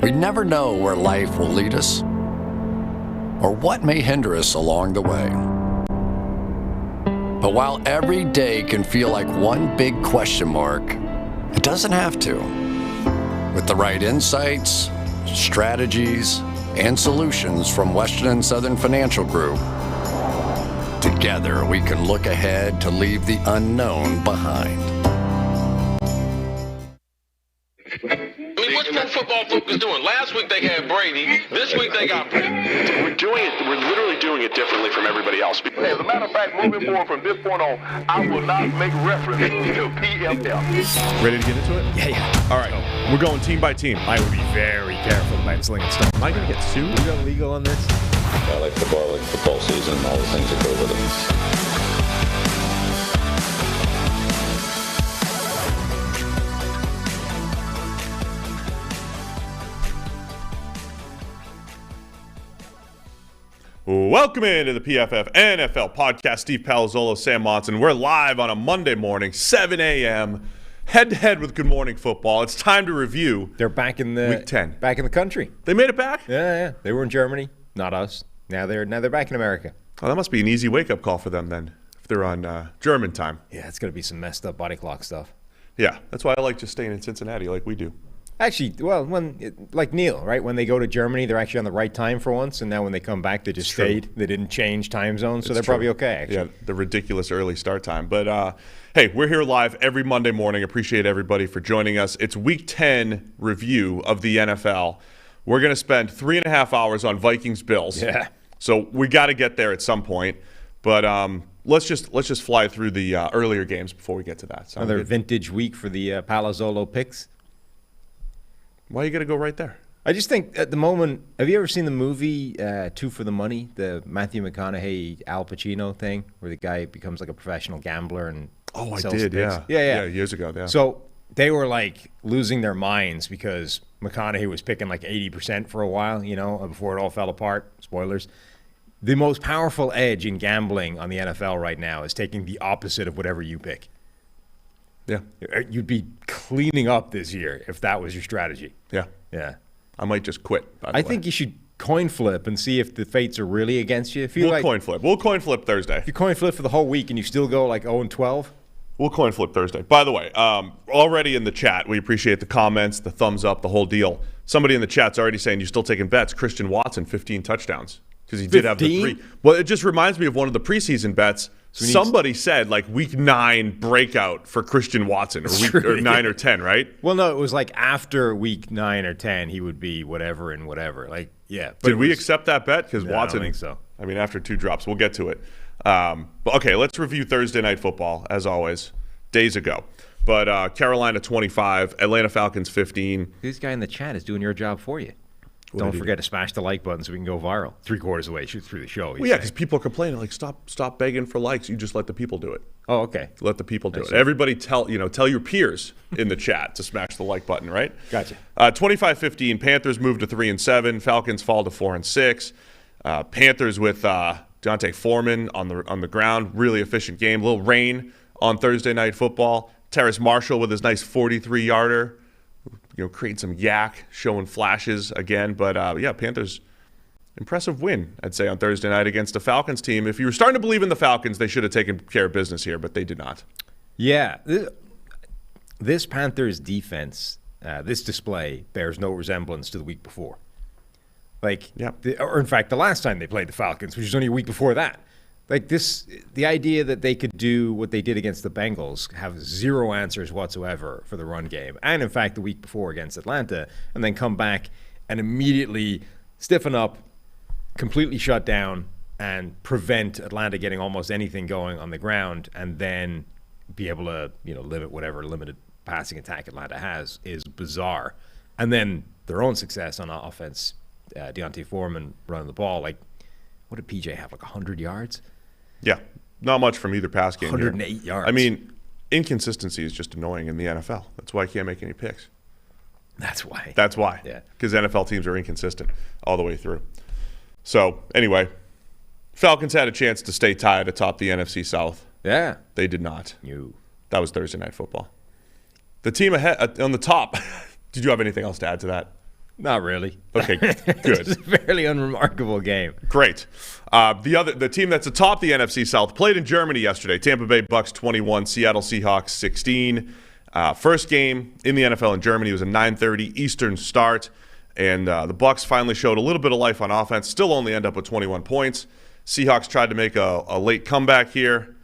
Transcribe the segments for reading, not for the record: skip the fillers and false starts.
We never know where life will lead us or what may hinder us along the way. But while every day can feel like one big question mark, it doesn't have to. With the right insights, strategies, and solutions from Western and Southern Financial Group, together we can look ahead to leave the unknown behind. What's pro football focus doing? Last week they had Brady. This week they got Brady. We're literally doing it differently from everybody else. As a matter of fact, moving forward from this point on, I will not make reference to PFF. Ready to get into it? Yeah. All right. We're going team by team. I would be very careful about slinging stuff. Am I going to get sued? We got legal on this? I like football season, and all the things that go with it. Welcome into the PFF NFL podcast. Steve Palazzolo, Sam Monson. We're live on a Monday morning, 7 a.m., head-to-head with Good Morning Football. It's time to review. They're back in the Week 10. Back in the country. They made it back? Yeah. They were in Germany, not us. Now they're back in America. Oh, that must be an easy wake-up call for them then, if they're on German time. Yeah, it's going to be some messed up body clock stuff. Yeah, that's why I like just staying in Cincinnati like we do. Actually, well, like Neil, right? When they go to Germany, they're actually on the right time for once, and now when they come back, they just stayed. They didn't change time zones, so they're probably okay, actually. Yeah, the ridiculous early start time. But, hey, we're here live every Monday morning. Appreciate everybody for joining us. It's Week 10 review of the NFL. We're going to spend 3.5 hours on Vikings-Bills. Yeah. So we got to get there at some point. But let's just fly through the earlier games before we get to that. Sound Another good? vintage week for the Palazzolo picks. Why you got to go right there? I just think at the moment, have you ever seen the movie Two for the Money, the Matthew McConaughey, Al Pacino thing, where the guy becomes like a professional gambler and I sells did, picks? Yeah, years ago, yeah. So they were like losing their minds because McConaughey was picking like 80% for a while, before it all fell apart. Spoilers. The most powerful edge in gambling on the NFL right now is taking the opposite of whatever you pick. Yeah. You'd be cleaning up this year if that was your strategy. Yeah. Yeah. I might just quit, by the I way. think you should coin flip and see if the fates are really against you. We'll coin flip. We'll coin flip Thursday. If you coin flip for the whole week and you still go like 0-12? We'll coin flip Thursday. By the way, already in the chat, we appreciate the comments, the thumbs up, the whole deal. Somebody in the chat's already saying you're still taking bets. Christian Watson, 15 touchdowns. Because he did have the 3. Well, it just reminds me of one of the preseason bets. Somebody said like week 9 breakout for Christian Watson or 9 or 10, right? Well, no, it was like after week 9 or 10, he would be whatever and whatever. Like, yeah. Did we accept that bet? Because Watson, I don't think so. I mean, after 2 drops, we'll get to it. But okay, let's review Thursday Night Football as always. Days ago, but Carolina 25, Atlanta Falcons 15. This guy in the chat is doing your job for you. Don't forget to smash the like button so we can go viral. 3/4 away, shoot through the show. Well, yeah, because people are complaining like, stop begging for likes. You just let the people do it. Oh, okay. Let the people do it. Everybody tell your peers in the chat to smash the like button, right? Gotcha. 25-15. Panthers move to 3-7. Falcons fall to 4-6. Panthers with D'Onta Foreman on the ground. Really efficient game. A little rain on Thursday Night Football. Terrace Marshall with his nice 43-yarder. Creating some yak, showing flashes again. But, Panthers, impressive win, I'd say, on Thursday night against the Falcons team. If you were starting to believe in the Falcons, they should have taken care of business here, but they did not. Yeah. This Panthers defense, this display, bears no resemblance to the week before. Or in fact, the last time they played the Falcons, which was only a week before that. Like the idea that they could do what they did against the Bengals, have zero answers whatsoever for the run game, and in fact the week before against Atlanta, and then come back and immediately stiffen up, completely shut down, and prevent Atlanta getting almost anything going on the ground, and then be able to limit whatever limited passing attack Atlanta has is bizarre. And then their own success on offense, D'Onta Foreman running the ball, like what did PJ have, like 100 yards? Yeah, not much from either pass game. 108 here. yards. I mean, inconsistency is just annoying in the NFL. That's why I can't make any picks. That's why. That's why. Yeah. Because NFL teams are inconsistent all the way through. So, anyway, Falcons had a chance to stay tied atop the NFC South. Yeah. They did not. You. That was Thursday Night Football. The team ahead on the top. Did you have anything else to add to that? Not really. Okay, good. It's a fairly unremarkable game. Great. The team that's atop the NFC South played in Germany yesterday. Tampa Bay Bucs 21, Seattle Seahawks 16. First game in the NFL in Germany was a 9:30 Eastern start, and the Bucs finally showed a little bit of life on offense. Still only end up with 21 points. Seahawks tried to make a late comeback here,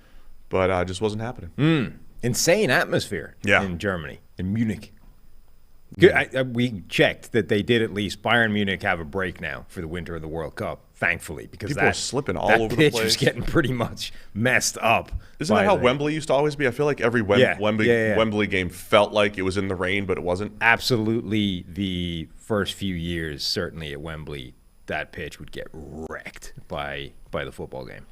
but just wasn't happening. Insane atmosphere in Germany, in Munich. We checked that they did at least Bayern Munich have a break now for the winter of the World Cup, thankfully, because people are slipping all over the place. That pitch was getting pretty much messed up. Isn't that how Wembley used to always be? I feel like every Wembley game felt like it was in the rain, but it wasn't. Absolutely, the first few years, certainly at Wembley, that pitch would get wrecked by the football game.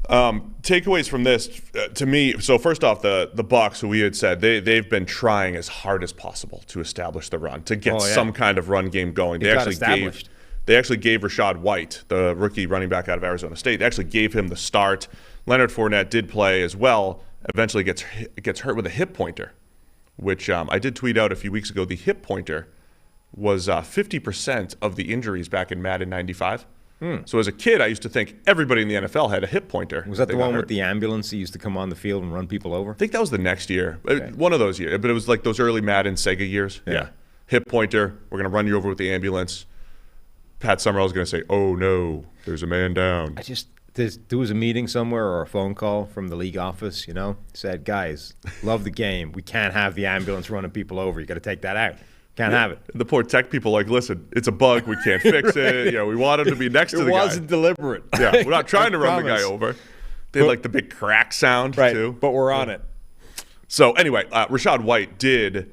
Takeaways from this, to me, so first off, the Bucs, who we had said, they've been trying as hard as possible to establish the run, to get some kind of run game going. They actually gave Rachaad White, the rookie running back out of Arizona State, they actually gave him the start. Leonard Fournette did play as well, eventually gets hurt with a hip pointer, which I did tweet out a few weeks ago. The hip pointer was 50% of the injuries back in Madden 95. So as a kid, I used to think everybody in the NFL had a hip pointer. Was that the one with the ambulance that used to come on the field and run people over? I think that was the next year. Okay. One of those years. But it was like those early Madden Sega years. Yeah. Hip pointer. We're going to run you over with the ambulance. Pat Summerall's going to say, oh, no, there's a man down. There was a meeting somewhere or a phone call from the league office, said, guys, love the game. We can't have the ambulance running people over. You got to take that out. Can't have it. The poor tech people listen, it's a bug. We can't fix it. We want him to be next to the guy. It wasn't deliberate. Yeah, we're not trying to run the guy over. They had the big crack sound, too. But we're on it. So anyway, Rachaad White did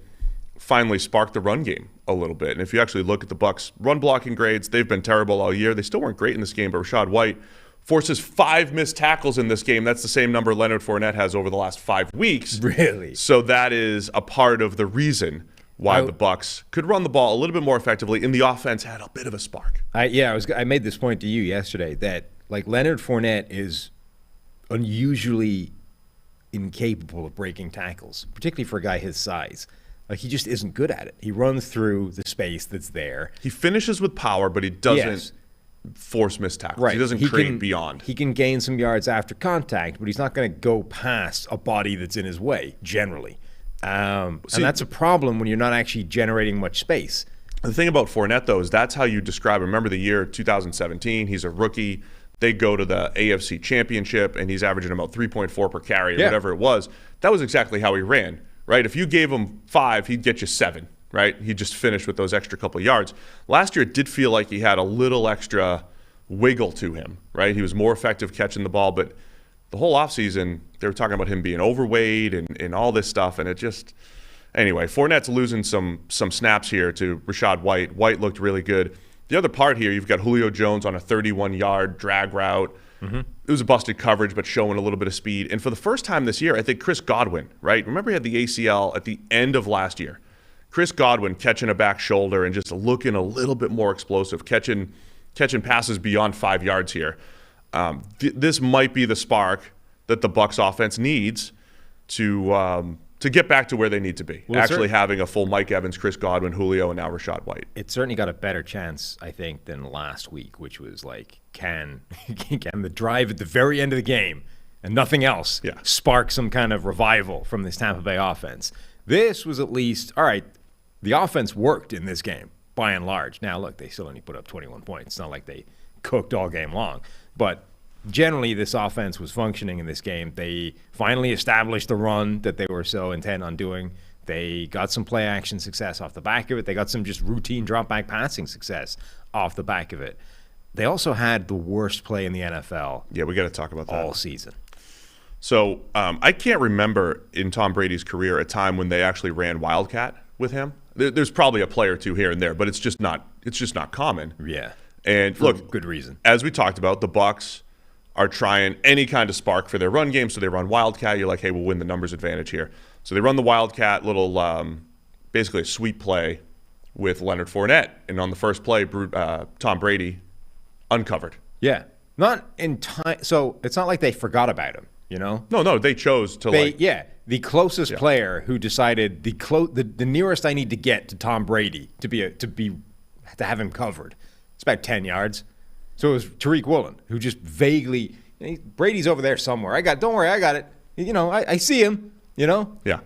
finally spark the run game a little bit. And if you actually look at the Bucs' run blocking grades, they've been terrible all year. They still weren't great in this game, but Rachaad White forces 5 missed tackles in this game. That's the same number Leonard Fournette has over the last 5 weeks. Really? So that is a part of the reason why the Bucs could run the ball a little bit more effectively, and the offense had a bit of a spark. I made this point to you yesterday that Leonard Fournette is unusually incapable of breaking tackles, particularly for a guy his size. He just isn't good at it. He runs through the space that's there. He finishes with power, but he doesn't force missed tackles. Right. He doesn't create beyond. He can gain some yards after contact, but he's not going to go past a body that's in his way, generally. And that's a problem when you're not actually generating much space. The thing about Fournette, though, is that's how you describe him. Remember the year 2017? He's a rookie. They go to the AFC Championship, and he's averaging about 3.4 per carry or whatever it was. That was exactly how he ran, right? If you gave him 5, he'd get you 7, right? He just finished with those extra couple yards. Last year, it did feel like he had a little extra wiggle to him, right? He was more effective catching the ball, but the whole offseason, they were talking about him being overweight and all this stuff, and it just – anyway, Fournette's losing some snaps here to Rachaad White. White looked really good. The other part here, you've got Julio Jones on a 31-yard drag route. Mm-hmm. It was a busted coverage, but showing a little bit of speed. And for the first time this year, I think Chris Godwin, right? Remember he had the ACL at the end of last year. Chris Godwin catching a back shoulder and just looking a little bit more explosive, catching passes beyond 5 yards here. This might be the spark that the Bucs offense needs to get back to where they need to be. Well, actually having a full Mike Evans, Chris Godwin, Julio, and now Rachaad White. It certainly got a better chance, I think, than last week, which was can the drive at the very end of the game and nothing else spark some kind of revival from this Tampa Bay offense. This was at least, all right, the offense worked in this game, by and large. Now, look, they still only put up 21 points. It's not like they cooked all game long. But generally, this offense was functioning in this game. They finally established the run that they were so intent on doing. They got some play action success off the back of it. They got some just routine drop back passing success off the back of it. They also had the worst play in the NFL. Yeah, we got to talk about that all season. So I can't remember in Tom Brady's career a time when they actually ran Wildcat with him. There's probably a play or two here and there, but it's just not common. Yeah. And for look, good reason. As we talked about, the Bucs are trying any kind of spark for their run game, so they run Wildcat. You're like, hey, we'll win the numbers advantage here. So they run the Wildcat, little basically a sweep play with Leonard Fournette. And on the first play, Tom Brady uncovered. Yeah. Not in time. So it's not like they forgot about him, you know? No, they chose to the closest player who decided the nearest I need to get to Tom Brady to have him covered. It's about 10 yards. So it was Tariq Woolen who just vaguely, Brady's over there somewhere. Don't worry, I got it. You know, I see him, you know? Yeah.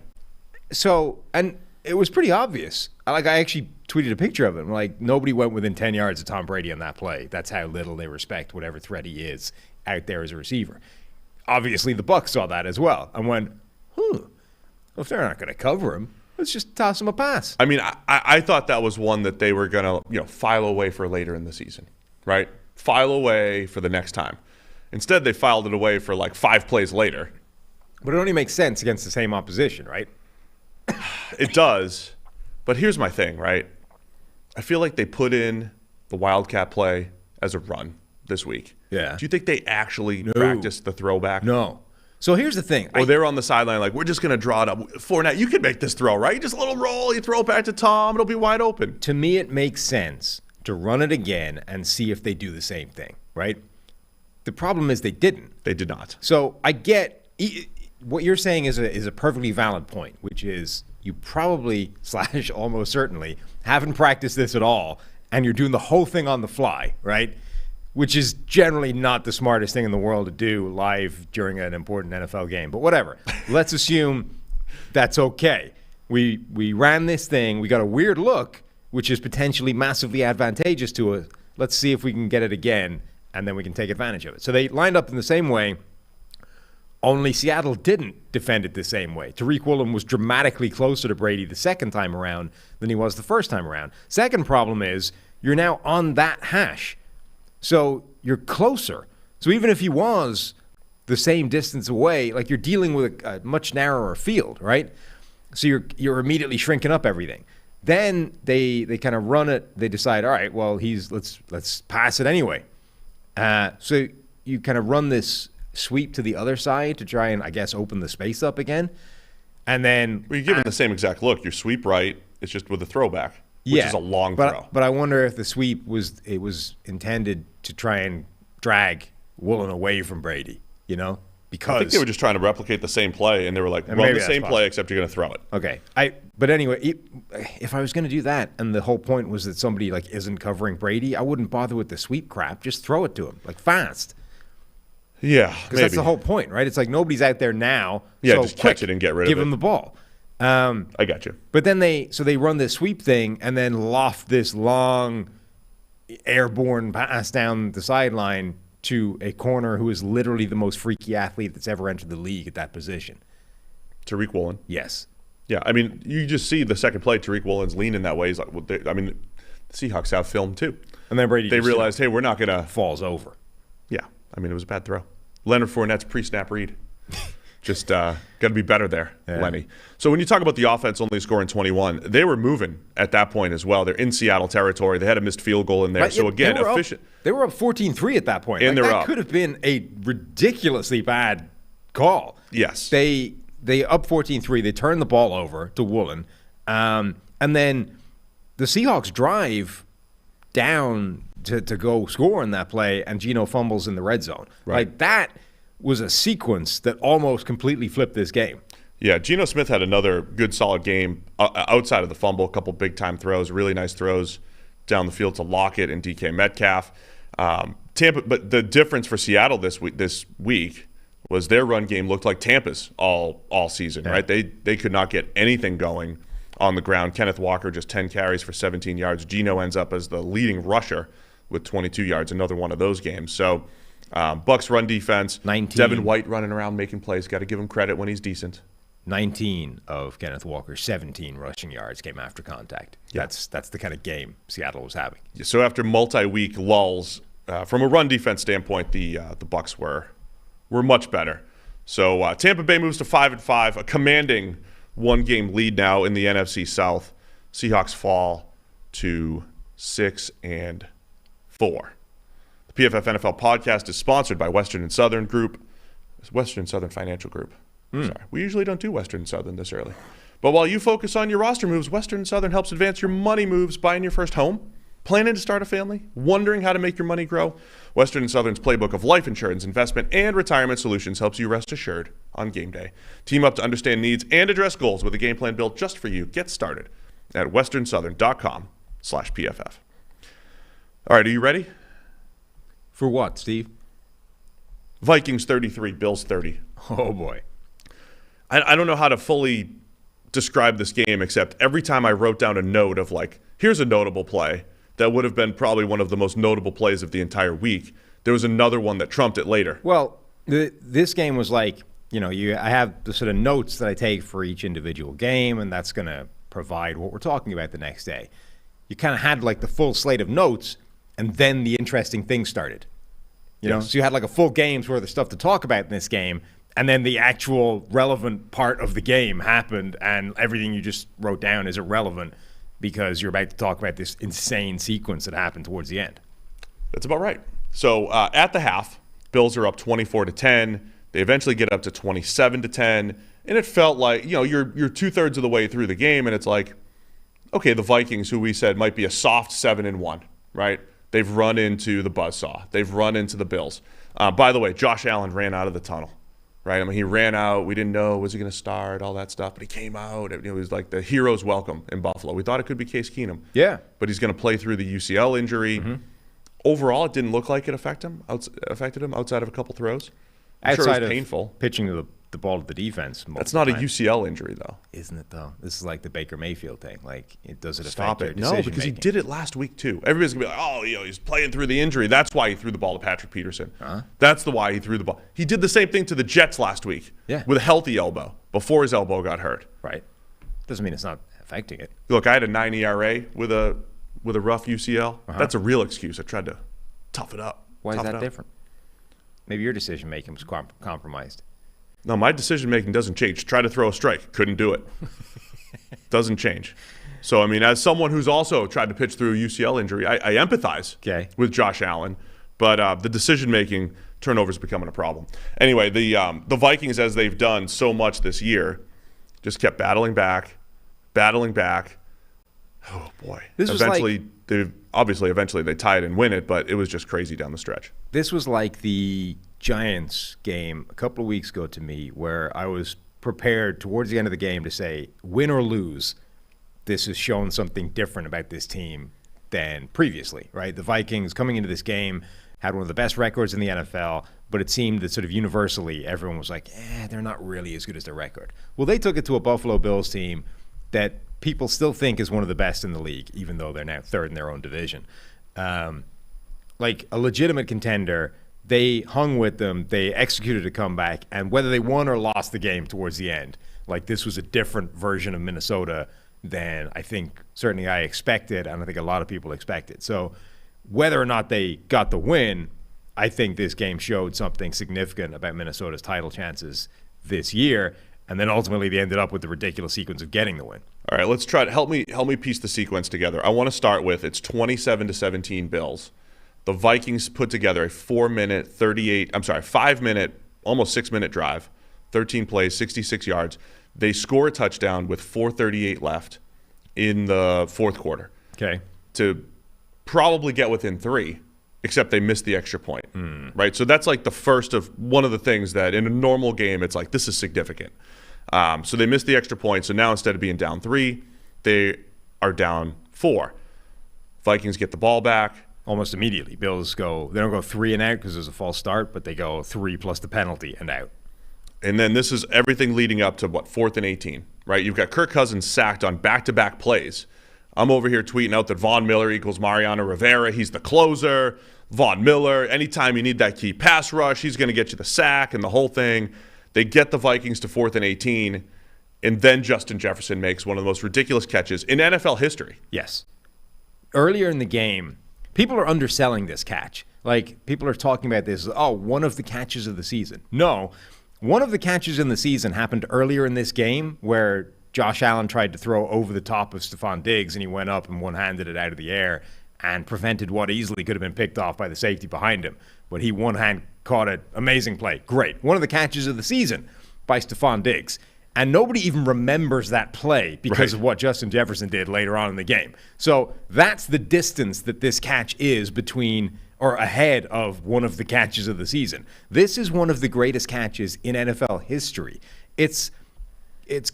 So, and it was pretty obvious. I actually tweeted a picture of it. Like, nobody went within 10 yards of Tom Brady on that play. That's how little they respect whatever threat he is out there as a receiver. Obviously, the Bucs saw that as well and went, well, if they're not going to cover him, let's just toss him a pass. I mean, I thought that was one that they were going to, file away for later in the season, right? File away for the next time. Instead, they filed it away for like 5 plays later. But it only makes sense against the same opposition, right? It does. But here's my thing, right? I feel like they put in the Wildcat play as a run this week. Yeah. Do you think they actually practiced the throwback? No. So here's the thing. Or they're on the sideline like, we're just going to draw it up. Fournette, you can make this throw, right? Just a little roll, you throw it back to Tom, it'll be wide open. To me, it makes sense to run it again and see if they do the same thing, right? The problem is they didn't. They did not. So I get what you're saying is a perfectly valid point, which is you probably / almost certainly haven't practiced this at all, and you're doing the whole thing on the fly, right? Which is generally not the smartest thing in the world to do live during an important NFL game. But whatever. Let's assume that's okay. We ran this thing. We got a weird look, which is potentially massively advantageous to us. Let's see if we can get it again, and then we can take advantage of it. So they lined up in the same way, only Seattle didn't defend it the same way. Tariq Woolen was dramatically closer to Brady the second time around than he was the first time around. Second problem is you're now on that hash. So you're closer. So even if he was the same distance away, like you're dealing with a much narrower field, right? So you're immediately shrinking up everything. Then they kind of run it. They decide, all right, well, let's pass it anyway. So you kind of run this sweep to the other side to try and, I guess, open the space up again. And then you're giving the same exact look. You sweep right. It's just with a throwback, which is a long throw. But I wonder if the sweep was intended to try and drag Woolen away from Brady, Because I think they were just trying to replicate the same play, and they were like, run the same play, except you're going to throw it. Okay. But anyway, if I was going to do that, and the whole point was that somebody isn't covering Brady, I wouldn't bother with the sweep crap. Just throw it to him, fast. Yeah, because that's the whole point, right? It's like nobody's out there now. Yeah, so just catch it and get rid of it. Give him the ball. I got you. But then they run this sweep thing and then loft this long airborne pass down the sideline to a corner who is literally the most freaky athlete that's ever entered the league at that position. Tariq Woolen. Yes. Yeah, I mean, you just see the second play, Tariq Woolen's leaning that way. He's like, the Seahawks have film too. And then Brady realized, hey, we're not going to. Falls over. Yeah, I mean, it was a bad throw. Leonard Fournette's pre-snap read. Just got to be better there, Lenny. So when you talk about the offense only scoring 21, they were moving at that point as well. They're in Seattle territory. They had a missed field goal in there. Right, so again, efficient. They were up 14-3 at that point. And that could have been a ridiculously bad call. Yes. They up 14-3. They turn the ball over to Woolen. And then the Seahawks drive down to go score in that play, and Geno fumbles in the red zone. Right. That was a sequence that almost completely flipped this game. Yeah, Geno Smith had another good, solid game outside of the fumble, a couple big-time throws, really nice throws down the field to Lockett and DK Metcalf. Tampa, but the difference for Seattle this week was their run game looked like Tampa's all season, right? They could not get anything going on the ground. Kenneth Walker just 10 carries for 17 yards. Geno ends up as the leading rusher with 22 yards, another one of those games. So Bucs run defense, 19. Devin White running around making plays. Got to give him credit when he's decent. 19 of Kenneth Walker's 17 rushing yards came after contact. Yeah. That's the kind of game Seattle was having. So after multi-week lulls, from a run defense standpoint, the Bucs were much better. So Tampa Bay moves to 5-5, a commanding one-game lead now in the NFC South. Seahawks fall to 6-4. The PFF NFL podcast is sponsored by Western Southern Financial Group. Sorry, we usually don't do Western and Southern this early. But while you focus on your roster moves, Western and Southern helps advance your money moves. Buying your first home? Planning to start a family? Wondering how to make your money grow? Western and Southern's playbook of life insurance, investment, and retirement solutions helps you rest assured on game day. Team up to understand needs and address goals with a game plan built just for you. Get started at westernsouthern.com/PFF. All right, are you ready? For what, Steve? Vikings 33, Bills 30. Oh, boy. I don't know how to fully describe this game, except every time I wrote down a note of like, here's a notable play that would have been probably one of the most notable plays of the entire week, there was another one that trumped it later. Well, this game was like, I have the sort of notes that I take for each individual game, and that's going to provide what we're talking about the next day. You kind of had like the full slate of notes, and then the interesting things started. You know, so you had like a full game's worth of stuff to talk about in this game, and then the actual relevant part of the game happened, and everything you just wrote down is irrelevant because you're about to talk about this insane sequence that happened towards the end. That's about right. So at the half, Bills are up 24-10. They eventually get up to 27-10, and it felt like, you're 2/3 of the way through the game, and it's like, okay, the Vikings, who we said might be a soft 7-1, right? They've run into the buzzsaw. They've run into the Bills. By the way, Josh Allen ran out of the tunnel, right? I mean, he ran out. We didn't know, was he going to start, all that stuff. But he came out. It was like the hero's welcome in Buffalo. We thought it could be Case Keenum. Yeah. But he's going to play through the UCL injury. Mm-hmm. Overall, it didn't look like it affected him outside of a couple throws. I'm sure it was painful. Pitching the ball to the defense. That's not a UCL injury, though. Isn't it, though? This is like the Baker Mayfield thing. Like, does it Stop affect it. your No, because he did it last week, too. Everybody's going to be like, oh, he's playing through the injury. That's why he threw the ball to Patrick Peterson. Uh-huh. That's why he threw the ball. He did the same thing to the Jets last week with a healthy elbow before his elbow got hurt. Right. Doesn't mean it's not affecting it. Look, I had a 9 ERA with a rough UCL. Uh-huh. That's a real excuse. I tried to tough it up. Why is that different? Maybe your decision-making was compromised. No, my decision-making doesn't change. Try to throw a strike. Couldn't do it. Doesn't change. So, I mean, as someone who's also tried to pitch through a UCL injury, I empathize with Josh Allen. But the decision-making, turnover is becoming a problem. Anyway, the Vikings, as they've done so much this year, just kept battling back. Oh, boy. Eventually they tie it and win it, but it was just crazy down the stretch. This was like the Giants game a couple of weeks ago to me, where I was prepared towards the end of the game to say, win or lose, this has shown something different about this team than previously, right? The Vikings coming into this game had one of the best records in the NFL, but it seemed that sort of universally everyone was like, they're not really as good as their record. Well, they took it to a Buffalo Bills team that people still think is one of the best in the league, even though they're now third in their own division. Like a legitimate contender. They hung with them, they executed a comeback, and whether they won or lost the game towards the end, like this was a different version of Minnesota than I think certainly I expected, and I think a lot of people expected. So whether or not they got the win, I think this game showed something significant about Minnesota's title chances this year, and then ultimately they ended up with the ridiculous sequence of getting the win. All right, let's try to help me piece the sequence together. I want to start with it's 27-17 Bills. The Vikings put together a 5-minute, almost 6-minute drive, 13 plays, 66 yards. They score a touchdown with 4:38 left in the fourth quarter. Okay. To probably get within 3, except they missed the extra point, right? So that's like the first of one of the things that in a normal game, it's like, this is significant. So they missed the extra point. So now instead of being down 3, they are down 4. Vikings get the ball back. Almost immediately. Bills they don't go 3 and out because there's a false start, but they go 3 plus the penalty and out. And then this is everything leading up to 4th and 18, right? You've got Kirk Cousins sacked on back-to-back plays. I'm over here tweeting out that Von Miller equals Mariano Rivera. He's the closer. Von Miller, anytime you need that key pass rush, he's going to get you the sack and the whole thing. They get the Vikings to 4th and 18, and then Justin Jefferson makes one of the most ridiculous catches in NFL history. Yes. Earlier in the game, people are underselling this catch. Like, people are talking about this, one of the catches of the season. No, one of the catches in the season happened earlier in this game where Josh Allen tried to throw over the top of Stephon Diggs, and he went up and one-handed it out of the air and prevented what easily could have been picked off by the safety behind him. But he one-hand caught it. Amazing play. Great. One of the catches of the season by Stephon Diggs. And nobody even remembers that play because of what Justin Jefferson did later on in the game. So that's the distance that this catch is between or ahead of one of the catches of the season. This is one of the greatest catches in NFL history. It's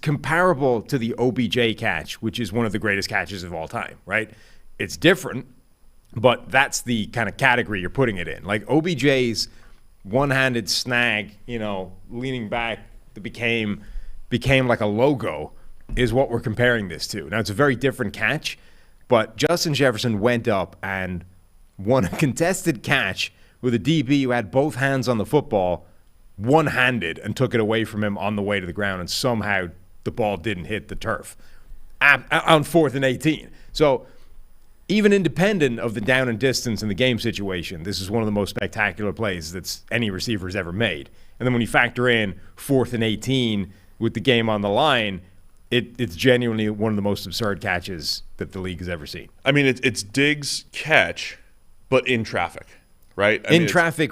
comparable to the OBJ catch, which is one of the greatest catches of all time, right? It's different, but that's the kind of category you're putting it in. Like OBJ's one-handed snag, leaning back that became like a logo is what we're comparing this to. Now, it's a very different catch, but Justin Jefferson went up and won a contested catch with a DB who had both hands on the football, one-handed, and took it away from him on the way to the ground, and somehow the ball didn't hit the turf on 4th and 18. So even independent of the down and distance in the game situation, this is one of the most spectacular plays that's any receiver has ever made. And then when you factor in 4th and 18 with the game on the line, it's genuinely one of the most absurd catches that the league has ever seen. I mean, it's Diggs' catch, but in traffic, right? In traffic,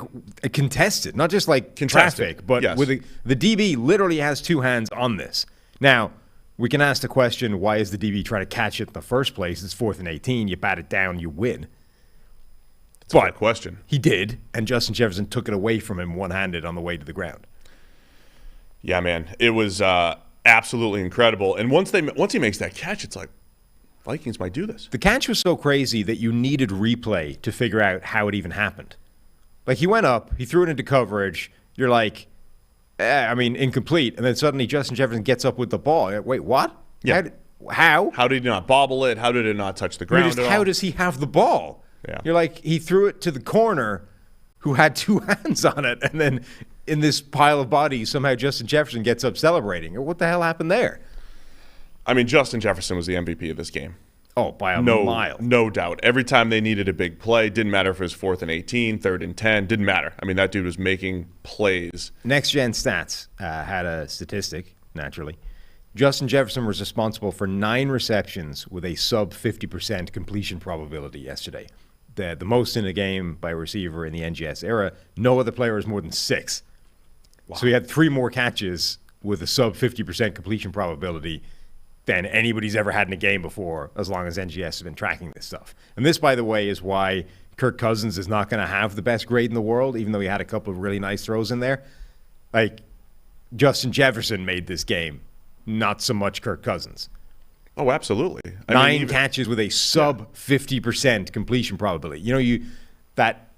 contested, not just like traffic, but with the DB literally has two hands on this. Now, we can ask the question, why is the DB trying to catch it in the first place? It's 4th and 18. You bat it down, you win. That's a good question. He did, and Justin Jefferson took it away from him one-handed on the way to the ground. Yeah, man. It was absolutely incredible. And once he makes that catch, it's like, Vikings might do this. The catch was so crazy that you needed replay to figure out how it even happened. Like, he went up, he threw it into coverage. You're like, incomplete. And then suddenly Justin Jefferson gets up with the ball. Wait, what? Yeah. How? How did he not bobble it? How did it not touch the ground at all? How does he have the ball? Yeah. You're like, he threw it to the corner who had two hands on it, and then in this pile of bodies, somehow Justin Jefferson gets up celebrating. What the hell happened there? I mean, Justin Jefferson was the MVP of this game. Oh, by a mile. No doubt. Every time they needed a big play, didn't matter if it was 4th and 18, 3rd and 10, didn't matter. I mean, that dude was making plays. Next Gen Stats had a statistic, naturally. Justin Jefferson was responsible for 9 receptions with a sub 50% completion probability yesterday. The most in a game by a receiver in the NGS era. No other player is more than 6. Wow. So he had 3 more catches with a sub 50% completion probability than anybody's ever had in a game before, as long as NGS has been tracking this stuff. And this, by the way, is why Kirk Cousins is not going to have the best grade in the world, even though he had a couple of really nice throws in there. Like, Justin Jefferson made this game, not so much Kirk Cousins. Oh, absolutely. 9 catches with a sub 50% completion probability. That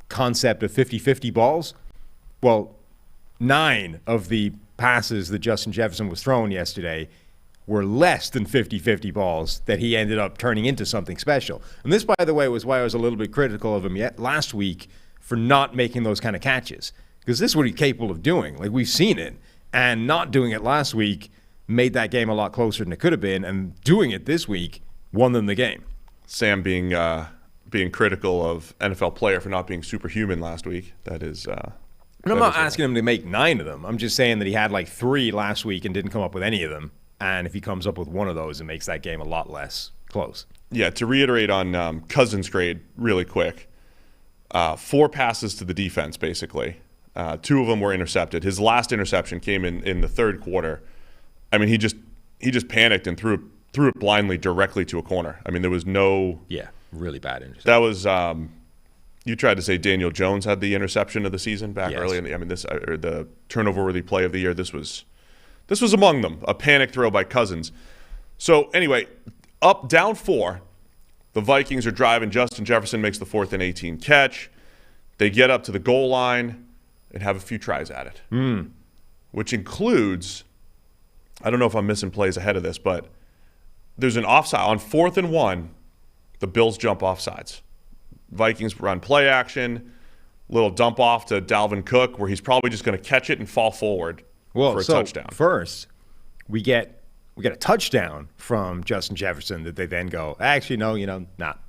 concept of 50-50 balls? Well, 9 of the passes that Justin Jefferson was throwing yesterday were less than 50-50 balls that he ended up turning into something special. And this, by the way, was why I was a little bit critical of him last week for not making those kind of catches. Because this is what he's capable of doing. Like, we've seen it. And not doing it last week made that game a lot closer than it could have been. And doing it this week won them the game. Sam being critical of NFL player for not being superhuman last week. That is... And I'm not asking him to make 9 of them. I'm just saying that he had like 3 last week and didn't come up with any of them. And if he comes up with one of those, it makes that game a lot less close. Yeah, to reiterate on Cousins' grade really quick, 4 passes to the defense, basically. 2 of them were intercepted. His last interception came in the 3rd quarter. I mean, he just panicked and threw it blindly directly to a corner. I mean, there was no... Yeah, really bad interception. That was... you tried to say Daniel Jones had the interception of the season back early in the... I mean, the turnover-worthy play of the year, this was among them, a panic throw by Cousins. So anyway, down 4, the Vikings are driving. Justin Jefferson makes the 4th and 18 catch. They get up to the goal line and have a few tries at it, which includes, I don't know if I'm missing plays ahead of this, but there's an offside. On 4th and 1, the Bills jump offsides. Vikings run play action, little dump off to Dalvin Cook, where he's probably just going to catch it and fall forward. For a touchdown. First, we get a touchdown from Justin Jefferson that they then go, actually, no, not.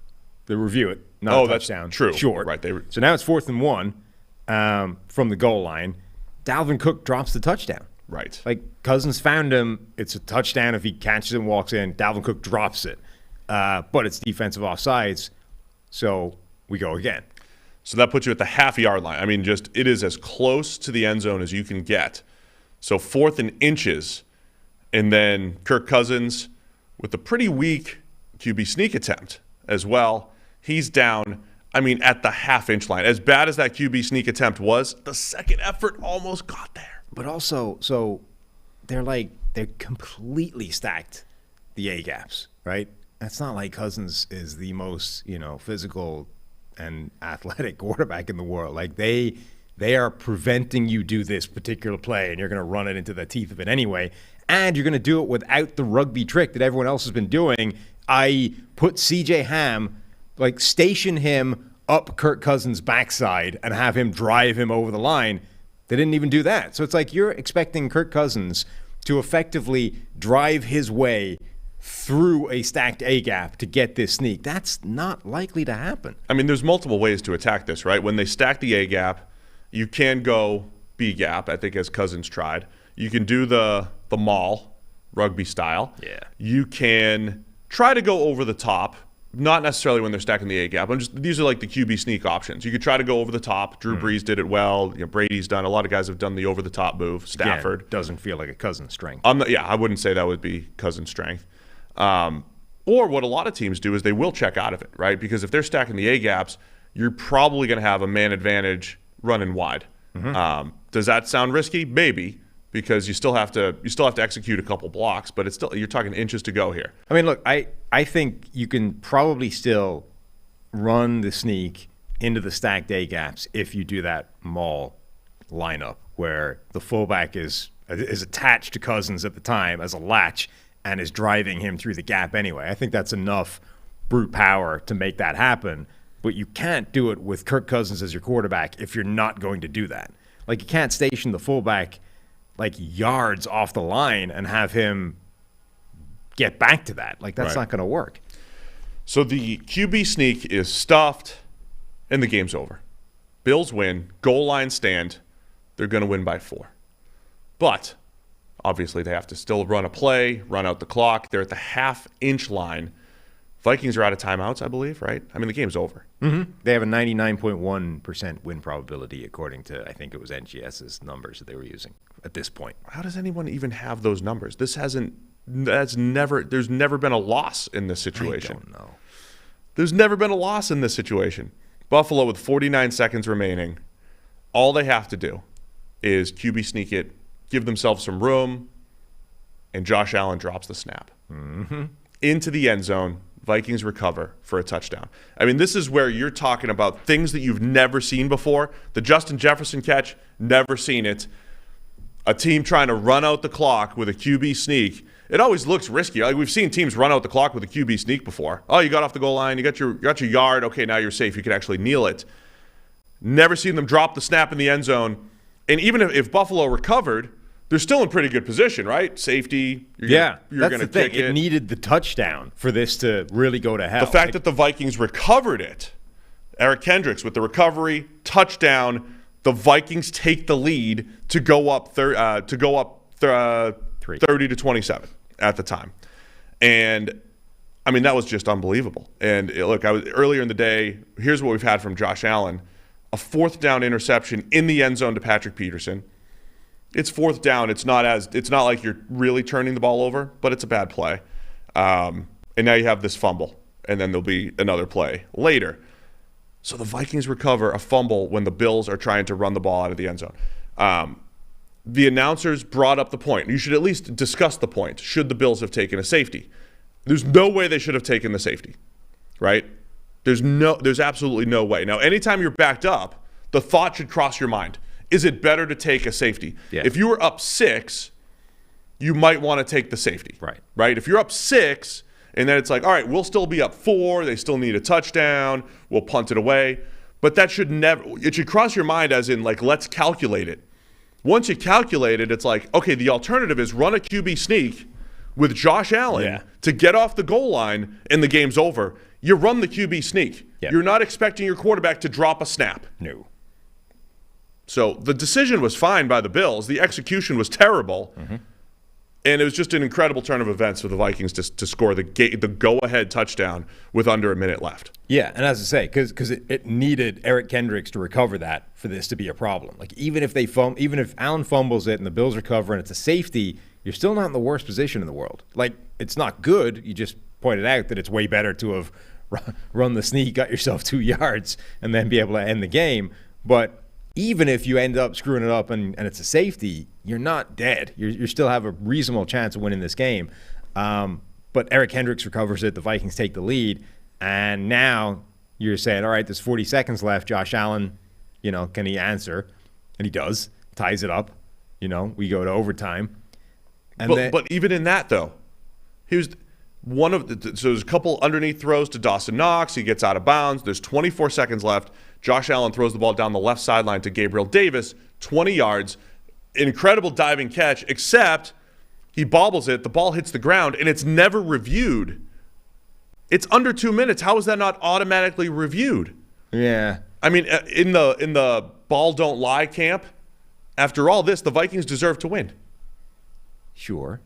They review it. Not a touchdown. That's true. Short. Right. So now it's 4th and 1 from the goal line. Dalvin Cook drops the touchdown. Right. Like, Cousins found him. It's a touchdown if he catches it and walks in. Dalvin Cook drops it. But it's defensive offsides, so we go again. So that puts you at the half-yard line. I mean, it is as close to the end zone as you can get. So 4th and inches, And then Kirk Cousins with a pretty weak QB sneak attempt as well. He's down, at the half-inch line. As bad as that QB sneak attempt was, the second effort almost got there. But also, so they're completely stacked, the A-gaps, right? That's not like Cousins is the most, physical and athletic quarterback in the world. Like, they are preventing you do this particular play, and you're going to run it into the teeth of it anyway. And you're going to do it without the rugby trick that everyone else has been doing. I put CJ Ham, station him up Kirk Cousins' backside and have him drive him over the line. They didn't even do that. So it's like you're expecting Kirk Cousins to effectively drive his way through a stacked A-gap to get this sneak. That's not likely to happen. There's multiple ways to attack this, right? When they stack the A-gap, you can go B-gap, I think, as Cousins tried. You can do the maul, rugby style. Yeah. You can try to go over the top, not necessarily when they're stacking the A-gap. These are like the QB sneak options. You could try to go over the top. Drew Brees did it well. Brady's done. A lot of guys have done the over-the-top move. Stafford. Again, doesn't feel like a Cousins strength. I wouldn't say that would be Cousins' strength. Or what a lot of teams do is they will check out of it, right? Because if they're stacking the A-gaps, you're probably going to have a man advantage running wide. Mm-hmm. Does that sound risky? Maybe, because you still have to execute a couple blocks, but it's still, you're talking inches to go here. Look, I think you can probably still run the sneak into the stacked A gaps if you do that maul lineup where the fullback is attached to Cousins at the time as a latch and is driving him through the gap anyway. I think that's enough brute power to make that happen, but you can't do it with Kirk Cousins as your quarterback if you're not going to do that. You can't station the fullback yards off the line and have him get back to that. That's not going to work. So the QB sneak is stuffed, and the game's over. Bills win, goal line stand. They're going to win by 4. But obviously they have to still run a play, run out the clock. They're at the half-inch line. Vikings are out of timeouts, I believe, right? The game's over. Mm-hmm. They have a 99.1% win probability, according to, I think it was NGS's numbers that they were using at this point. How does anyone even have those numbers? There's never been a loss in this situation. I don't know. There's never been a loss in this situation. Buffalo with 49 seconds remaining. All they have to do is QB sneak it, give themselves some room, and Josh Allen drops the snap. Mm-hmm. Into the end zone. Vikings recover for a touchdown. This is where you're talking about things that you've never seen before. The Justin Jefferson catch, never seen it. A team trying to run out the clock with a QB sneak. It always looks risky. We've seen teams run out the clock with a QB sneak before. Oh, you got off the goal line, you got your yard. Okay, now you're safe. You can actually kneel it. Never seen them drop the snap in the end zone. And even if Buffalo recovered, they're still in pretty good position, right? Safety. You're going to kick it. It needed the touchdown for this to really go to hell. The fact that the Vikings recovered it, Eric Kendricks with the recovery, touchdown, the Vikings take the lead to go up 30 to 27 at the time. And, that was just unbelievable. And, look, earlier in the day, here's what we've had from Josh Allen. A 4th down interception in the end zone to Patrick Peterson. It's 4th down. It's not like you're really turning the ball over, but it's a bad play. And now you have this fumble, and then there'll be another play later. So the Vikings recover a fumble when the Bills are trying to run the ball out of the end zone. The announcers brought up the point. You should at least discuss the point. Should the Bills have taken a safety? There's no way they should have taken the safety, right? There's absolutely no way. Now, anytime you're backed up, the thought should cross your mind. Is it better to take a safety? Yeah. If you were up 6, you might want to take the safety. Right. If you're up 6, and then it's all right, we'll still be up 4. They still need a touchdown. We'll punt it away. But that should it should cross your mind as in, let's calculate it. Once you calculate it, it's okay, the alternative is run a QB sneak with Josh Allen to get off the goal line, and the game's over. You run the QB sneak. Yep. You're not expecting your quarterback to drop a snap. No. So the decision was fine by the Bills. The execution was terrible. Mm-hmm. And it was just an incredible turn of events for the Vikings to score the go-ahead touchdown with under a minute left. Yeah, and as I say, because it needed Eric Kendricks to recover that for this to be a problem. Even if Allen fumbles it and the Bills recover and it's a safety, you're still not in the worst position in the world. Like, it's not good. You just pointed out that it's way better to have run the sneak, got yourself 2 yards, and then be able to end the game. But even if you end up screwing it up and it's a safety, you're not dead. You still have a reasonable chance of winning this game. But Eric Hendricks recovers it. The Vikings take the lead. And now you're saying, all right, there's 40 seconds left. Josh Allen, can he answer? And he does. Ties it up. We go to overtime. But even in that, though, he was one of the – so there's a couple underneath throws to Dawson Knox. He gets out of bounds. There's 24 seconds left. Josh Allen throws the ball down the left sideline to Gabriel Davis, 20 yards. Incredible diving catch, except he bobbles it. The ball hits the ground, and it's never reviewed. It's under 2 minutes. How is that not automatically reviewed? Yeah. I mean, in the ball don't lie camp, after all this, the Vikings deserve to win. Sure.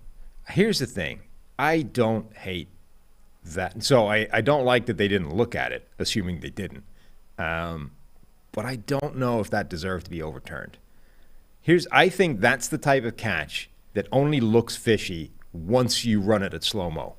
Here's the thing. I don't hate that. So I don't like that they didn't look at it, assuming they didn't. But I don't know if that deserved to be overturned. I think that's the type of catch that only looks fishy once you run it at slow-mo.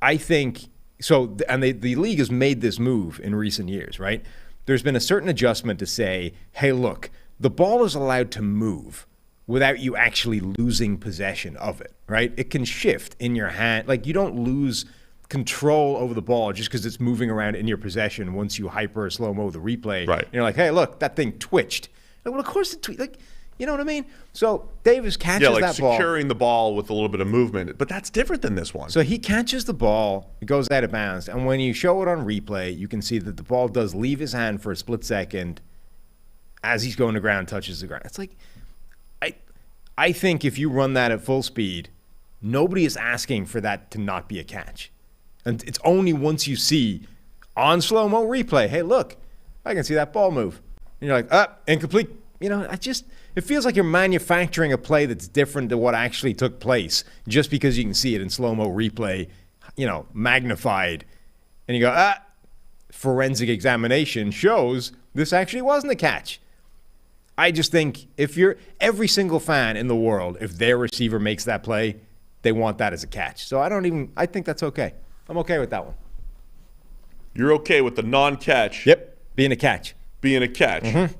I think so, and the league has made this move in recent years, right? There's been a certain adjustment to say, hey, look, the ball is allowed to move without you actually losing possession of it, right? It can shift in your hand. Like, you don't lose control over the ball just because it's moving around in your possession once you hyper or slow-mo the replay. Right. And you're like, hey, look, that thing twitched. Like, well, of course it twitched. Like, you know what I mean? So Davis catches that ball. Securing the ball with a little bit of movement. But that's different than this one. So he catches the ball, it goes out of bounds, and when you show it on replay, you can see that the ball does leave his hand for a split second as he's going to ground, touches the ground. It's like, I think if you run that at full speed, nobody is asking for that to not be a catch. And it's only once you see on slow-mo replay, hey, look, I can see that ball move. And you're like, incomplete. It feels like you're manufacturing a play that's different than what actually took place just because you can see it in slow-mo replay, magnified. And you go, forensic examination shows this actually wasn't a catch. I just think if you're every single fan in the world, if their receiver makes that play, they want that as a catch. So I think that's okay. I'm okay with that one. You're okay with the non-catch. Yep, being a catch. Mm-hmm.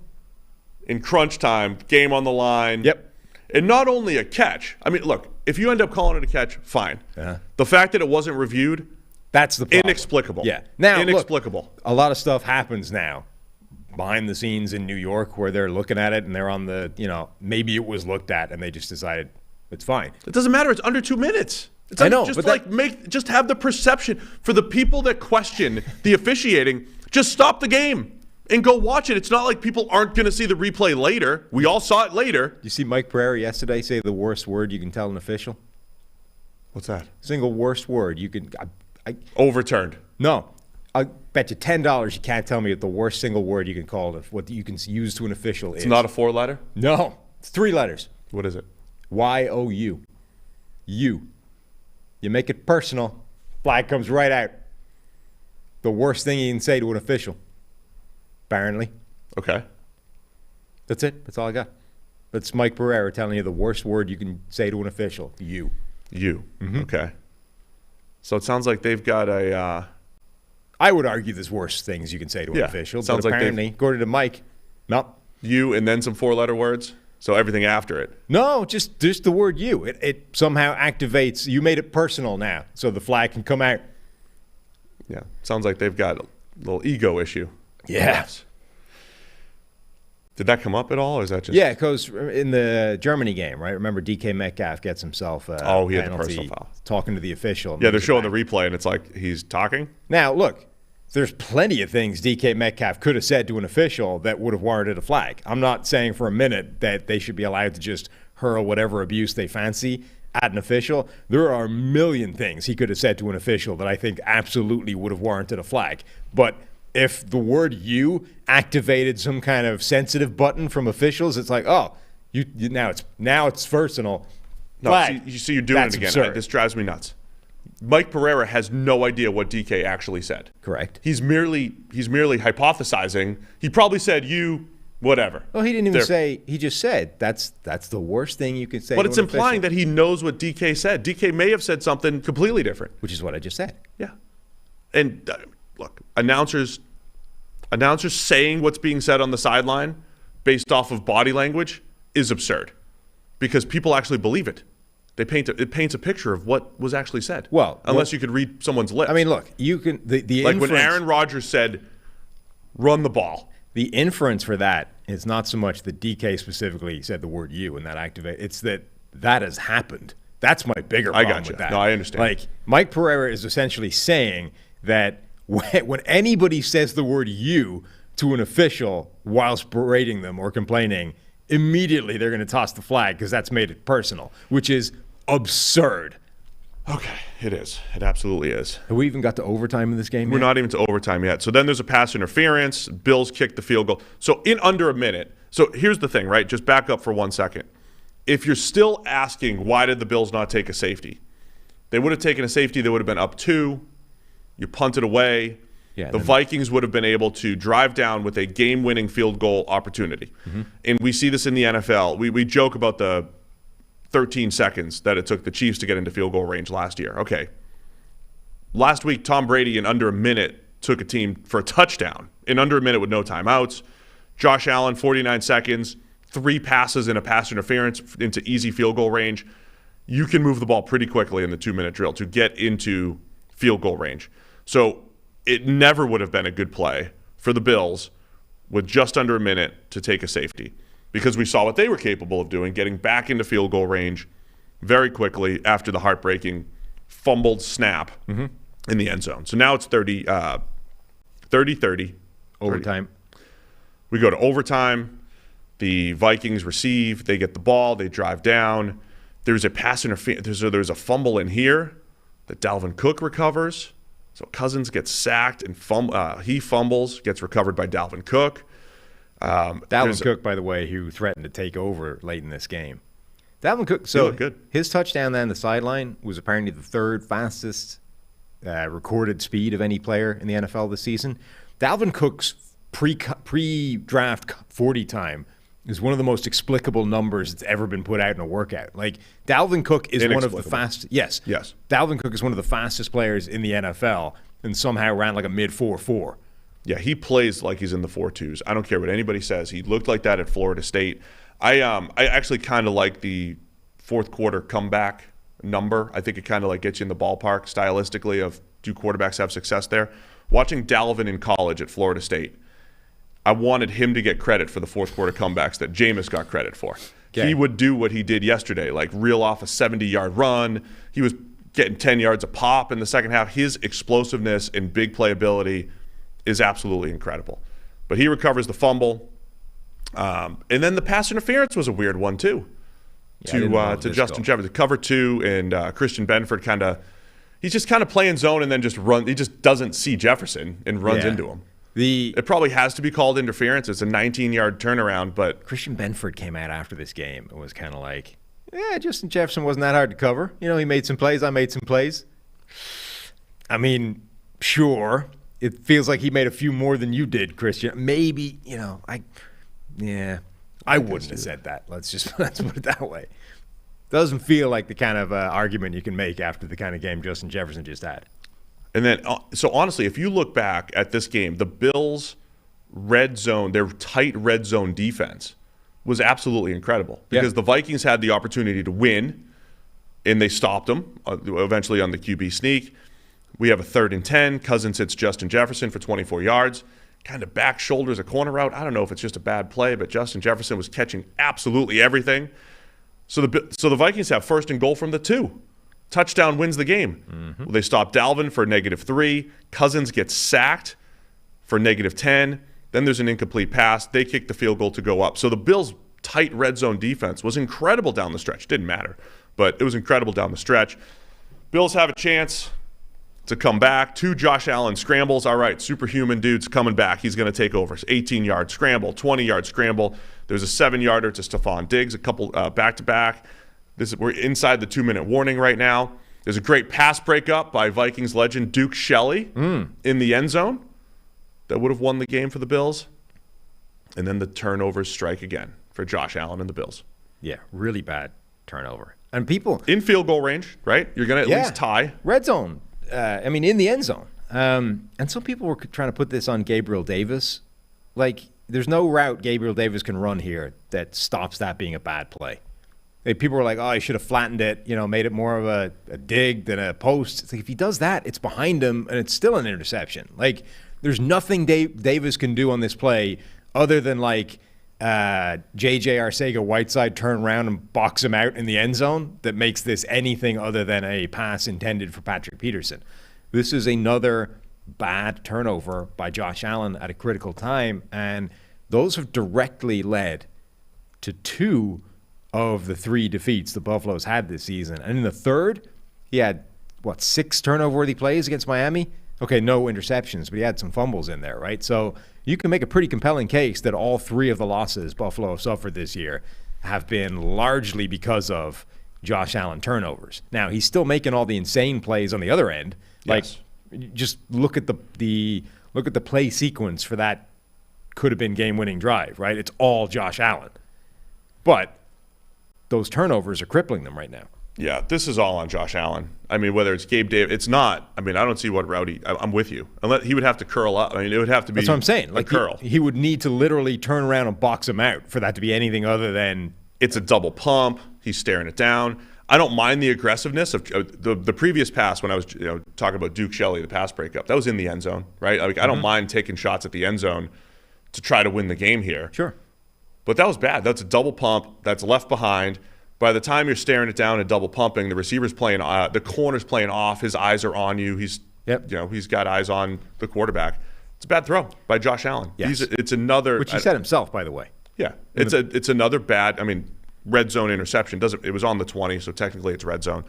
In crunch time, game on the line. Yep. And not only a catch. I mean, look, if you end up calling it a catch, fine. Yeah. The fact that it wasn't reviewed, that's the problem. Inexplicable. Yeah. Now, inexplicable. Look, a lot of stuff happens now behind the scenes in New York where they're looking at it and they're on the, maybe it was looked at and they just decided it's fine. It doesn't matter. It's under 2 minutes. I know, Just have the perception for the people that question the officiating. Just stop the game and go watch it. It's not like people aren't going to see the replay later. We all saw it later. You see Mike Pereira yesterday say the worst word you can tell an official? What's that? Single worst word you can. Overturned. No. I bet you $10 you can't tell me what the worst single word you can call it, what you can use to an official is. It's not a 4-letter? No. It's 3 letters. What is it? Y-O-U. You. You make it personal, flag comes right out. The worst thing you can say to an official. Apparently. Okay. That's it. That's all I got. That's Mike Pereira telling you the worst word you can say to an official. You. You. Mm-hmm. Okay. So it sounds like they've got a... I would argue there's worse things you can say to an official. Sounds but like apparently, according to Mike, no. You and then some 4-letter words? So everything after it? No, just the word you. It somehow activates. You made it personal now, so the flag can come out. Yeah. Sounds like they've got a little ego issue. Yeah. Did that come up at all, or is that just... Yeah, because in the Germany game, right? Remember DK Metcalf gets himself a he had the penalty personal foul. Talking to the official. Yeah, they're showing the replay, and it's like he's talking? Now, look, there's plenty of things DK Metcalf could have said to an official that would have warranted a flag. I'm not saying for a minute that they should be allowed to just hurl whatever abuse they fancy at an official. There are a million things he could have said to an official that I think absolutely would have warranted a flag. But if the word "you" activated some kind of sensitive button from officials, it's like, oh, you now it's personal. No, flag. so you're doing That's it again. absurd. This drives me nuts. Mike Pereira has no idea what DK actually said. Correct. He's merely hypothesizing. He probably said you whatever. Well, he didn't even say. He just said that's the worst thing you can say. But it's implying that he knows what DK said. DK may have said something completely different, which is what I just said. Yeah. And look, announcers saying what's being said on the sideline based off of body language is absurd because people actually believe it. It paints a picture of what was actually said. Well, unless you could read someone's lips. I mean, look, you can the like inference, when Aaron Rodgers said, "Run the ball." The inference for that is not so much that DK specifically said the word "you" and that activate. It's that has happened. That's my bigger problem with that. No, I understand. Like Mike Pereira is essentially saying that when anybody says the word "you" to an official whilst berating them or complaining, immediately they're going to toss the flag because that's made it personal, which is absurd. Okay, it is. It absolutely is. Have we even got to overtime in this game We're yet? not even to overtime yet. So then there's a pass interference. Bills kick the field goal. So in under a minute. So here's the thing, right? Just back up for 1 second. If you're still asking why did the Bills not take a safety, they would have taken a safety. They would have been up 2. You punted away. Yeah, the Vikings would have been able to drive down with a game-winning field goal opportunity. Mm-hmm. And we see this in the NFL. We joke about the 13 seconds that it took the Chiefs to get into field goal range last year. Okay. Last week, Tom Brady in under a minute took a team for a touchdown in under a minute with no timeouts. Josh Allen, 49 seconds, 3 passes in a pass interference into easy field goal range. You can move the ball pretty quickly in the 2-minute drill to get into field goal range. So it never would have been a good play for the Bills with just under a minute to take a safety because we saw what they were capable of doing, getting back into field goal range very quickly after the heartbreaking fumbled snap in the end zone. So now it's 30-30. Overtime. We go to overtime. The Vikings receive. They get the ball. They drive down. There's a pass interference. There's a fumble in here that Dalvin Cook recovers. So Cousins gets sacked and he fumbles, gets recovered by Dalvin Cook. Dalvin Cook, by the way, who threatened to take over late in this game. Dalvin Cook, so good. His touchdown on the sideline was apparently the 3rd fastest recorded speed of any player in the NFL this season. Dalvin Cook's pre-draft 40 time is one of the most explicable numbers that's ever been put out in a workout. Like, Dalvin Cook is one of the fastest. Yes. Dalvin Cook is one of the fastest players in the NFL and somehow ran like a mid 4.4. Yeah, he plays like he's in the 4.2s. I don't care what anybody says. He looked like that at Florida State. I actually kind of like the fourth quarter comeback number. I think it kind of like gets you in the ballpark stylistically of do quarterbacks have success there. Watching Dalvin in college at Florida State, I wanted him to get credit for the fourth quarter comebacks that Jameis got credit for. Okay. He would do what he did yesterday, like reel off a 70-yard run. He was getting 10 yards a pop in the second half. His explosiveness and big playability is absolutely incredible. But he recovers the fumble. And then the pass interference was a weird one, too, to Justin Jefferson. Cover 2, and Christian Benford he's just kind of playing zone and then just run. He just doesn't see Jefferson and runs into him. It probably has to be called interference. It's a 19-yard turnaround, but Christian Benford came out after this game and was kind of like, Justin Jefferson wasn't that hard to cover. You know, he made some plays. I made some plays. I mean, sure. It feels like he made a few more than you did, Christian. Maybe, I wouldn't have said that. Let's put it that way. Doesn't feel like the kind of argument you can make after the kind of game Justin Jefferson just had. And then, so honestly, if you look back at this game, the Bills' red zone, their tight red zone defense was absolutely incredible because the Vikings had the opportunity to win, and they stopped them eventually on the QB sneak. We have a 3rd and 10. Cousins hits Justin Jefferson for 24 yards. Kind of back shoulders a corner route. I don't know if it's just a bad play, but Justin Jefferson was catching absolutely everything. So the Vikings have 1st and goal from the 2. Touchdown wins the game. Mm-hmm. Well, they stop Dalvin for -3. Cousins gets sacked for -10. Then there's an incomplete pass. They kick the field goal to go up. So the Bills' tight red zone defense was incredible down the stretch. Didn't matter, but it was incredible down the stretch. Bills have a chance to come back. 2 Josh Allen scrambles. All right, superhuman dude's coming back. He's going to take over. 18-yard scramble, 20-yard scramble. There's a 7-yarder to Stephon Diggs, a couple back-to-back. We're inside the 2-minute warning right now. There's a great pass breakup by Vikings legend Duke Shelley in the end zone that would have won the game for the Bills. And then the turnovers strike again for Josh Allen and the Bills. Yeah, really bad turnover. And people in field goal range, right? You're going to at least tie. Red zone. In the end zone. And some people were trying to put this on Gabriel Davis. Like, there's no route Gabriel Davis can run here that stops that being a bad play. People were like, oh, he should have flattened it, made it more of a dig than a post. It's like, if he does that, it's behind him, and it's still an interception. Like, there's nothing Davis can do on this play other than, like, J.J. Arcega-Whiteside turn around and box him out in the end zone that makes this anything other than a pass intended for Patrick Peterson. This is another bad turnover by Josh Allen at a critical time, and those have directly led to 2 of the 3 defeats the Buffaloes had this season. And in the third, he had, 6 turnover-worthy plays against Miami? Okay, no interceptions, but he had some fumbles in there, right? So you can make a pretty compelling case that all 3 of the losses Buffalo have suffered this year have been largely because of Josh Allen turnovers. Now, he's still making all the insane plays on the other end. Yes. Like, just look at the play sequence for that could have been game-winning drive, right? It's all Josh Allen. But those turnovers are crippling them right now. Yeah, this is all on Josh Allen. I mean, whether it's Gabe Davis, it's not. I mean, I don't see what route I'm with you. Unless he would have to curl up. I mean, it would have to be. That's what I'm saying. Like, curl. He would need to literally turn around and box him out for that to be anything other than. It's a double pump. He's staring it down. I don't mind the aggressiveness of the previous pass when I was talking about Duke Shelley, the pass breakup. That was in the end zone, right? Like, I don't mind taking shots at the end zone to try to win the game here. Sure. But that was bad. That's a double pump. That's left behind. By the time you're staring it down and double pumping, the receiver's playing, the corner's playing off. His eyes are on you. He's, he's got eyes on the quarterback. It's a bad throw by Josh Allen. Yes. It's another, which he said himself, by the way. Yeah, it's another bad. I mean, red zone interception It was on the 20, so technically it's red zone.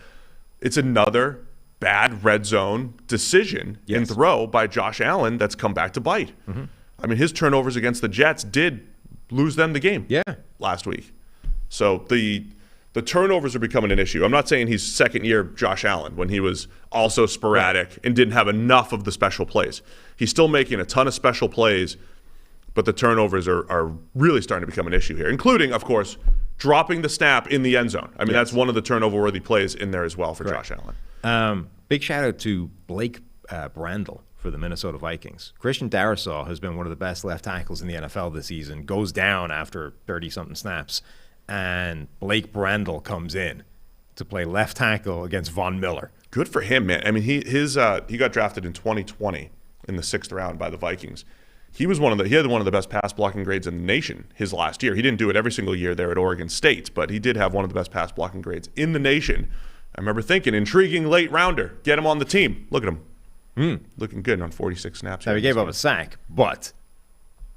It's another bad red zone decision and throw by Josh Allen that's come back to bite. Mm-hmm. I mean, his turnovers against the Jets did lose them the game. Last week. So the turnovers are becoming an issue. I'm not saying he's second year Josh Allen when he was also sporadic and didn't have enough of the special plays. He's still making a ton of special plays, but the turnovers are really starting to become an issue here, including, of course, dropping the snap in the end zone. I mean, that's one of the turnover-worthy plays in there as well for Josh Allen. Big shout-out to Blake Brandel for the Minnesota Vikings. Christian Darrisaw has been one of the best left tackles in the NFL this season, goes down after 30-something snaps, and Blake Brandel comes in to play left tackle against Von Miller. Good for him, man. I mean, he got drafted in 2020 in the 6th round by the Vikings. He had one of the best pass blocking grades in the nation his last year. He didn't do it every single year there at Oregon State, but he did have one of the best pass blocking grades in the nation. I remember thinking, intriguing late rounder, get him on the team. Look at him. Looking good on 46 snaps. Now, he gave up a sack, but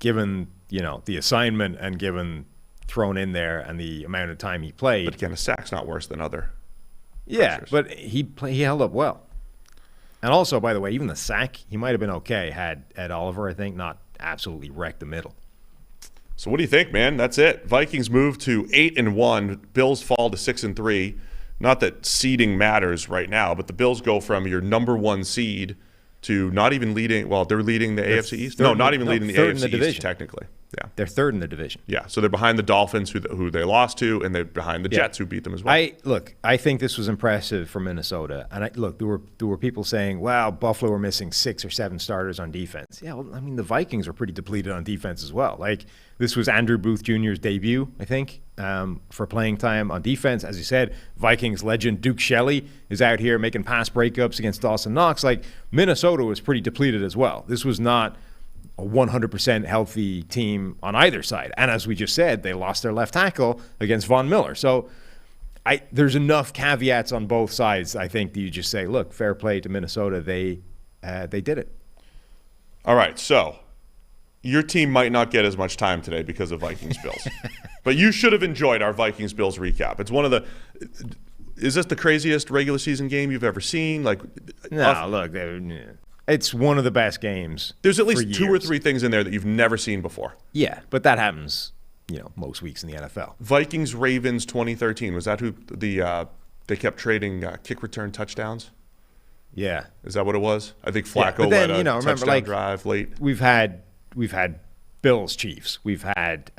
given, the assignment and given thrown in there and the amount of time he played. But again, a sack's not worse than other pressures. But he held up well. And also, by the way, even the sack, he might have been okay had Ed Oliver, I think, not absolutely wrecked the middle. So what do you think, man? That's it. Vikings move to 8-1. Bills fall to 6-3. Not that seeding matters right now, but the Bills go from your number 1 seed to not even leading. Well, they're leading the AFC East. Not even leading the AFC East technically. Yeah, they're third in the division. Yeah, so they're behind the Dolphins, who they lost to, and they're behind the Jets, who beat them as well. I think this was impressive for Minnesota. And there were people saying, "Wow, Buffalo were missing 6 or 7 starters on defense." Yeah, well, I mean, the Vikings were pretty depleted on defense as well. Like, this was Andrew Booth Jr.'s debut, I think, for playing time on defense. As you said, Vikings legend Duke Shelley is out here making pass breakups against Dawson Knox. Like, Minnesota was pretty depleted as well. This was not a 100% healthy team on either side. And as we just said, they lost their left tackle against Von Miller. So there's enough caveats on both sides, I think, that you just say, look, fair play to Minnesota. They did it. All right, so your team might not get as much time today because of Vikings-Bills. But you should have enjoyed our Vikings-Bills recap. It's one of the – is this the craziest regular season game you've ever seen? Look – it's one of the best games. There's at least 2 or 3 things in there that you've never seen before. Yeah, but that happens, most weeks in the NFL. Vikings-Ravens 2013. Was that who they kept trading kick return touchdowns? Yeah. Is that what it was? I think Flacco led a touchdown drive late. We've had Bills Chiefs. We've had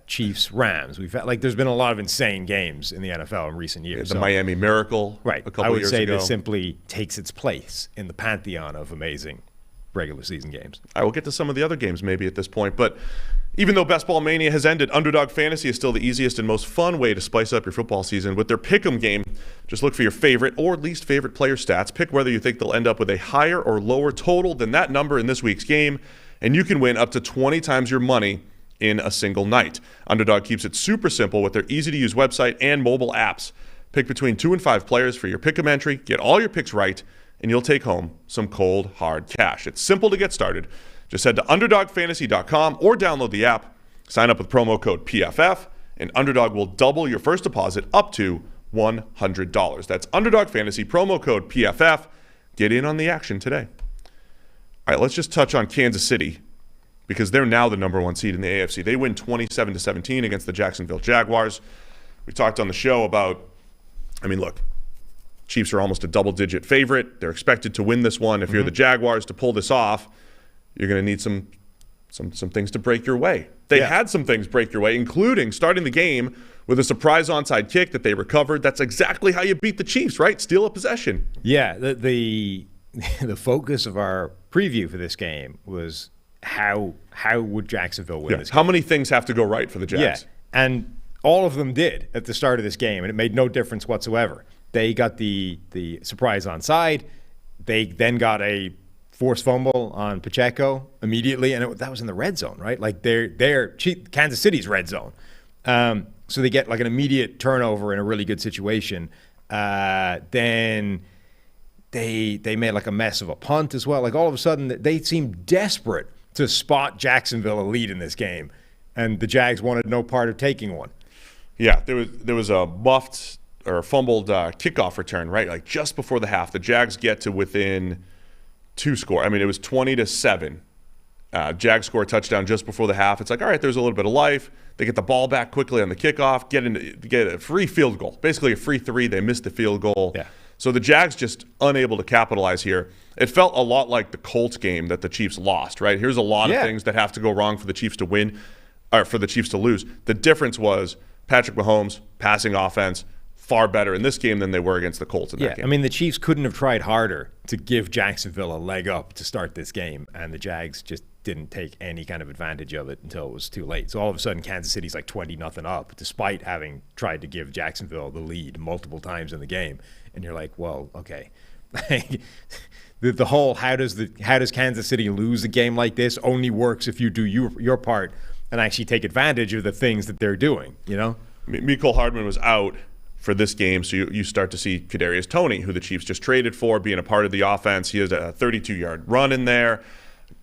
Chiefs Rams. We've had there's been a lot of insane games in the NFL in recent years. The Miami Miracle, right? A couple I would years say ago. this simply takes its place in the pantheon of amazing regular season games. I will get to some of the other games maybe at this point, but even though Best Ball Mania has ended, Underdog Fantasy is still the easiest and most fun way to spice up your football season. With their Pick'em game, just look for your favorite or least favorite player stats. Pick whether you think they'll end up with a higher or lower total than that number in this week's game, and you can win up to 20 times your money in a single night. Underdog keeps it super simple with their easy-to-use website and mobile apps. Pick between 2 and 5 players for your Pick'em entry, get all your picks right, and you'll take home some cold, hard cash. It's simple to get started. Just head to UnderdogFantasy.com or download the app. Sign up with promo code PFF, and Underdog will double your first deposit up to $100. That's Underdog Fantasy, promo code PFF. Get in on the action today. All right, let's just touch on Kansas City because they're now the number 1 seed in the AFC. They win 27-17 against the Jacksonville Jaguars. We talked on the show about, look, Chiefs are almost a double-digit favorite. They're expected to win this one. If you're the Jaguars to pull this off, you're going to need some things to break your way. They had some things break your way, including starting the game with a surprise onside kick that they recovered. That's exactly how you beat the Chiefs, right? Steal a possession. Yeah, the focus of our preview for this game was how would Jacksonville win this game? How many things have to go right for the Jags? Yeah, and all of them did at the start of this game, and it made no difference whatsoever. They got the surprise onside. They then got a forced fumble on Pacheco immediately, and that was in the red zone, right? They're Kansas City's red zone. So they get an immediate turnover in a really good situation. Then they made a mess of a punt as well. All of a sudden, they seemed desperate to spot Jacksonville a lead in this game, and the Jags wanted no part of taking one. Yeah, there was a muffed or a fumbled kickoff return, right? Just before the half, the Jags get to within 2 score. It was 20-7. Jags score a touchdown just before the half. It's all right, there's a little bit of life. They get the ball back quickly on the kickoff, get a free field goal, basically a free 3. They missed the field goal. Yeah. So the Jags just unable to capitalize here. It felt a lot like the Colts game that the Chiefs lost, right? Here's a lot of things that have to go wrong for the Chiefs to win, or for the Chiefs to lose. The difference was Patrick Mahomes, passing offense, far better in this game than they were against the Colts in that game. The Chiefs couldn't have tried harder to give Jacksonville a leg up to start this game, and the Jags just didn't take any kind of advantage of it until it was too late. So all of a sudden, Kansas City's 20-0 up, despite having tried to give Jacksonville the lead multiple times in the game. And you're like, well, okay. the whole how does Kansas City lose a game like this only works if you do your part and actually take advantage of the things that they're doing, Mecole Hardman was out for this game, so you start to see Kadarius Toney, who the Chiefs just traded for, being a part of the offense. He has a 32-yard run in there.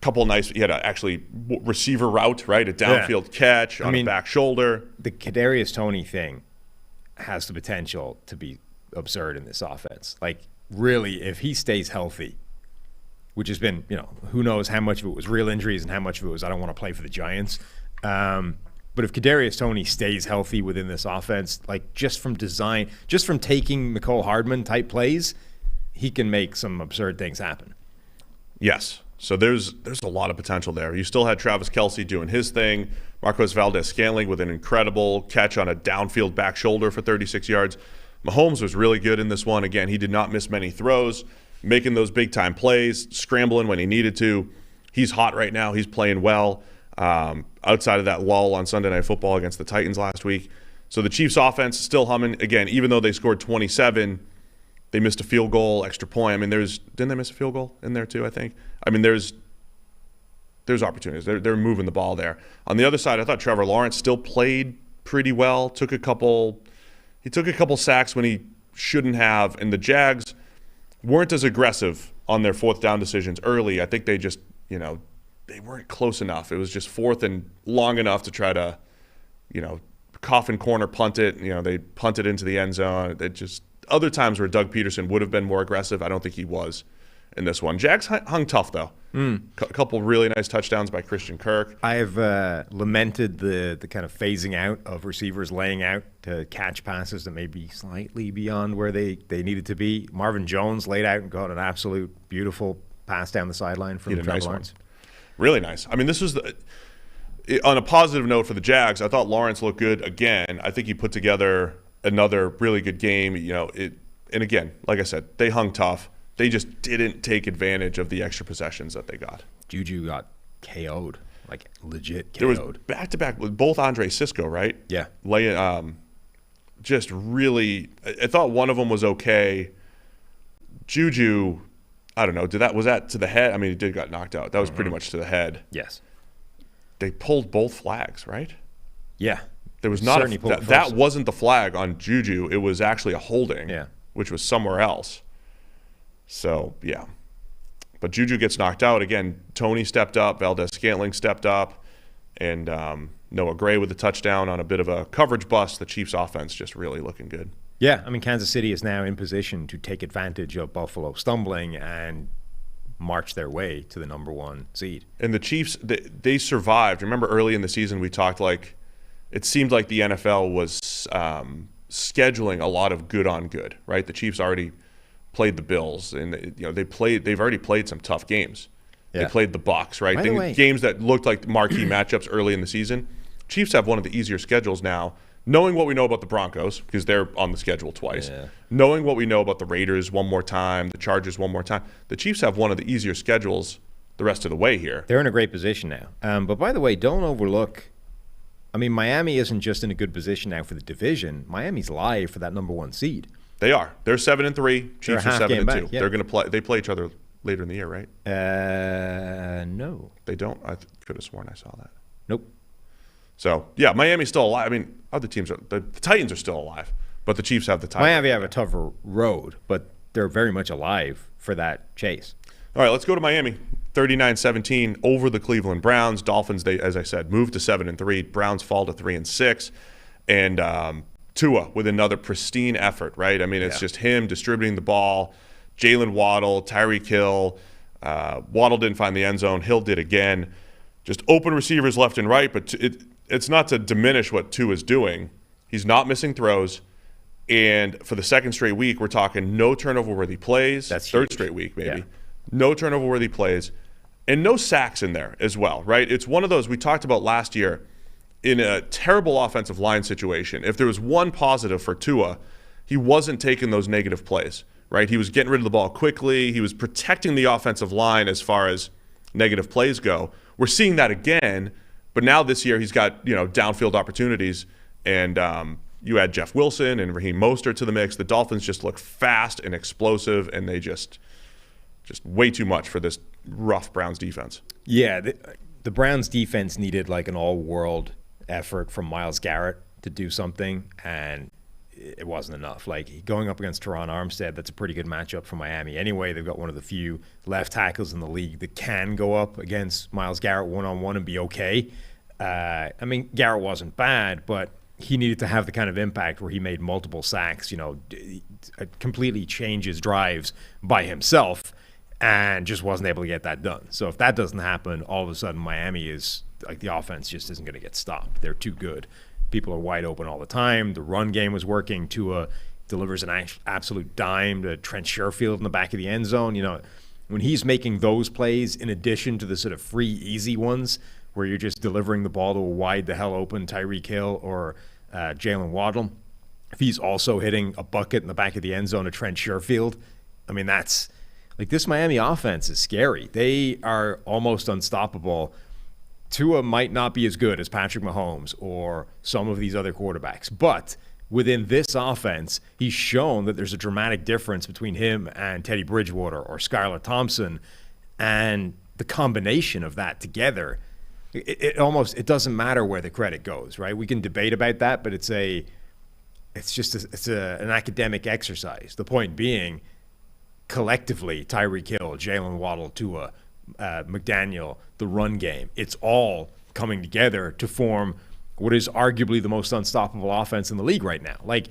He had a receiver route, right? A downfield catch on a back shoulder. The Kadarius Toney thing has the potential to be absurd in this offense. Really, if he stays healthy, which has been, who knows how much of it was real injuries and how much of it was I don't want to play for the Giants. But if Kadarius Toney stays healthy within this offense, just from design, just from taking Mecole Hardman type plays, he can make some absurd things happen. Yes. So there's a lot of potential there. You still had Travis Kelce doing his thing. Marquez Valdez-Scantling with an incredible catch on a downfield back shoulder for 36 yards. Mahomes was really good in this one. Again, he did not miss many throws, making those big-time plays, scrambling when he needed to. He's hot right now. He's playing well. Outside of that lull on Sunday Night Football against the Titans last week. So the Chiefs offense is still humming. Again, even though they scored 27, they missed a field goal, extra point. Didn't they miss a field goal in there too, I think? There's opportunities. They're moving the ball there. On the other side, I thought Trevor Lawrence still played pretty well. He took a couple sacks when he shouldn't have, and the Jags weren't as aggressive on their 4th down decisions early. I think they just, they weren't close enough. It was just 4th and long enough to try to, coffin corner punt it. They punt it into the end zone. Other times where Doug Peterson would have been more aggressive, I don't think he was in this one. Jags hung tough, though. A couple really nice touchdowns by Christian Kirk. I have lamented the kind of phasing out of receivers laying out to catch passes that may be slightly beyond where they needed to be. Marvin Jones laid out and got an absolute beautiful pass down the sideline from Trevor Lawrence. Really nice. This was on a positive note for the Jags, I thought Lawrence looked good again. I think he put together another really good game. And again, like I said, they hung tough. They just didn't take advantage of the extra possessions that they got. Juju got KO'd, like legit KO'd. There was back-to-back with both Andre Cisco, right? Yeah. Just really, I thought one of them was okay. Juju, I don't know. Was that to the head? I mean, he did got knocked out. That was pretty much to the head. Yes. They pulled both flags, right? Yeah. There was not that wasn't the flag on Juju. It was actually a holding, which was somewhere else. So, yeah. But Juju gets knocked out. Again, Tony stepped up. Valdez-Scantling stepped up. And Noah Gray with a touchdown on a bit of a coverage bust. The Chiefs' offense just really looking good. Yeah, I mean, Kansas City is now in position to take advantage of Buffalo stumbling and march their way to the number 1 seed. And the Chiefs, they survived. Remember early in the season we talked like it seemed like the NFL was scheduling a lot of good on good, right? The Chiefs already played the Bills, and they've already played some tough games. Yeah. They played the Bucs, right? Games that looked like marquee matchups early in the season. Chiefs have one of the easier schedules now, knowing what we know about the Broncos, because they're on the schedule twice, knowing what we know about the Raiders one more time, the Chargers one more time. The Chiefs have one of the easier schedules the rest of the way here. They're in a great position now. But by the way, don't overlook, I mean, Miami isn't just in a good position now for the division. Miami's live for that number 1 seed. They are. They're 7-3. Chiefs are 7-2. Yeah. They're going to play. They play each other later in the year, right? No. They don't? I could have sworn I saw that. Nope. So, yeah, Miami's still alive. I mean, other teams are – the Titans are still alive, but the Chiefs have the Titans. Miami have a tougher road, but they're very much alive for that chase. All right, let's go to Miami. 39-17 over the Cleveland Browns. Dolphins, they, as I said, moved to 7-3. Browns fall to 3-6. And Tua with another pristine effort, right? I mean, it's just him distributing the ball. Jalen Waddle, Tyreek Hill. Waddle didn't find the end zone. Hill did again. Just open receivers left and right, but it's not to diminish what Tua is doing. He's not missing throws. And for the second straight week, we're talking no turnover-worthy plays. That's third huge. Straight week, maybe. Yeah. No turnover-worthy plays. And no sacks in there as well, right? It's one of those we talked about last year in a terrible offensive line situation. If there was one positive for Tua, he wasn't taking those negative plays, right? He was getting rid of the ball quickly. He was protecting the offensive line as far as negative plays go. We're seeing that again, but now this year he's got, downfield opportunities, and you add Jeff Wilson and Raheem Mostert to the mix. The Dolphins just look fast and explosive, and they just way too much for this rough Browns defense. Yeah, the Browns defense needed like an all-world effort from Myles Garrett to do something, and it wasn't enough. Like going up against Teron Armstead, that's a pretty good matchup for Miami. Anyway, they've got one of the few left tackles in the league that can go up against Myles Garrett one-on-one and be okay. I mean, Garrett wasn't bad, but he needed to have the kind of impact where he made multiple sacks, completely change his drives by himself, and just wasn't able to get that done. So if that doesn't happen, all of a sudden Miami is like the offense just isn't going to get stopped. They're too good. People are wide open all the time. The run game was working. Tua delivers an absolute dime to Trent Sherfield in the back of the end zone. When he's making those plays in addition to the sort of free, easy ones where you're just delivering the ball to a wide the hell open Tyreek Hill or Jalen Waddle, if he's also hitting a bucket in the back of the end zone to Trent Sherfield, I mean, that's like this Miami offense is scary. They are almost unstoppable. Tua might not be as good as Patrick Mahomes or some of these other quarterbacks, but within this offense, he's shown that there's a dramatic difference between him and Teddy Bridgewater or Skylar Thompson, and the combination of that together, it doesn't matter where the credit goes, right? We can debate about that, but it's an academic exercise. The point being, collectively, Tyreek Hill, Jalen Waddle, Tua, McDaniel, the run game, it's all coming together to form what is arguably the most unstoppable offense in the league right now. Like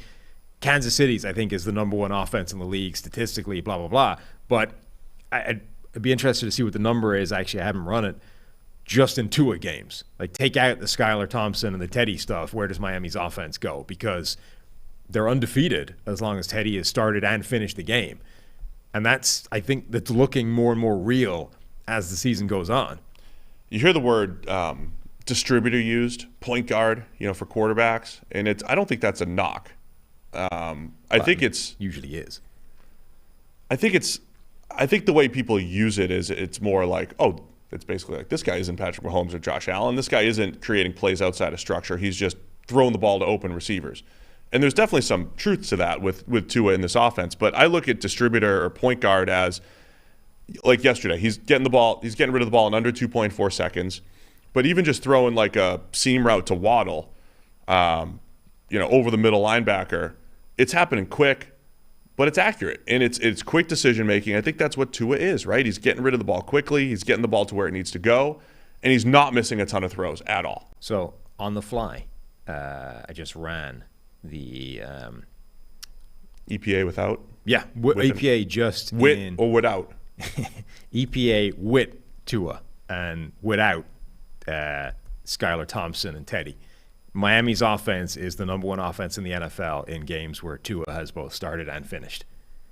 Kansas City's, I think, is the number one offense in the league statistically, blah, blah, blah. But I'd be interested to see what the number is. Actually, I haven't run it just in Tua games. Like take out the Skylar Thompson and the Teddy stuff. Where does Miami's offense go? Because they're undefeated as long as Teddy has started and finished the game. And I think that's looking more and more real as the season goes on. You hear the word distributor used, point guard, for quarterbacks, and I don't think that's a knock. I think it's usually is. I think the way people use it is it's more like, oh, it's basically like this guy isn't Patrick Mahomes or Josh Allen. This guy isn't creating plays outside of structure. He's just throwing the ball to open receivers. And there's definitely some truth to that with Tua in this offense. But I look at distributor or point guard as, like yesterday, he's getting rid of the ball in under 2.4 seconds. But even just throwing like a seam route to Waddle, over the middle linebacker, it's happening quick, but it's accurate. And it's quick decision making. I think that's what Tua is, right? He's getting rid of the ball quickly. He's getting the ball to where it needs to go. And he's not missing a ton of throws at all. So on the fly, I just ran the EPA without? Yeah, EPA just with in. Or without? EPA with Tua and without Skylar Thompson and Teddy. Miami's offense is the number one offense in the NFL in games where Tua has both started and finished.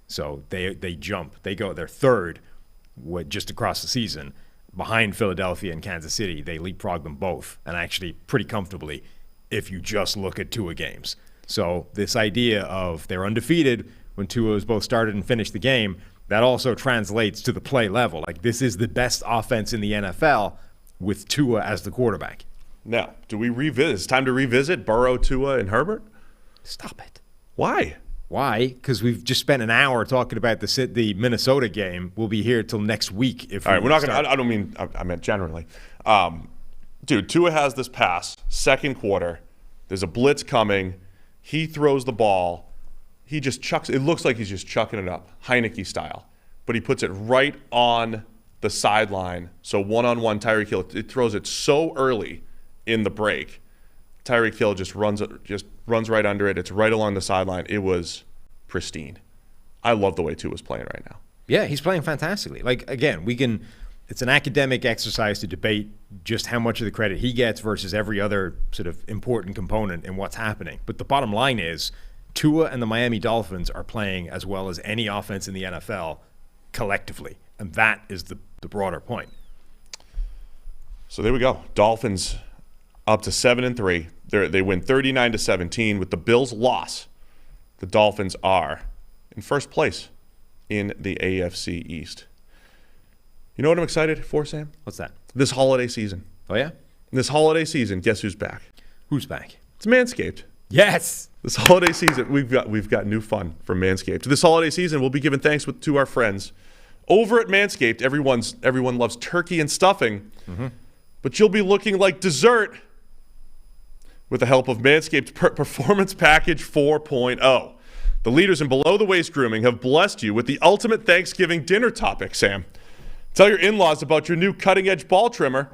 So they jump. They're third just across the season behind Philadelphia and Kansas City. They leapfrog them both, and actually pretty comfortably if you just look at Tua games. So this idea of they're undefeated when Tua has both started and finished the game, that also translates to the play level. Like, this is the best offense in the NFL with Tua as the quarterback. Now, do we revisit? It's time to revisit Burrow, Tua, and Herbert? Stop it. Why? Why? Because we've just spent an hour talking about the Minnesota game. We'll be here till next week. All right, we're not going to – I don't mean – I meant generally. Dude, Tua has this pass, second quarter. There's a blitz coming. He throws the ball. He just chucks – it looks like he's just chucking it up, Heineke style. But he puts it right on the sideline. So one-on-one, Tyreek Hill, it throws it so early in the break. Tyreek Hill just runs right under it. It's right along the sideline. It was pristine. I love the way Tua is playing right now. Yeah, he's playing fantastically. Like, again, it's an academic exercise to debate just how much of the credit he gets versus every other sort of important component in what's happening. But the bottom line is Tua and the Miami Dolphins are playing as well as any offense in the NFL collectively. And that is the broader point. So there we go. Dolphins up to 7-3. They win 39-17. With the Bills' loss, the Dolphins are in first place in the AFC East. You know what I'm excited for, Sam? What's that? This holiday season. Oh, yeah? This holiday season, guess who's back? Who's back? It's Manscaped. Yes! This holiday season, we've got new fun from Manscaped. This holiday season, we'll be giving thanks to our friends over at Manscaped. Everyone loves turkey and stuffing, but you'll be looking like dessert with the help of Manscaped's Performance Package 4.0. The leaders in below-the-waist grooming have blessed you with the ultimate Thanksgiving dinner topic, Sam. Tell your in-laws about your new cutting-edge ball trimmer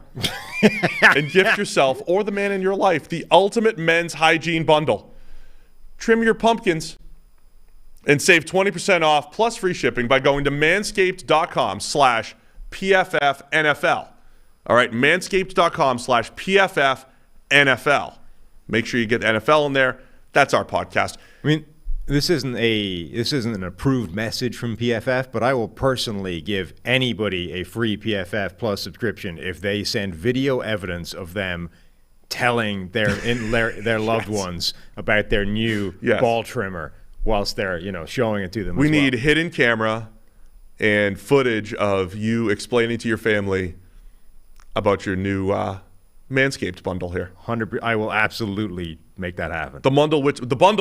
and gift yourself or the man in your life the ultimate men's hygiene bundle. Trim your pumpkins and save 20% off plus free shipping by going to manscaped.com/PFFNFL. All right, manscaped.com/PFFNFL. Make sure you get NFL in there. That's our podcast. I mean, this isn't an approved message from PFF, but I will personally give anybody a free PFF Plus subscription if they send video evidence of them telling their loved ones about their new ball trimmer whilst they're showing it to them. We need hidden camera and footage of you explaining to your family about your new Manscaped bundle here. 100%. I will absolutely make that happen. The bundle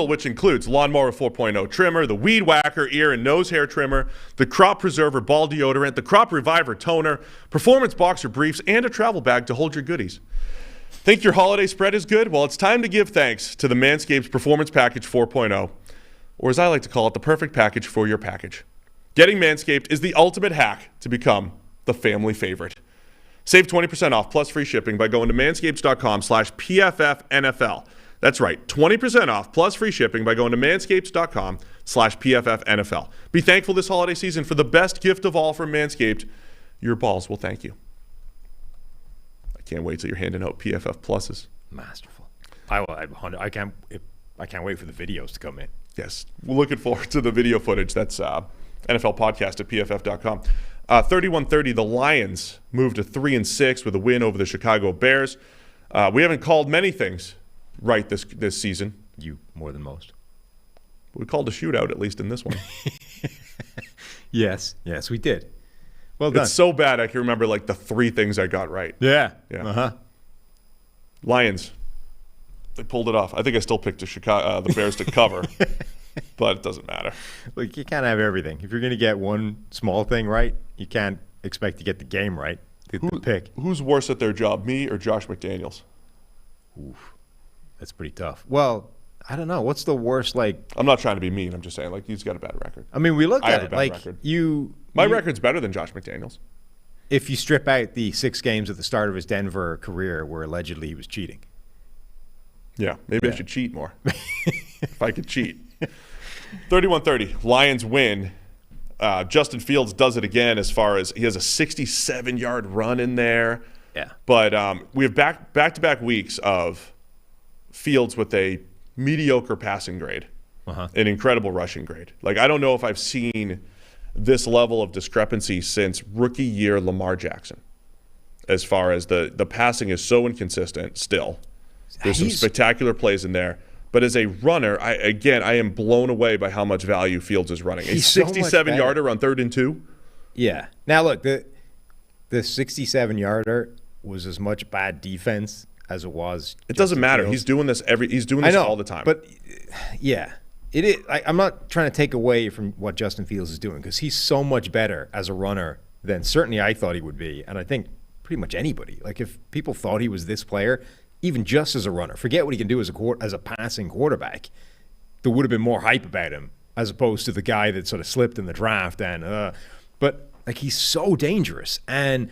which includes Lawnmower 4.0 trimmer, the Weed Whacker ear and nose hair trimmer, the Crop Preserver ball deodorant, the Crop Reviver toner, Performance Boxer briefs, and a travel bag to hold your goodies. Think your holiday spread is good? Well, it's time to give thanks to the Manscaped Performance Package 4.0, or as I like to call it, the perfect package for your package. Getting Manscaped is the ultimate hack to become the family favorite. Save 20% off plus free shipping by going to manscaped.com/PFFNFL. That's right, 20% off plus free shipping by going to manscaped.com/PFFNFL. Be thankful this holiday season for the best gift of all from Manscaped. Your balls will thank you. I can't wait till you're handing out PFF Pluses. Masterful. I can't wait for the videos to come in. Yes, we're looking forward to the video footage. That's NFL Podcast at PFF.com. 31-30, the Lions moved to 3-6 with a win over the Chicago Bears. We haven't called many things right this season. You more than most. We called a shootout, at least in this one. Yes, we did. Well done. It's so bad I can remember like the 3 things I got right. Yeah. Yeah. Lions. They pulled it off. I think I still picked the Bears to cover, but it doesn't matter. Look, you can't have everything. If you're going to get one small thing right, you can't expect to get the game right. The pick. Who's worse at their job, me or Josh McDaniels? Oof. That's pretty tough. Well, I don't know. What's the worst, I'm not trying to be mean. I'm just saying, he's got a bad record. I mean, we looked I at have it. a bad record. My record's better than Josh McDaniels. If you strip out the 6 games at the start of his Denver career where allegedly he was cheating. Yeah, maybe I should cheat more. If I could cheat. 31-30. Lions win. Justin Fields does it again as far as he has a 67-yard run in there. Yeah. But we have back-to-back weeks of Fields with a mediocre passing grade, an incredible rushing grade. I don't know if I've seen this level of discrepancy since rookie year Lamar Jackson. As far as the passing is so inconsistent still. There's some spectacular plays in there. But as a runner, I am blown away by how much value Fields is running. A 67-yarder on 3rd and 2? Yeah. Now, look, the 67-yarder was as much bad defense as it was. It doesn't matter. Fields. He's doing this all the time. But, yeah. It is. I'm not trying to take away from what Justin Fields is doing because he's so much better as a runner than certainly I thought he would be. And I think pretty much anybody. If people thought he was this player, even just as a runner, forget what he can do as a passing quarterback, there would have been more hype about him as opposed to the guy that sort of slipped in the draft. But he's so dangerous. And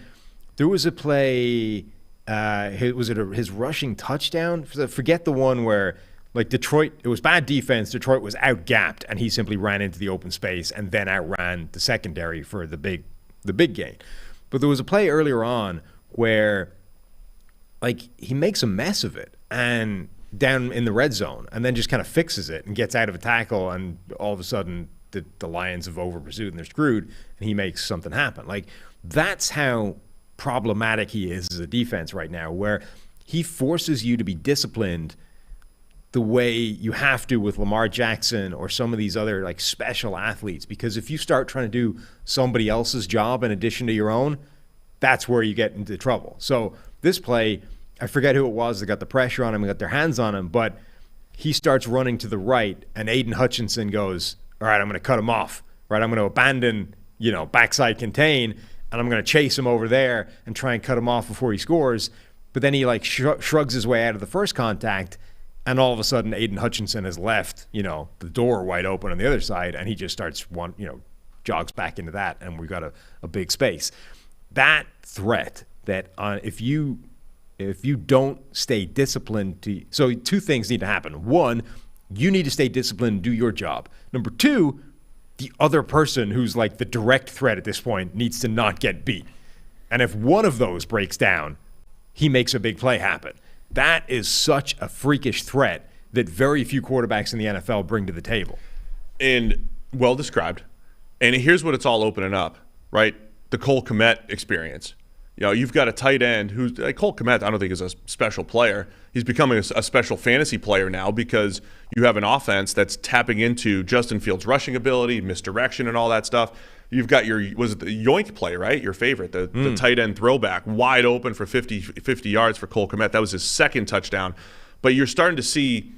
there was a play, his rushing touchdown? Forget the one where Detroit, it was bad defense. Detroit was out-gapped, and he simply ran into the open space and then outran the secondary for the big gain. But there was a play earlier on where he makes a mess of it and down in the red zone and then just kind of fixes it and gets out of a tackle, and all of a sudden the Lions have over-pursued and they're screwed, and he makes something happen. That's how problematic he is as a defense right now, where he forces you to be disciplined the way you have to with Lamar Jackson or some of these other special athletes, because if you start trying to do somebody else's job in addition to your own, that's where you get into trouble. So this play, I forget who it was that got the pressure on him and got their hands on him, but he starts running to the right, and Aiden Hutchinson goes, all right, I'm going to cut him off. Right, I'm going to abandon, backside contain, and I'm going to chase him over there and try and cut him off before he scores. But then he shrugs his way out of the first contact, and all of a sudden Aiden Hutchinson has left, the door wide open on the other side, and he just starts jogs back into that, and we've got a big space. That threat that if you don't stay disciplined so 2 things need to happen. 1, you need to stay disciplined and do your job. Number 2, the other person who's the direct threat at this point needs to not get beat. And if one of those breaks down, he makes a big play happen. That is such a freakish threat that very few quarterbacks in the NFL bring to the table. And well described. And here's what it's all opening up, right? The Cole Kmet experience. You've got a tight end who's Cole Kmet, I don't think is a special player. He's becoming a special fantasy player now because you have an offense that's tapping into Justin Fields' rushing ability, misdirection, and all that stuff. You've got the Yoink play, right? Your favorite, the tight end throwback, wide open for 50 yards for Cole Kmet. That was his 2nd touchdown. But you're starting to see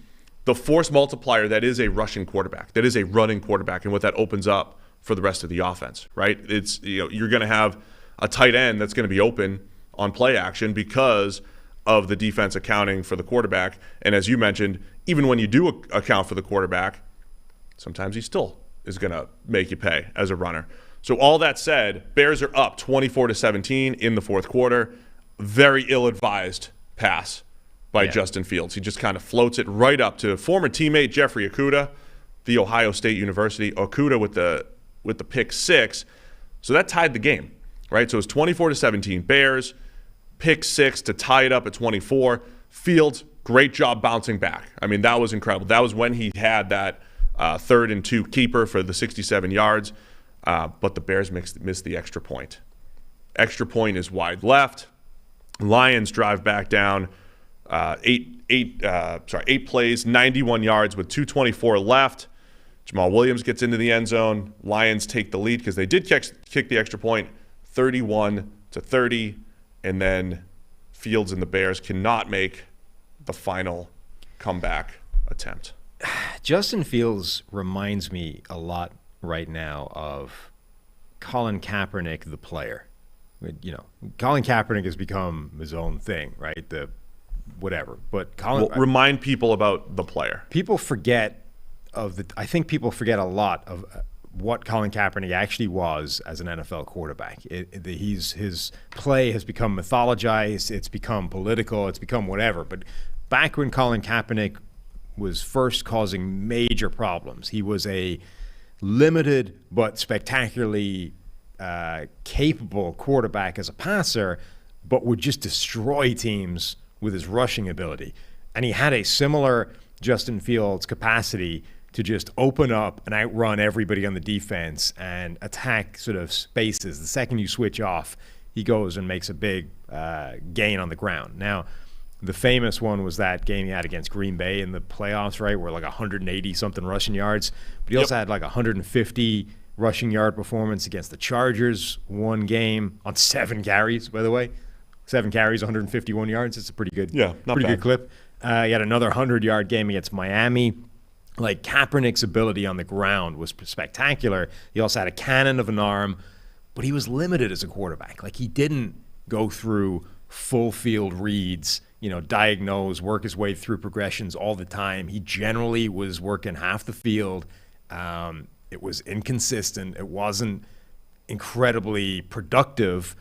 the force multiplier that is a rushing quarterback, that is a running quarterback, and what that opens up for the rest of the offense, right? It's you're going to have a tight end that's going to be open on play action because of the defense accounting for the quarterback. And as you mentioned, even when you do account for the quarterback, sometimes he still is going to make you pay as a runner. So all that said, Bears are up 24-17 in the 4th quarter. Very ill-advised pass by Justin Fields. He just kind of floats it right up to former teammate Jeffrey Okudah, the Ohio State University. Okudah with the pick 6. So that tied the game. Right, so it's 24-17 Bears, pick 6 to tie it up at 24. Fields, great job bouncing back. I mean, that was incredible. That was when he had that 3rd and 2 keeper for the 67 yards, but the Bears missed the extra point. Extra point is wide left. Lions drive back down. 8 plays, 91 yards with 2:24 left. Jamal Williams gets into the end zone. Lions take the lead because they did kick the extra point, 31-30, and then Fields and the Bears cannot make the final comeback attempt. Justin Fields reminds me a lot right now of Colin Kaepernick, the player. You know, Colin Kaepernick has become his own thing, right? But remind people about the player. People forget I think people forget a lot of what Colin Kaepernick actually was as an NFL quarterback. His play has become mythologized. It's become political. It's become whatever. But back when Colin Kaepernick was first causing major problems, he was a limited but spectacularly capable quarterback as a passer, but would just destroy teams with his rushing ability. And he had a similar Justin Fields capacity to just open up and outrun everybody on the defense and attack sort of spaces. The second you switch off, he goes and makes a big gain on the ground. Now, the famous one was that game he had against Green Bay in the playoffs, right, where like 180-something rushing yards. But he also had like 150 rushing yard performance against the Chargers one game on 7 carries, by the way. 7 carries, 151 yards. It's a pretty good, good clip. He had another 100-yard game against Miami. Like, Kaepernick's ability on the ground was spectacular. He also had a cannon of an arm, but he was limited as a quarterback. Like, he didn't go through full field reads, diagnose, work his way through progressions all the time. He generally was working half the field. It was inconsistent. It wasn't incredibly productive.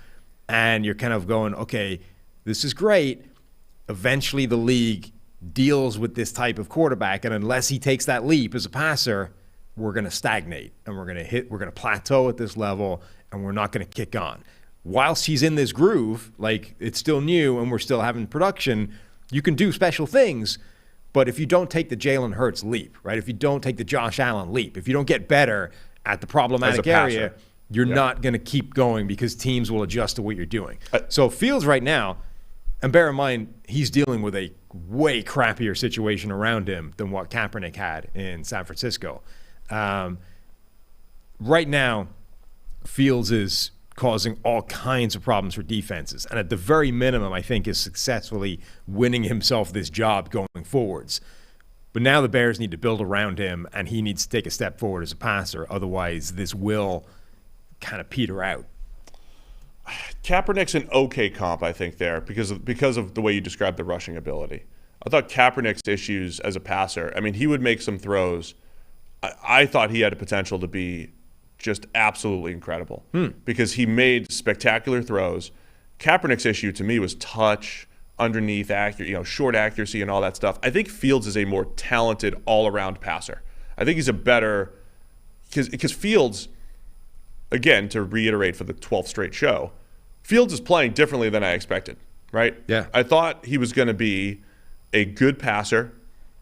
And you're kind of going, okay, this is great. Eventually the league deals with this type of quarterback, and unless he takes that leap as a passer, we're going to stagnate, and we're going to plateau at this level, and we're not going to kick on. Whilst he's in this groove, like, it's still new and we're still having production, you can do special things, but if you don't take the Jalen Hurts leap, right, if you don't take the Josh Allen leap, if you don't get better at the problematic area, you're not going to keep going because teams will adjust to what you're doing. So Fields right now, and bear in mind, he's dealing with a way crappier situation around him than what Kaepernick had in San Francisco. Right now, Fields is causing all kinds of problems for defenses. And at the very minimum, I think, is successfully winning himself this job going forwards. But now the Bears need to build around him, and he needs to take a step forward as a passer. Otherwise, this will kind of peter out. Kaepernick's an okay comp, I think, there because of the way you described the rushing ability. I thought Kaepernick's issues as a passer, I mean, he would make some throws. I thought he had a potential to be just absolutely incredible because he made spectacular throws. Kaepernick's issue to me was touch, underneath, short accuracy and all that stuff. I think Fields is a more talented all-around passer. I think he's a better – because Fields – again, to reiterate for the 12th straight show, Fields is playing differently than I expected, right? Yeah. I thought he was going to be a good passer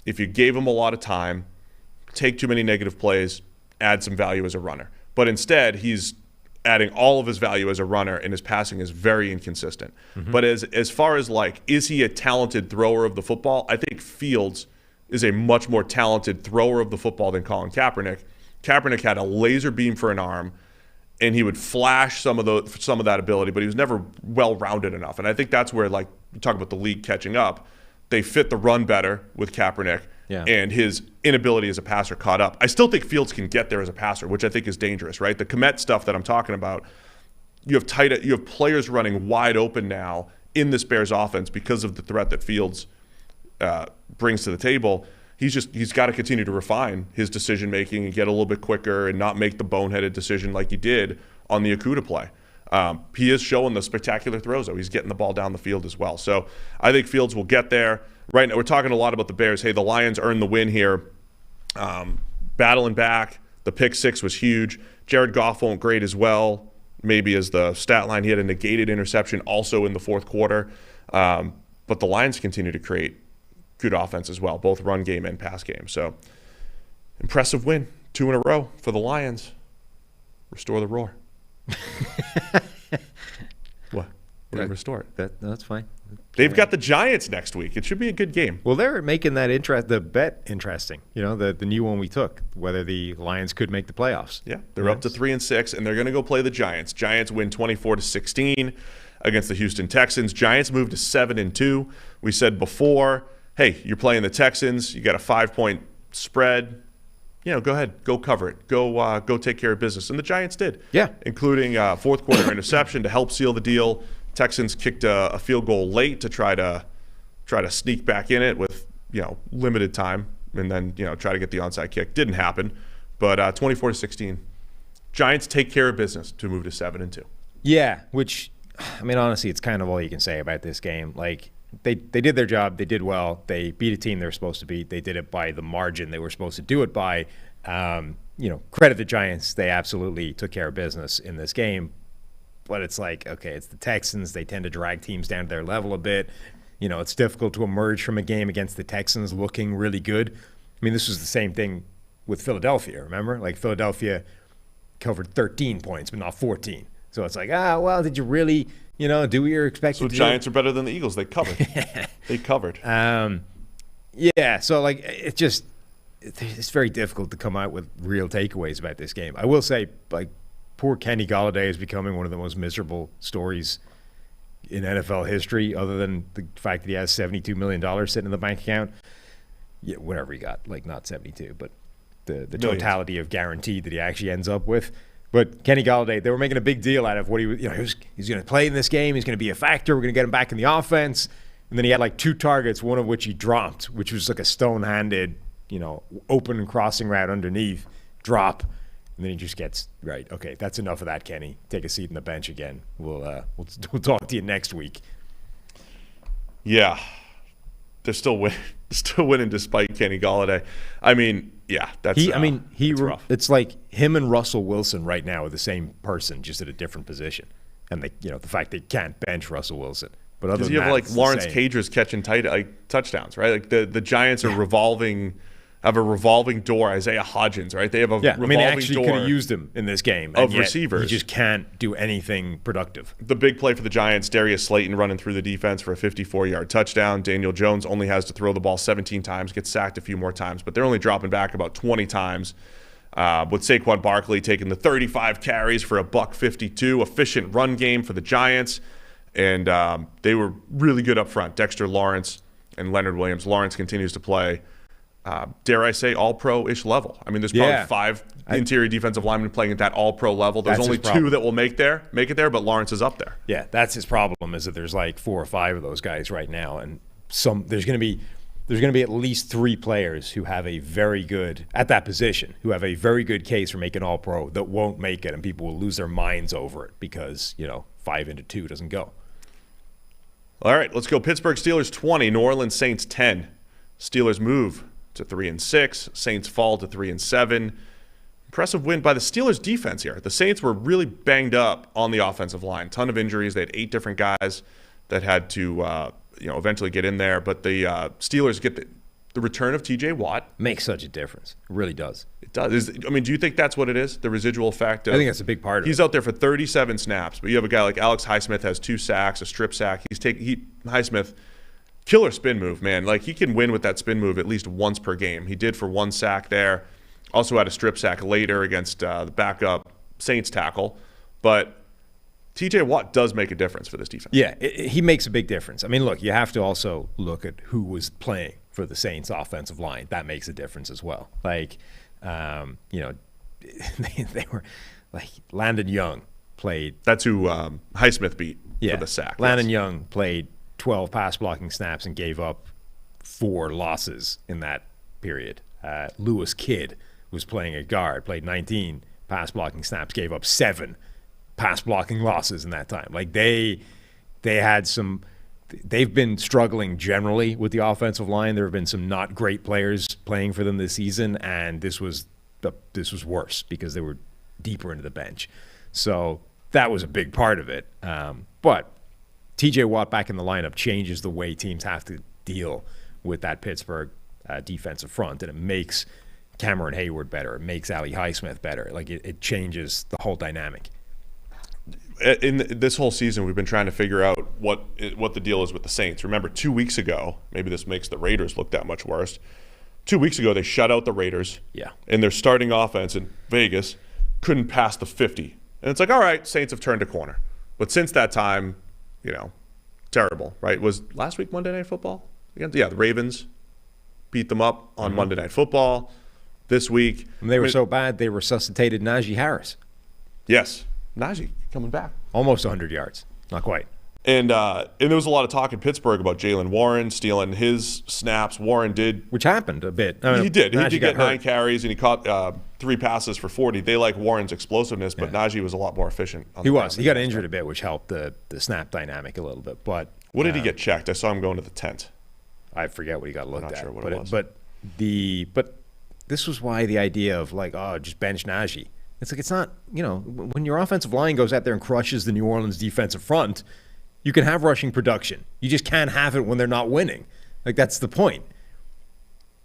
if you gave him a lot of time, take too many negative plays, add some value as a runner. But instead, he's adding all of his value as a runner, and his passing is very inconsistent. Mm-hmm. But as far as, like, is he a talented thrower of the football? I think Fields is a much more talented thrower of the football than Colin Kaepernick. Kaepernick had a laser beam for an arm, and he would flash some of that ability, but he was never well-rounded enough. And I think that's where, like, you talk about the league catching up. They fit the run better with Kaepernick, and his inability as a passer caught up. I still think Fields can get there as a passer, which I think is dangerous, right? The Komet stuff that I'm talking about, you have players running wide open now in this Bears offense because of the threat that Fields brings to the table. He's got to continue to refine his decision making and get a little bit quicker and not make the boneheaded decision like he did on the Okudah play. He is showing the spectacular throws, though. He's getting the ball down the field as well. So I think Fields will get there. Right now, we're talking a lot about the Bears. Hey, the Lions earned the win here. Battling back. The pick six was huge. Jared Goff won't great as well. Maybe as the stat line, he had a negated interception also in the fourth quarter. But the Lions continue to create good offense as well, both run game and pass game. So impressive win, 2 in a row for the Lions. Restore the roar. What and restore it. That's fine. They've got the Giants next week. It should be a good game. Well, they're making the bet interesting. The new one we took, whether the Lions could make the playoffs. Yeah, they're up to 3-6, and they're going to go play the Giants. Giants win 24-16 against the Houston Texans. Giants move to 7-2. We said before, hey, you're playing the Texans. You got a 5-point spread. Go ahead, go cover it, go take care of business, and the Giants did. Yeah, including fourth quarter interception to help seal the deal. Texans kicked a field goal late to try to sneak back in it with limited time, and then try to get the onside kick. Didn't happen, but 24-16, Giants take care of business to move to 7-2. Yeah, which honestly, it's kind of all you can say about this game. Like they did their job, they did well, they beat a team they were supposed to beat, they did it by the margin they were supposed to do it by. Credit the Giants, they absolutely took care of business in this game. But it's like, okay, it's the Texans. They tend to drag teams down to their level a bit. It's difficult to emerge from a game against the Texans looking really good. This was the same thing with Philadelphia, remember? Like Philadelphia covered 13 points, but not 14. So it's like, did you really, do what you're expecting to do? So Giants are better than the Eagles. They covered. They covered. Yeah, so like it's very difficult to come out with real takeaways about this game. I will say, like, poor Kenny Golladay is becoming one of the most miserable stories in NFL history, other than the fact that he has $72 million sitting in the bank account. Yeah, whatever he got, like not 72, but the totality of guarantee that he actually ends up with. But Kenny Golladay, they were making a big deal out of what he's going to play in this game. He's going to be a factor. We're going to get him back in the offense. And then he had like 2 targets, one of which he dropped, which was like a stone-handed, open and crossing route underneath drop. And then he just gets, right, okay, that's enough of that, Kenny. Take a seat on the bench again. We'll talk to you next week. Yeah. They're still winning despite Kenny Golladay. That's rough. It's like him and Russell Wilson right now are the same person, just at a different position. And the fact they can't bench Russell Wilson. But other than you that, have like Lawrence Cadres catching touchdowns, right? Like the Giants are have a revolving door. Isaiah Hodgins, right? They have a revolving they actually door could have used him in this game of and receivers. You just can't do anything productive. The big play for the Giants, Darius Slayton running through the defense for a 54-yard touchdown. Daniel Jones only has to throw the ball 17 times, gets sacked a few more times, but they're only dropping back about 20 times. With Saquon Barkley taking the 35 carries for a $152, efficient run game for the Giants, and they were really good up front. Dexter Lawrence and Leonard Williams. Lawrence continues to play. Dare I say, all-pro-ish level. There's probably 5 interior defensive linemen playing at that all-pro level. There's only 2 that will make it there, but Lawrence is up there. Yeah, that's his problem, is that there's like 4 or 5 of those guys right now, and there's going to be at least 3 players who have a very good, at that position, who have a very good case for making all-pro that won't make it, and people will lose their minds over it because, 5 into 2 doesn't go. All right, let's go. Pittsburgh Steelers 20, New Orleans Saints 10. Steelers move to 3-6. Saints fall to 3-7. Impressive win by the Steelers defense here. The Saints were really banged up on the offensive line. Ton of injuries. They had 8 different guys that had to eventually get in there. But the Steelers get the return of TJ Watt. Makes such a difference. It really does. It does. Do you think that's what it is? The residual effect? I think that's a big part of it. He's out there for 37 snaps, but you have a guy like Alex Highsmith has 2 sacks, a strip sack. Highsmith, killer spin move, man. Like, he can win with that spin move at least once per game. He did for 1 sack there. Also had a strip sack later against the backup Saints tackle. But TJ Watt does make a difference for this defense. Yeah, he makes a big difference. Look, you have to also look at who was playing for the Saints offensive line. That makes a difference as well. Like, they were like Landon Young played. That's who Highsmith beat for the sack. Landon Young played 12 pass blocking snaps and gave up 4 losses in that period. Lewis Kidd was playing at guard, played 19 pass blocking snaps, gave up 7 pass blocking losses in that time. Like they've been struggling generally with the offensive line. There have been some not great players playing for them this season, and this was worse because they were deeper into the bench. So that was a big part of it. But TJ Watt back in the lineup changes the way teams have to deal with that Pittsburgh defensive front, and it makes Cameron Hayward better. It makes Ali Highsmith better. Like it changes the whole dynamic. in this whole season, we've been trying to figure out what the deal is with the Saints. Remember, 2 weeks ago, maybe this makes the Raiders look that much worse. 2 weeks ago, they shut out the Raiders. Yeah. And their starting offense in Vegas couldn't pass the 50. And it's like, all right, Saints have turned a corner. But since that time, terrible, right? Was last week Monday Night Football? Yeah, the Ravens beat them up on Monday Night Football. This week. And they were so bad, they resuscitated Najee Harris. Yes. Najee coming back. Almost 100 yards. Not quite. And there was a lot of talk in Pittsburgh about Jalen Warren stealing his snaps. Warren did. Which happened a bit. He did. He Najee did get 9 carries, and he caught 3 passes for 40. They like Warren's explosiveness, but Najee was a lot more efficient. He was. He got injured a bit, which helped the snap dynamic a little bit. But what did he get checked? I saw him going to the tent. I forget what he got looked at. I'm not sure what it was. But this was why the idea of just bench Najee. It's like, it's not, when your offensive line goes out there and crushes the New Orleans defensive front, you can have rushing production. You just can't have it when they're not winning. Like, that's the point.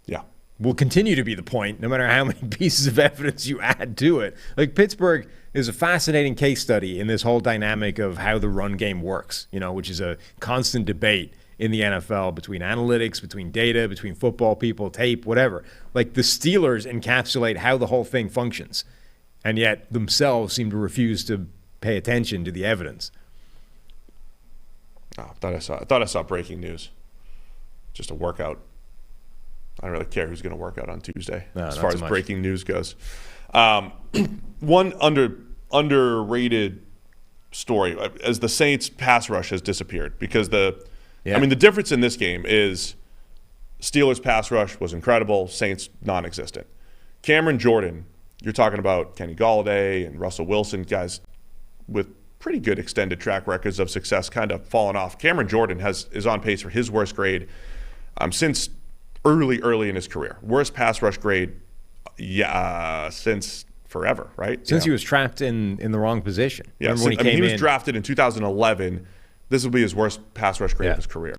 Yeah. Will continue to be the point no matter how many pieces of evidence you add to it. Like, Pittsburgh is a fascinating case study in this whole dynamic of how the run game works, which is a constant debate in the NFL between analytics, between data, between football people, tape, whatever. Like, the Steelers encapsulate how the whole thing functions, and yet themselves seem to refuse to pay attention to the evidence. Oh, I thought I saw breaking news. Just a workout. I don't really care who's going to work out on Tuesday as far as breaking news goes. One underrated story as the Saints pass rush has disappeared because the difference in this game is Steelers pass rush was incredible, Saints non-existent. Cameron Jordan, you're talking about Kenny Golladay and Russell Wilson, guys with pretty good extended track records of success kind of fallen off. Cameron Jordan is on pace for his worst grade since early in his career. Worst pass rush grade since forever, right? Since he was trapped in the wrong position. Yeah, he was drafted in 2011. This will be his worst pass rush grade of his career.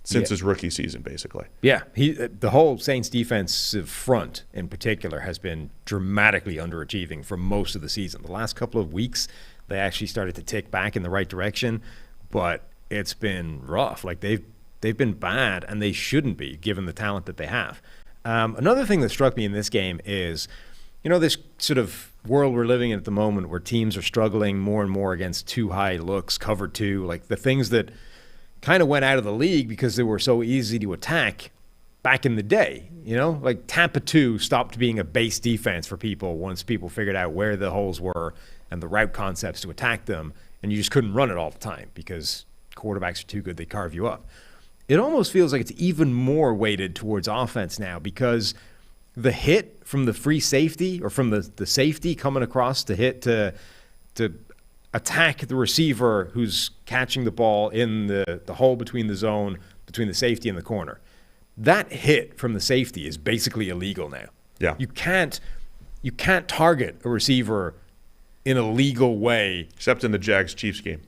Since his rookie season, basically. Yeah, the whole Saints defensive front in particular has been dramatically underachieving for most of the season. The last couple of weeks, they actually started to tick back in the right direction, but it's been rough. Like, they've been bad, and they shouldn't be, given the talent that they have. Another thing that struck me in this game is, this sort of world we're living in at the moment where teams are struggling more and more against too high looks, cover two, like the things that kind of went out of the league because they were so easy to attack back in the day. Like Tampa 2 stopped being a base defense for people once people figured out where the holes were and the route concepts to attack them, and you just couldn't run it all the time because quarterbacks are too good, they carve you up. It almost feels like it's even more weighted towards offense now because the hit from the free safety or from the safety coming across to hit to attack the receiver who's catching the ball in the hole between the zone, between the safety and the corner. That hit from the safety is basically illegal now. Yeah. You can't target a receiver in a legal way. Except in the Jags-Chiefs game.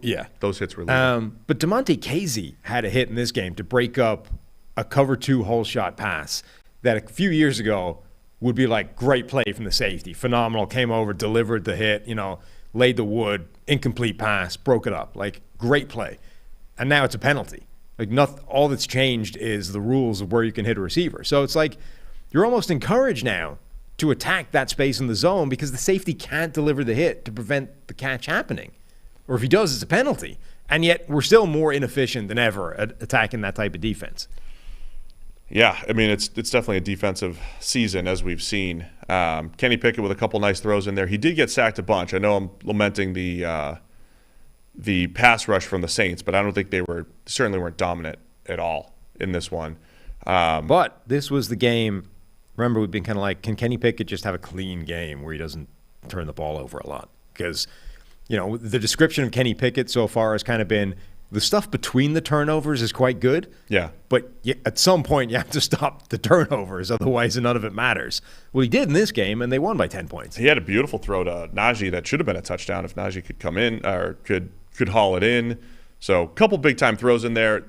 Yeah. Those hits were legal. But DeMonte Casey had a hit in this game to break up a cover 2 hole shot pass that a few years ago would be like great play from the safety. Phenomenal. Came over, delivered the hit, laid the wood, incomplete pass, broke it up. Like, great play. And now it's a penalty. Like, all that's changed is the rules of where you can hit a receiver. So it's like you're almost encouraged now to attack that space in the zone because the safety can't deliver the hit to prevent the catch happening. Or if he does, it's a penalty. And yet we're still more inefficient than ever at attacking that type of defense. Yeah, I mean, it's definitely a defensive season, as we've seen. Kenny Pickett with a couple nice throws in there. He did get sacked a bunch. I know I'm lamenting the pass rush from the Saints, but I don't think they certainly weren't dominant at all in this one. But this was the game. Remember, we've been kind of like, can Kenny Pickett just have a clean game where he doesn't turn the ball over a lot? Because, the description of Kenny Pickett so far has kind of been the stuff between the turnovers is quite good. Yeah. But at some point, you have to stop the turnovers. Otherwise, none of it matters. Well, he did in this game, and they won by 10 points. He had a beautiful throw to Najee that should have been a touchdown if Najee could come in or could haul it in. So a couple big-time throws in there.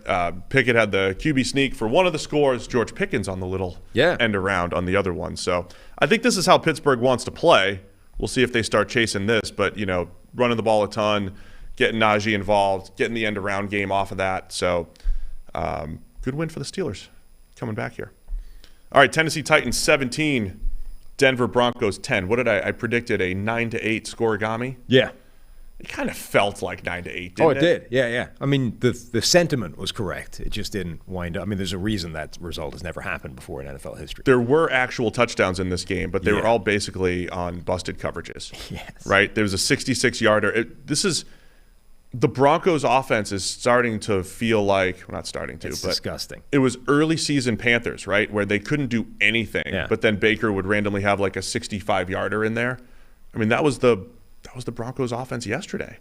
Pickett had the QB sneak for one of the scores. George Pickens on the little end around on the other one. So I think this is how Pittsburgh wants to play. We'll see if they start chasing this, but, running the ball a ton, getting Najee involved, getting the end-around game off of that. So good win for the Steelers coming back here. All right, Tennessee Titans 17, Denver Broncos 10. What did I predicted a 9-8 scoregami? Yeah. It kind of felt like 9-8, didn't it? Oh, it did. Yeah. I mean, the sentiment was correct. It just didn't wind up. I mean, there's a reason that result has never happened before in NFL history. There were actual touchdowns in this game, but they were all basically on busted coverages. Yes. Right? There was a 66-yarder. The Broncos offense is starting to feel like, well, not starting to, it's but disgusting. It was early season Panthers, right, where they couldn't do anything, but then Baker would randomly have like a 65-yarder in there. I mean, that was the Broncos offense yesterday.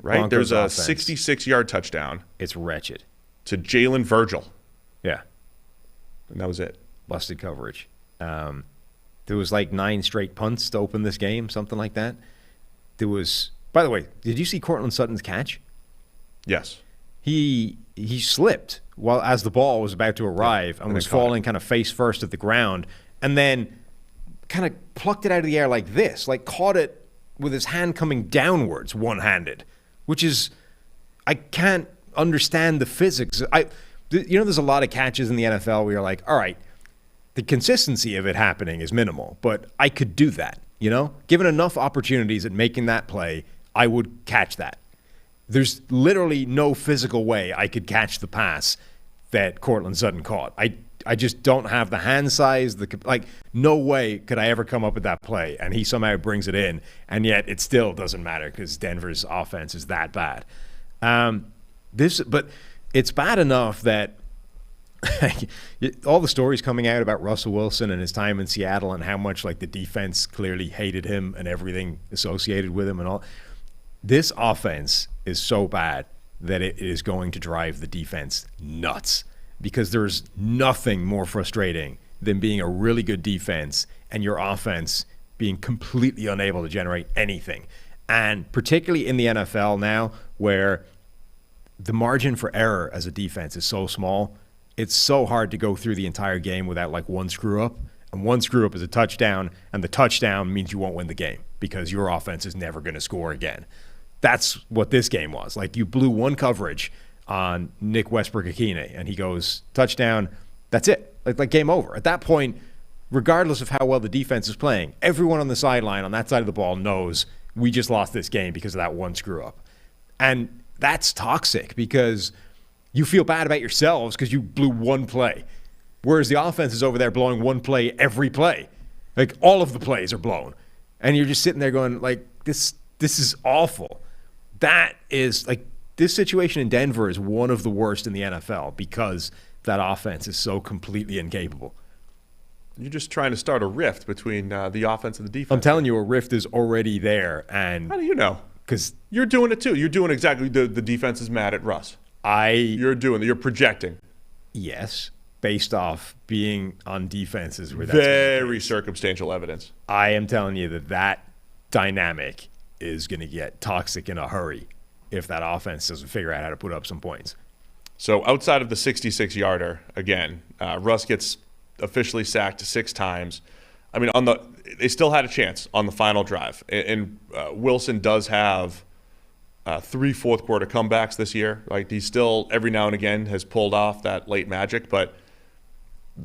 Right? There's a 66-yard touchdown. It's wretched. To Jalen Virgil. Yeah. And that was it. Busted coverage. There was like 9 straight punts to open this game, something like that. There was, by the way, did you see Courtland Sutton's catch? Yes. He slipped as the ball was about to arrive and was falling kind of face first at the ground, and then kind of plucked it out of the air like this, like caught it with his hand coming downwards one-handed, which is, I can't understand the physics. There's a lot of catches in the NFL where you're like, all right, the consistency of it happening is minimal, but I could do that, Given enough opportunities at making that play, I would catch that. There's literally no physical way I could catch the pass that Courtland Sutton caught. I just don't have the hand size. No way could I ever come up with that play, and he somehow brings it in, and yet it still doesn't matter because Denver's offense is that bad. But it's bad enough that all the stories coming out about Russell Wilson and his time in Seattle and how much the defense clearly hated him and everything associated with him and all. This offense is so bad that it is going to drive the defense nuts. Because there's nothing more frustrating than being a really good defense and your offense being completely unable to generate anything. And particularly in the NFL now, where the margin for error as a defense is so small, it's so hard to go through the entire game without one screw-up. And one screw-up is a touchdown, and the touchdown means you won't win the game because your offense is never going to score again. That's what this game was. You blew one coverage on Nick Westbrook-Akine, and he goes, touchdown, that's it. Game over. At that point, regardless of how well the defense is playing, everyone on the sideline on that side of the ball knows we just lost this game because of that one screw-up. And that's toxic because you feel bad about yourselves because you blew one play, whereas the offense is over there blowing one play every play. All of the plays are blown. And you're just sitting there going, this is awful. That is, this situation in Denver is one of the worst in the NFL because that offense is so completely incapable. You're just trying to start a rift between the offense and the defense. I'm telling you, a rift is already there. And how do you know? Because you're doing it too. You're doing exactly. The defense is mad at Russ. You're projecting. Yes, based off being on defenses where that's very circumstantial evidence. I am telling you that dynamic is going to get toxic in a hurry if that offense doesn't figure out how to put up some points. So outside of the 66-yarder, again, Russ gets officially sacked 6 times. I mean, they still had a chance on the final drive. And Wilson does have 3 fourth-quarter comebacks this year. He still, every now and again, has pulled off that late magic. But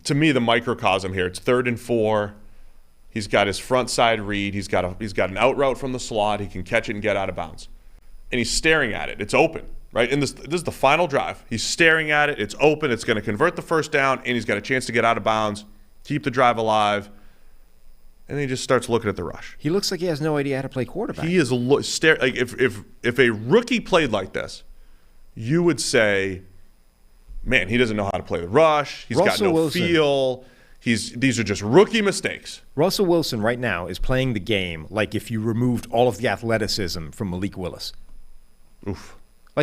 to me, the microcosm here, it's 3rd and 4. He's got his front side read. He's got an out route from the slot. He can catch it and get out of bounds. And he's staring at it. It's open, right? And this is the final drive. He's staring at it. It's open. It's going to convert the first down, and he's got a chance to get out of bounds, keep the drive alive. And then he just starts looking at the rush. He looks like he has no idea how to play quarterback. He is if a rookie played like this, you would say, man, he doesn't know how to play the rush. He's got no feel. These are just rookie mistakes. Russell Wilson right now is playing the game like if you removed all of the athleticism from Malik Willis. Oof.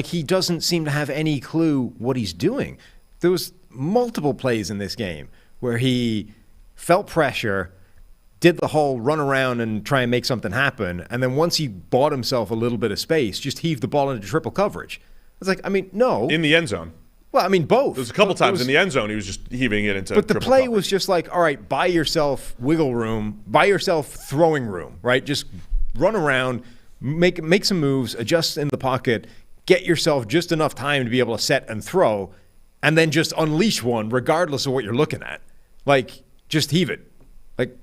He doesn't seem to have any clue what he's doing. There was multiple plays in this game where he felt pressure, did the whole run around and try and make something happen, and then once he bought himself a little bit of space, just heaved the ball into triple coverage. It's no. In the end zone. Well, I mean, both. There's a couple times in the end zone he was just heaving it into. But the play coverage. was just like, all right, buy yourself wiggle room, buy yourself throwing room, right? Just run around, make some moves, adjust in the pocket, get yourself just enough time to be able to set and throw, and then just unleash one regardless of what you're looking at. Like, just heave it. Like,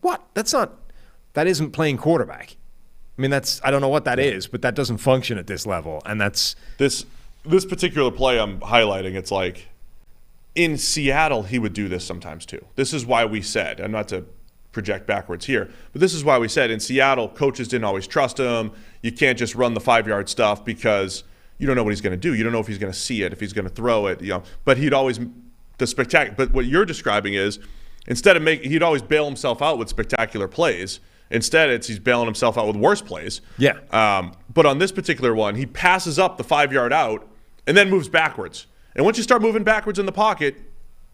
what? That isn't playing quarterback. I mean, I don't know what that is, but that doesn't function at this level. And that's this particular play I'm highlighting. It's like in Seattle, he would do this sometimes too. This is why we said, and not to project backwards here, but this is why we said in Seattle, coaches didn't always trust him. You can't just run the 5-yard stuff because you don't know what he's going to do. You don't know if he's going to see it, if he's going to throw it. But he'd always But what you're describing is he'd always bail himself out with spectacular plays. Instead, he's bailing himself out with worse plays. Yeah. But on this particular one, he passes up the 5-yard out and then moves backwards. And once you start moving backwards in the pocket,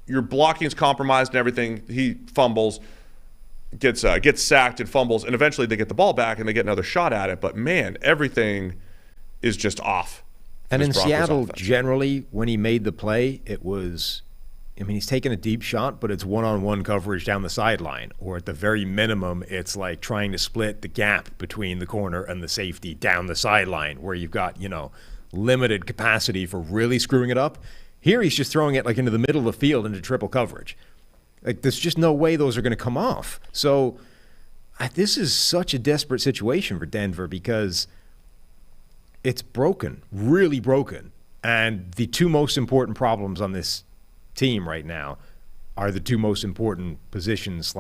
your blocking is compromised and everything. He fumbles, gets sacked and fumbles, and eventually they get the ball back and they get another shot at it. But man, everything is just off. And in Seattle, generally, when he made the play, he's taking a deep shot, but it's one-on-one coverage down the sideline. Or at the very minimum, it's like trying to split the gap between the corner and the safety down the sideline where you've got, limited capacity for really screwing it up. Here he's just throwing it like into the middle of the field into triple coverage. Like there's just no way those are going to come off. So this is such a desperate situation for Denver because it's broken, really broken. And the two most important problems on this team right now are the two most important positions /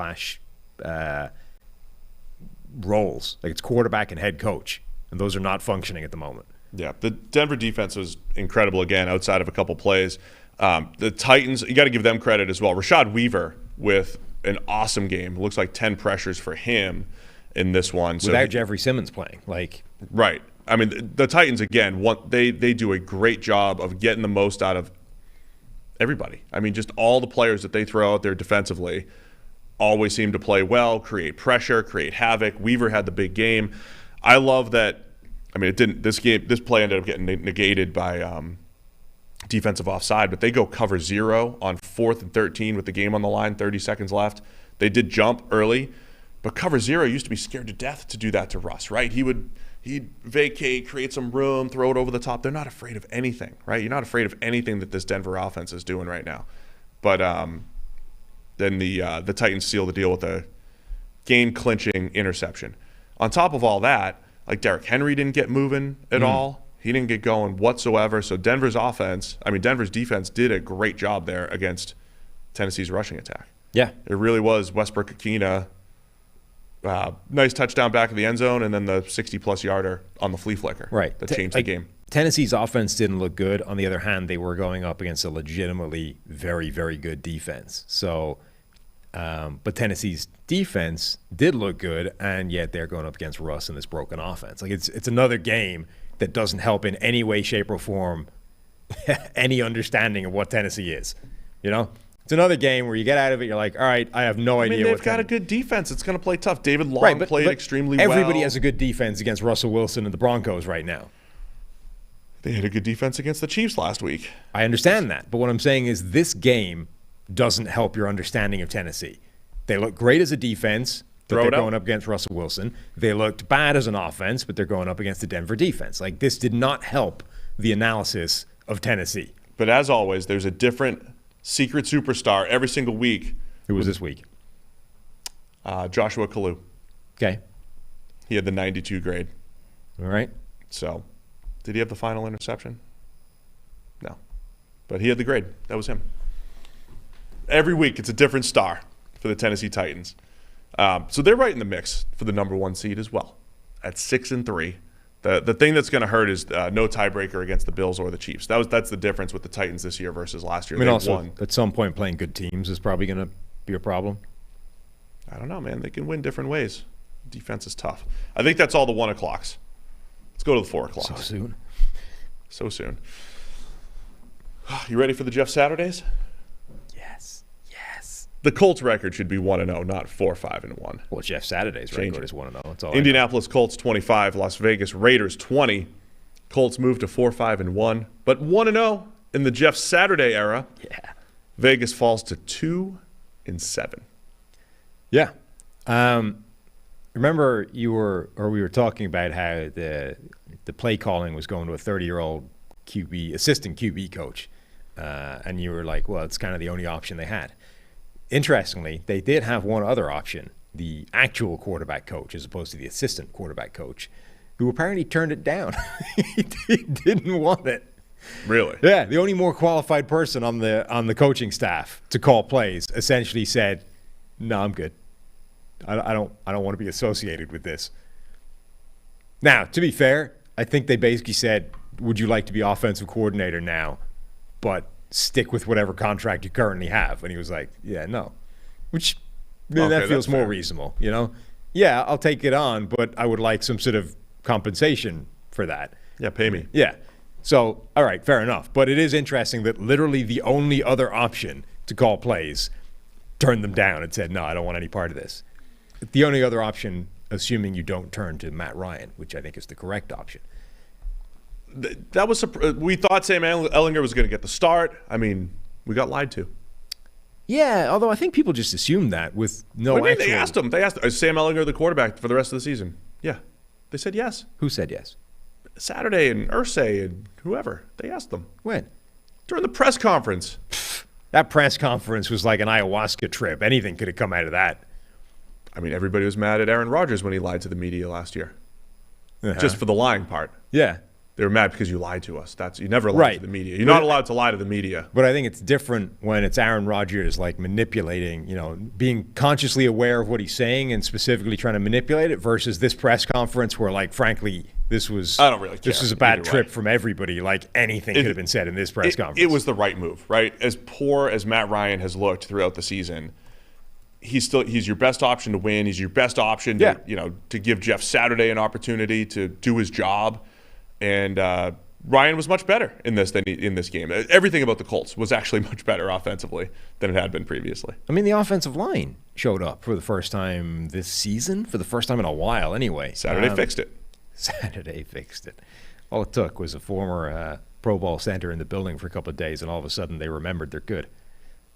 roles. Like it's quarterback and head coach. And those are not functioning at the moment. Yeah, the Denver defense was incredible again outside of a couple plays. The Titans, you got to give them credit as well. Rashad Weaver with an awesome game. It looks like 10 pressures for him in this one. Without Jeffrey Simmons playing. Right. I mean, the Titans, again, they do a great job of getting the most out of everybody. I mean, just all the players that they throw out there defensively always seem to play well, create pressure, create havoc. Weaver had the big game. I love that. I mean, it didn't. This play ended up getting negated by defensive offside, but they go cover 0 on 4th and 13 with the game on the line, 30 seconds left. They did jump early, but cover 0 used to be scared to death to do that to Russ, right? He'd vacate, create some room, throw it over the top. They're not afraid of anything, right? You're not afraid of anything that this Denver offense is doing right now. But then the Titans seal the deal with a game-clinching interception. On top of all that, like Derrick Henry didn't get moving at all. He didn't get going whatsoever. So Denver's defense did a great job there against Tennessee's rushing attack. Yeah. It really was Westbrook-Akina. Nice touchdown back in the end zone, and then the 60-plus yarder on the flea flicker. Right. That changed the game. Tennessee's offense didn't look good. On the other hand, they were going up against a legitimately very, very good defense. So, but Tennessee's defense did look good, and yet they're going up against Russ in this broken offense. Like it's another game that doesn't help in any way, shape, or form any understanding of what Tennessee is. It's another game where you get out of it, you're like, all right, I have no idea. They've got a good defense. It's going to play tough. David Long played extremely well. Everybody has a good defense against Russell Wilson and the Broncos right now. They had a good defense against the Chiefs last week. I understand that. But what I'm saying is this game doesn't help your understanding of Tennessee. They look great as a defense, but they're going up against Russell Wilson. They looked bad as an offense, but they're going up against the Denver defense. Like, this did not help the analysis of Tennessee. But as always, there's a different secret superstar every single week. Who was this week? Joshua Kalu. Okay. He had the 92 grade. All right. So, did he have the final interception? No. But he had the grade. That was him. Every week, it's a different star for the Tennessee Titans. So they're right in the mix for the number 1 seed as well at 6-3. The thing that's going to hurt is no tiebreaker against the Bills or the Chiefs. That's the difference with the Titans this year versus last year. I mean, also, at some point, playing good teams is probably going to be a problem. I don't know, man. They can win different ways. Defense is tough. I think that's all the 1 o'clocks. Let's go to the 4 o'clocks. So soon. So soon. You ready for the Jeff Saturdays? Yes. The Colts record should be 1-0, not 4-5-1. Well, Jeff Saturday's record is 1-0. That's all. Indianapolis Colts 25, Las Vegas Raiders 20. Colts moved to 4-5-1, but 1-0 in the Jeff Saturday era, Yeah. Vegas falls to 2-7. Yeah. Remember we were talking about how the play calling was going to a 30-year-old assistant QB coach. And you were like, well, it's kind of the only option they had. Interestingly, they did have one other option, the actual quarterback coach as opposed to the assistant quarterback coach, who apparently turned it down. He didn't want it. Really? Yeah, the only more qualified person on the coaching staff to call plays essentially said, "No, I'm good. I don't want to be associated with this." Now, to be fair, I think they basically said, "Would you like to be offensive coordinator now, but stick with whatever contract you currently have?" And he was like, "Yeah, no," which that feels more reasonable, you know? Yeah, I'll take it on, but I would like some sort of compensation for that. Yeah, pay me. Yeah. So, all right, fair enough. But it is interesting that literally the only other option to call plays turned them down and said, "No, I don't want any part of this." The only other option, assuming you don't turn to Matt Ryan, which I think is the correct option. That was we thought Sam Ehlinger was going to get the start. I mean, we got lied to. Yeah, although I think people just assumed that with no What do you mean? actual... They asked him. They asked, "Is Sam Ehlinger the quarterback for the rest of the season?" Yeah. They said yes. Who said yes? Saturday and Irsay and whoever. They asked them. When? During the press conference. That press conference was like an ayahuasca trip. Anything could have come out of that. I mean, everybody was mad at Aaron Rodgers when he lied to the media last year. Just for the lying part. Yeah. They were mad because you lied to us. You never lied to the media. You're not allowed to lie to the media. But I think it's different when it's Aaron Rodgers like manipulating, being consciously aware of what he's saying and specifically trying to manipulate it versus this press conference where, like, frankly, this was I don't really care. This was a bad trip from everybody. Like, anything could have been said in this press conference. It was the right move, right? As poor as Matt Ryan has looked throughout the season, he's your best option to win. He's your best option to give Jeff Saturday an opportunity to do his job. And Ryan was much better in this game. Everything about the Colts was actually much better offensively than it had been previously. I mean, the offensive line showed up for the first time this season, for the first time in a while anyway. Saturday fixed it. Saturday fixed it. All it took was a former Pro Bowl center in the building for a couple of days, and all of a sudden they remembered they're good.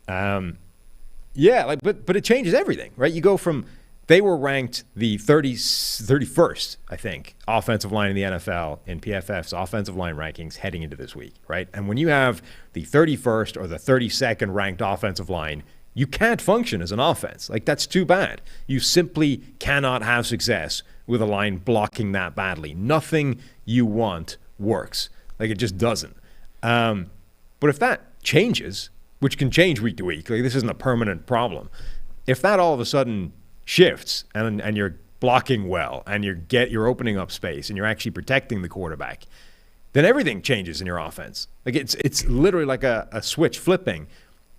Yeah, but it changes everything, right? You go from... They were ranked the 31st, I think, offensive line in the NFL in PFF's offensive line rankings heading into this week, right? And when you have the 31st or the 32nd ranked offensive line, you can't function as an offense. Like, that's too bad. You simply cannot have success with a line blocking that badly. Nothing you want works. Like, it just doesn't. But if that changes, which can change week to week, like, this isn't a permanent problem. If that all of a sudden shifts and you're blocking well and you're opening up space and you're actually protecting the quarterback, then everything changes in your offense. Like, it's literally like a switch flipping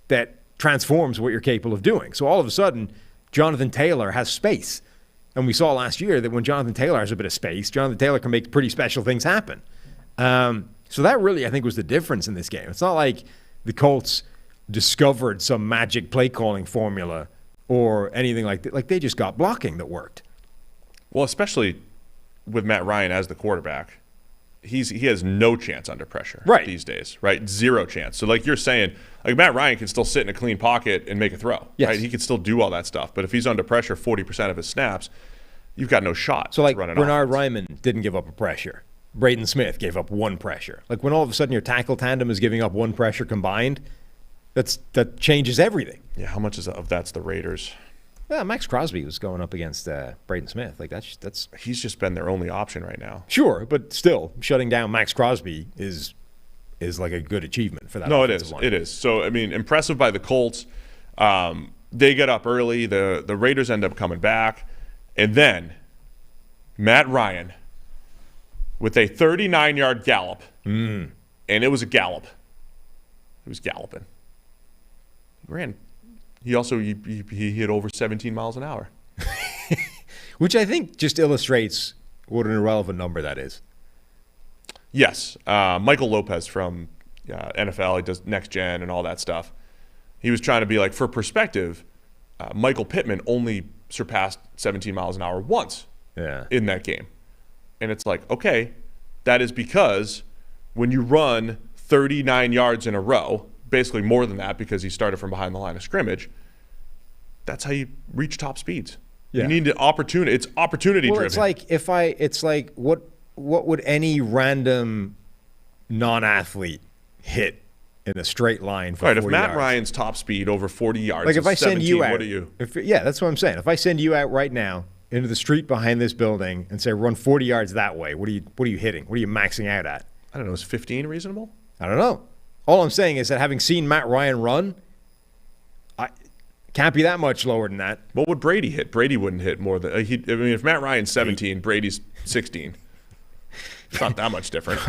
that transforms what you're capable of doing. So all of a sudden, Jonathan Taylor has space. And we saw last year that when Jonathan Taylor has a bit of space, Jonathan Taylor can make pretty special things happen. So that really, I think, was the difference in this game. It's not like the Colts discovered some magic play calling formula or anything like that. Like, they just got blocking that worked. Well, especially with Matt Ryan as the quarterback, he has no chance under pressure these days, right? Zero chance. So, like you're saying, like, Matt Ryan can still sit in a clean pocket and make a throw, right? He can still do all that stuff. But if he's under pressure 40% of his snaps, you've got no shot. So, like, Bernard Ryman didn't give up a pressure. Braden Smith gave up one pressure. Like, when all of a sudden your tackle tandem is giving up one pressure combined, that changes everything. Yeah, how much of that's the Raiders? Yeah, Max Crosby was going up against Braden Smith. Like, that's he's just been their only option right now. Sure, but still, shutting down Max Crosby is like a good achievement for that. No, it is. Line. It is. So, I mean, impressive by the Colts. They get up early. The Raiders end up coming back, and then Matt Ryan with a 39-yard gallop, and it was a gallop. It was galloping. Ran. He also he hit over 17 miles an hour, which I think just illustrates what an irrelevant number that is. Yes, Michael Lopez from NFL, he does Next Gen and all that stuff. He was trying to be like, for perspective, Michael Pittman only surpassed 17 miles an hour once in that game, and it's like, okay, that is because when you run 39 yards in a row, basically more than that because he started from behind the line of scrimmage, that's how you reach top speeds. Yeah. You need an opportunity. It's opportunity driven. It's like what would any random non-athlete hit in a straight line for 40 if Matt yards? Ryan's top speed over 40 yards, like if I send you out, what are you? That's what I'm saying. If I send you out right now into the street behind this building and say run 40 yards that way, what are you hitting? What are you maxing out at? I don't know. Is 15 reasonable? I don't know. All I'm saying is that having seen Matt Ryan run, I can't be that much lower than that. What would Brady hit? Brady wouldn't hit more than if Matt Ryan's 17, Brady's 16. It's not that much different.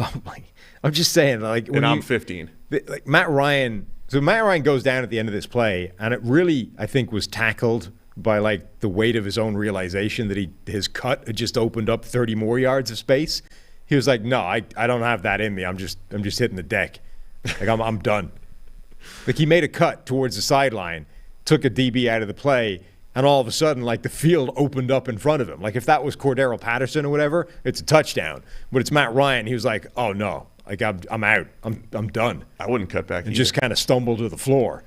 I'm just saying, and I'm 15. Like Matt Ryan. So Matt Ryan goes down at the end of this play, and it really, I think, was tackled by the weight of his own realization that his cut had just opened up 30 more yards of space. He was like, "No, I don't have that in me. I'm just hitting the deck. I'm done." He made a cut towards the sideline, took a DB out of the play, and all of a sudden, the field opened up in front of him. If that was Cordero Patterson or whatever, it's a touchdown. But it's Matt Ryan. He was like, "Oh no, I'm out. I'm done." I wouldn't cut back. And just kind of stumbled to the floor.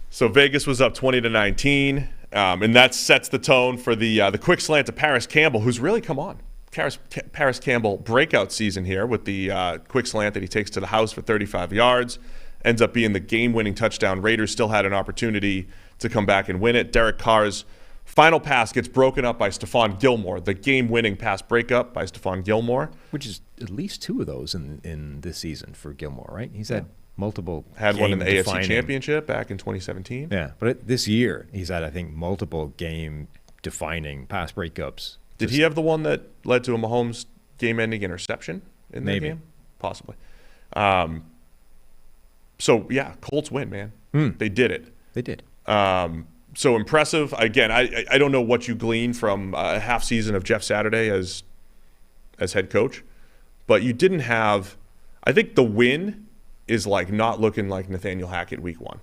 So Vegas was up 20-19, and that sets the tone for the quick slant to Paris Campbell, who's really come on. Paris Campbell breakout season here with the quick slant that he takes to the house for 35 yards. Ends up being the game-winning touchdown. Raiders still had an opportunity to come back and win it. Derek Carr's final pass gets broken up by Stephon Gilmore, the game-winning pass breakup by Stephon Gilmore. Which is at least two of those in this season for Gilmore, right? He's had multiple Had one in the AFC Championship back in 2017. Yeah, but this year he's had, I think, multiple game-defining pass breakups. Did he have the one that led to a Mahomes game-ending interception in that game? Possibly. So, yeah, Colts win, man. They did it. They did. So impressive. Again, I don't know what you glean from a half season of Jeff Saturday as head coach, but you didn't have – I think the win is not looking like Nathaniel Hackett week one.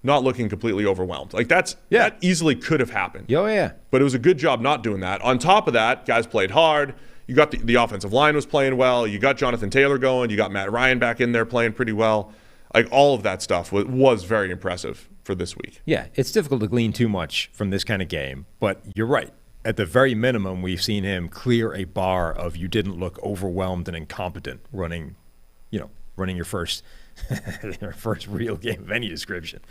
Not looking completely overwhelmed. That easily could have happened. Oh, yeah. But it was a good job not doing that. On top of that, guys played hard. You got the offensive line was playing well. You got Jonathan Taylor going. You got Matt Ryan back in there playing pretty well. All of that stuff was very impressive for this week. Yeah, it's difficult to glean too much from this kind of game, but you're right. At the very minimum, we've seen him clear a bar of you didn't look overwhelmed and incompetent running your first real game of any description.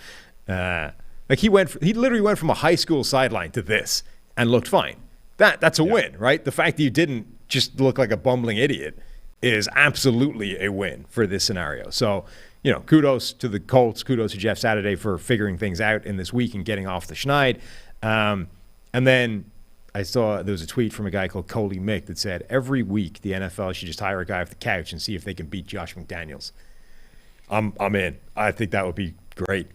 He literally went from a high school sideline to this and looked fine. That's a win, right? The fact that you didn't just look like a bumbling idiot is absolutely a win for this scenario. So, kudos to the Colts, kudos to Jeff Saturday for figuring things out in this week and getting off the schneid. And then I saw there was a tweet from a guy called Coley Mick that said, every week the NFL should just hire a guy off the couch and see if they can beat Josh McDaniels. I'm in. I think that would be great.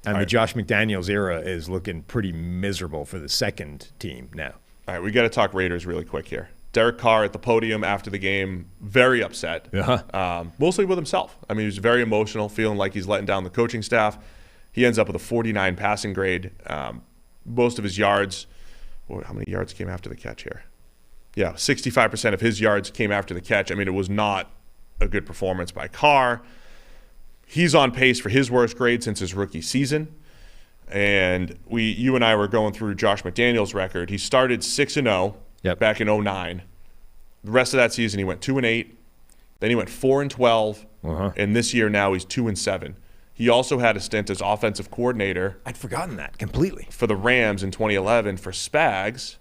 And the Josh McDaniels era is looking pretty miserable for the second team now. All right, we got to talk Raiders really quick here. Derek Carr at the podium after the game, very upset, mostly with himself. I mean, he was very emotional, feeling like he's letting down the coaching staff. He ends up with a 49 passing grade. Most of his yards, how many yards came after the catch here? Yeah, 65% of his yards came after the catch. I mean, it was not a good performance by Carr. He's on pace for his worst grade since his rookie season. And you and I were going through Josh McDaniels' record. He started 6-0 back in 2009. The rest of that season, he went 2-8. Then he went 4-12. And this year now he's 2-7. He also had a stint as offensive coordinator. I'd forgotten that completely. For the Rams in 2011 for Spags.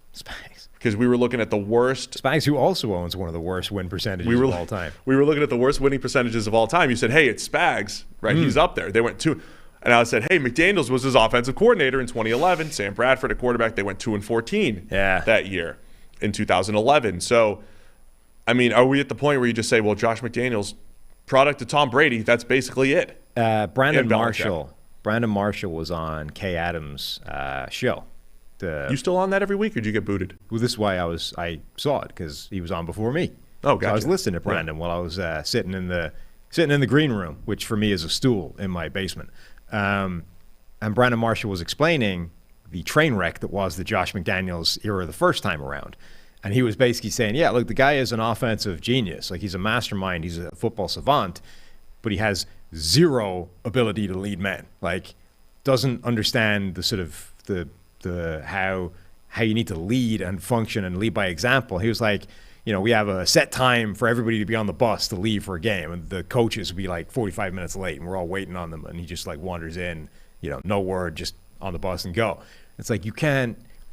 Because we were looking at the worst. Spags, who also owns one of the worst win percentages of all time. We were looking at the worst winning percentages of all time. You said, hey, it's Spags, right? He's up there. They went 2. And I said, hey, McDaniels was his offensive coordinator in 2011. Sam Bradford at quarterback. They went 2-14 that year in 2011. So, I mean, are we at the point where you just say, well, Josh McDaniels, product of Tom Brady, that's basically it? Brandon Marshall was on Kay Adams' show. You still on that every week, or did you get booted? Well, this is why I saw it, because he was on before me. Oh, gotcha. So I was listening to Brandon while I was sitting in the green room, which for me is a stool in my basement. And Brandon Marshall was explaining the train wreck that was the Josh McDaniels era the first time around. And he was basically saying, yeah, look, the guy is an offensive genius. Like, he's a mastermind. He's a football savant. but he has zero ability to lead men. Like, doesn't understand the sort of the how you need to lead and function and lead by example. He was like, we have a set time for everybody to be on the bus to leave for a game, and the coaches will be like 45 minutes late, and we're all waiting on them, and he just like wanders in, no word, just on the bus and go. It's like you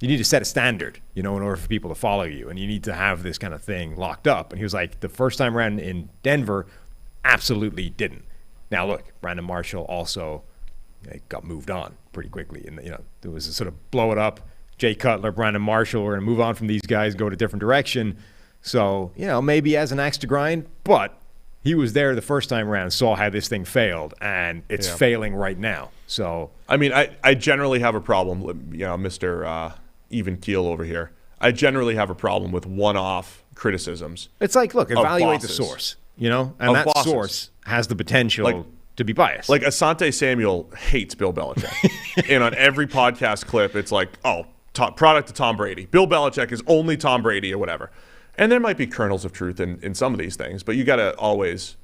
need to set a standard, in order for people to follow you, and you need to have this kind of thing locked up. And he was like, the first time around in Denver, absolutely didn't. Now look, Brandon Marshall also got moved on pretty quickly, and there was a sort of blow it up. Jay Cutler, Brandon Marshall, we're going to move on from these guys, go to a different direction. So, maybe as an axe to grind, but he was there the first time around, saw how this thing failed, and it's failing right now. So, I mean, I generally have a problem, Mr. Even Keel over here. I generally have a problem with one-off criticisms. It's like, look, evaluate the source, and that source has the potential to be biased. Like Asante Samuel hates Bill Belichick. And on every podcast clip, it's like, product of Tom Brady. Bill Belichick is only Tom Brady or whatever. And there might be kernels of truth in some of these things, but you got to always,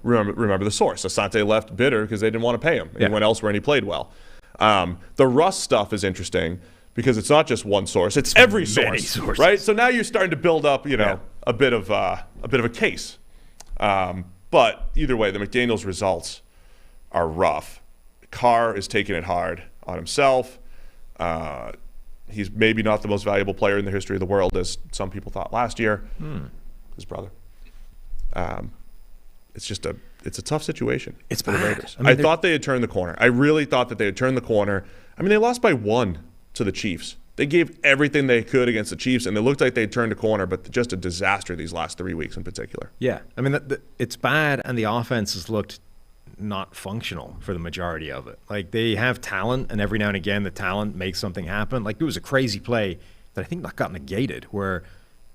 remember the source. Asante left bitter because they didn't want to pay him. He went elsewhere and he played well. The Russ stuff is interesting because it's not just one source; it's every source, right? So now you're starting to build up, a bit of a case. But either way, the McDaniels results are rough. Carr is taking it hard on himself. He's maybe not the most valuable player in the history of the world, as some people thought last year. His brother. It's a tough situation. It's for bad. the Raiders. I thought they had turned the corner. I really thought that they had turned the corner. I mean, they lost by 1 to the Chiefs. They gave everything they could against the Chiefs, and they looked like they'd turned a corner, but just a disaster these last 3 weeks in particular. Yeah. I mean, it's bad, and the offense has looked not functional for the majority of it. Like, they have talent, and every now and again the talent makes something happen. Like, there was a crazy play that I think got negated where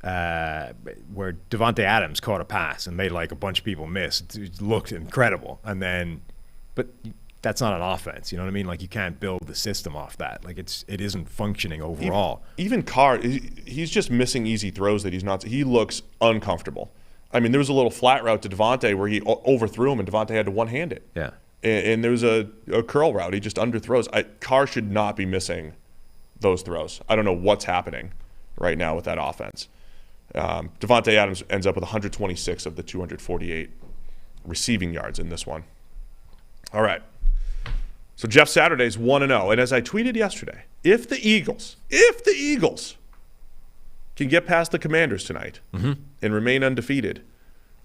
Devontae Adams caught a pass and made like a bunch of people miss. It looked incredible. But that's not an offense, you know what I mean? Like, you can't build the system off that. Like, it isn't functioning overall. Even Carr, he's just missing easy throws that he's not. He looks uncomfortable. I mean, there was a little flat route to Devontae where he overthrew him and Devontae had to one-hand it. Yeah. And there was a curl route. He just underthrows. Carr should not be missing those throws. I don't know what's happening right now with that offense. Devontae Adams ends up with 126 of the 248 receiving yards in this one. All right. So Jeff Saturday's 1-0. And as I tweeted yesterday, if the Eagles can get past the Commanders tonight and remain undefeated,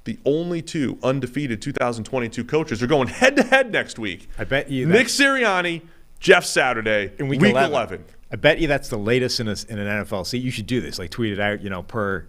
the only 2 undefeated 2022 coaches are going head-to-head next week. I bet you Nick Sirianni, Jeff Saturday, in week 11. I bet you that's the latest in an NFL season. You should do this, like tweet it out, per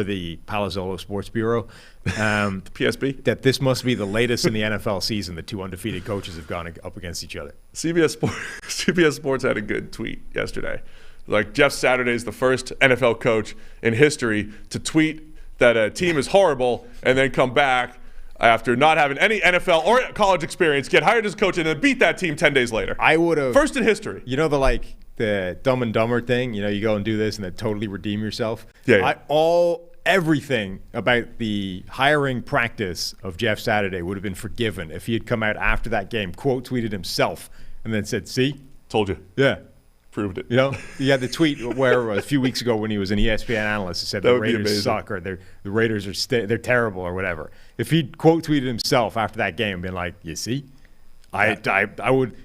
the Palazzolo Sports Bureau. The PSB? That this must be the latest in the NFL season that 2 undefeated coaches have gone up against each other. CBS Sports had a good tweet yesterday. Like, Jeff Saturday is the first NFL coach in history to tweet that a team is horrible and then come back after not having any NFL or college experience, get hired as coach, and then beat that team 10 days later. I would have. First in history. The Dumb and Dumber thing, you go and do this and then totally redeem yourself. Yeah. Everything about the hiring practice of Jeff Saturday would have been forgiven if he had come out after that game, quote tweeted himself, and then said, "See, told you." Yeah. Proved it. He had the tweet where a few weeks ago when he was an ESPN analyst, he said the Raiders suck or the Raiders are they're terrible or whatever. If he'd quote tweeted himself after that game and been like, "You see, I would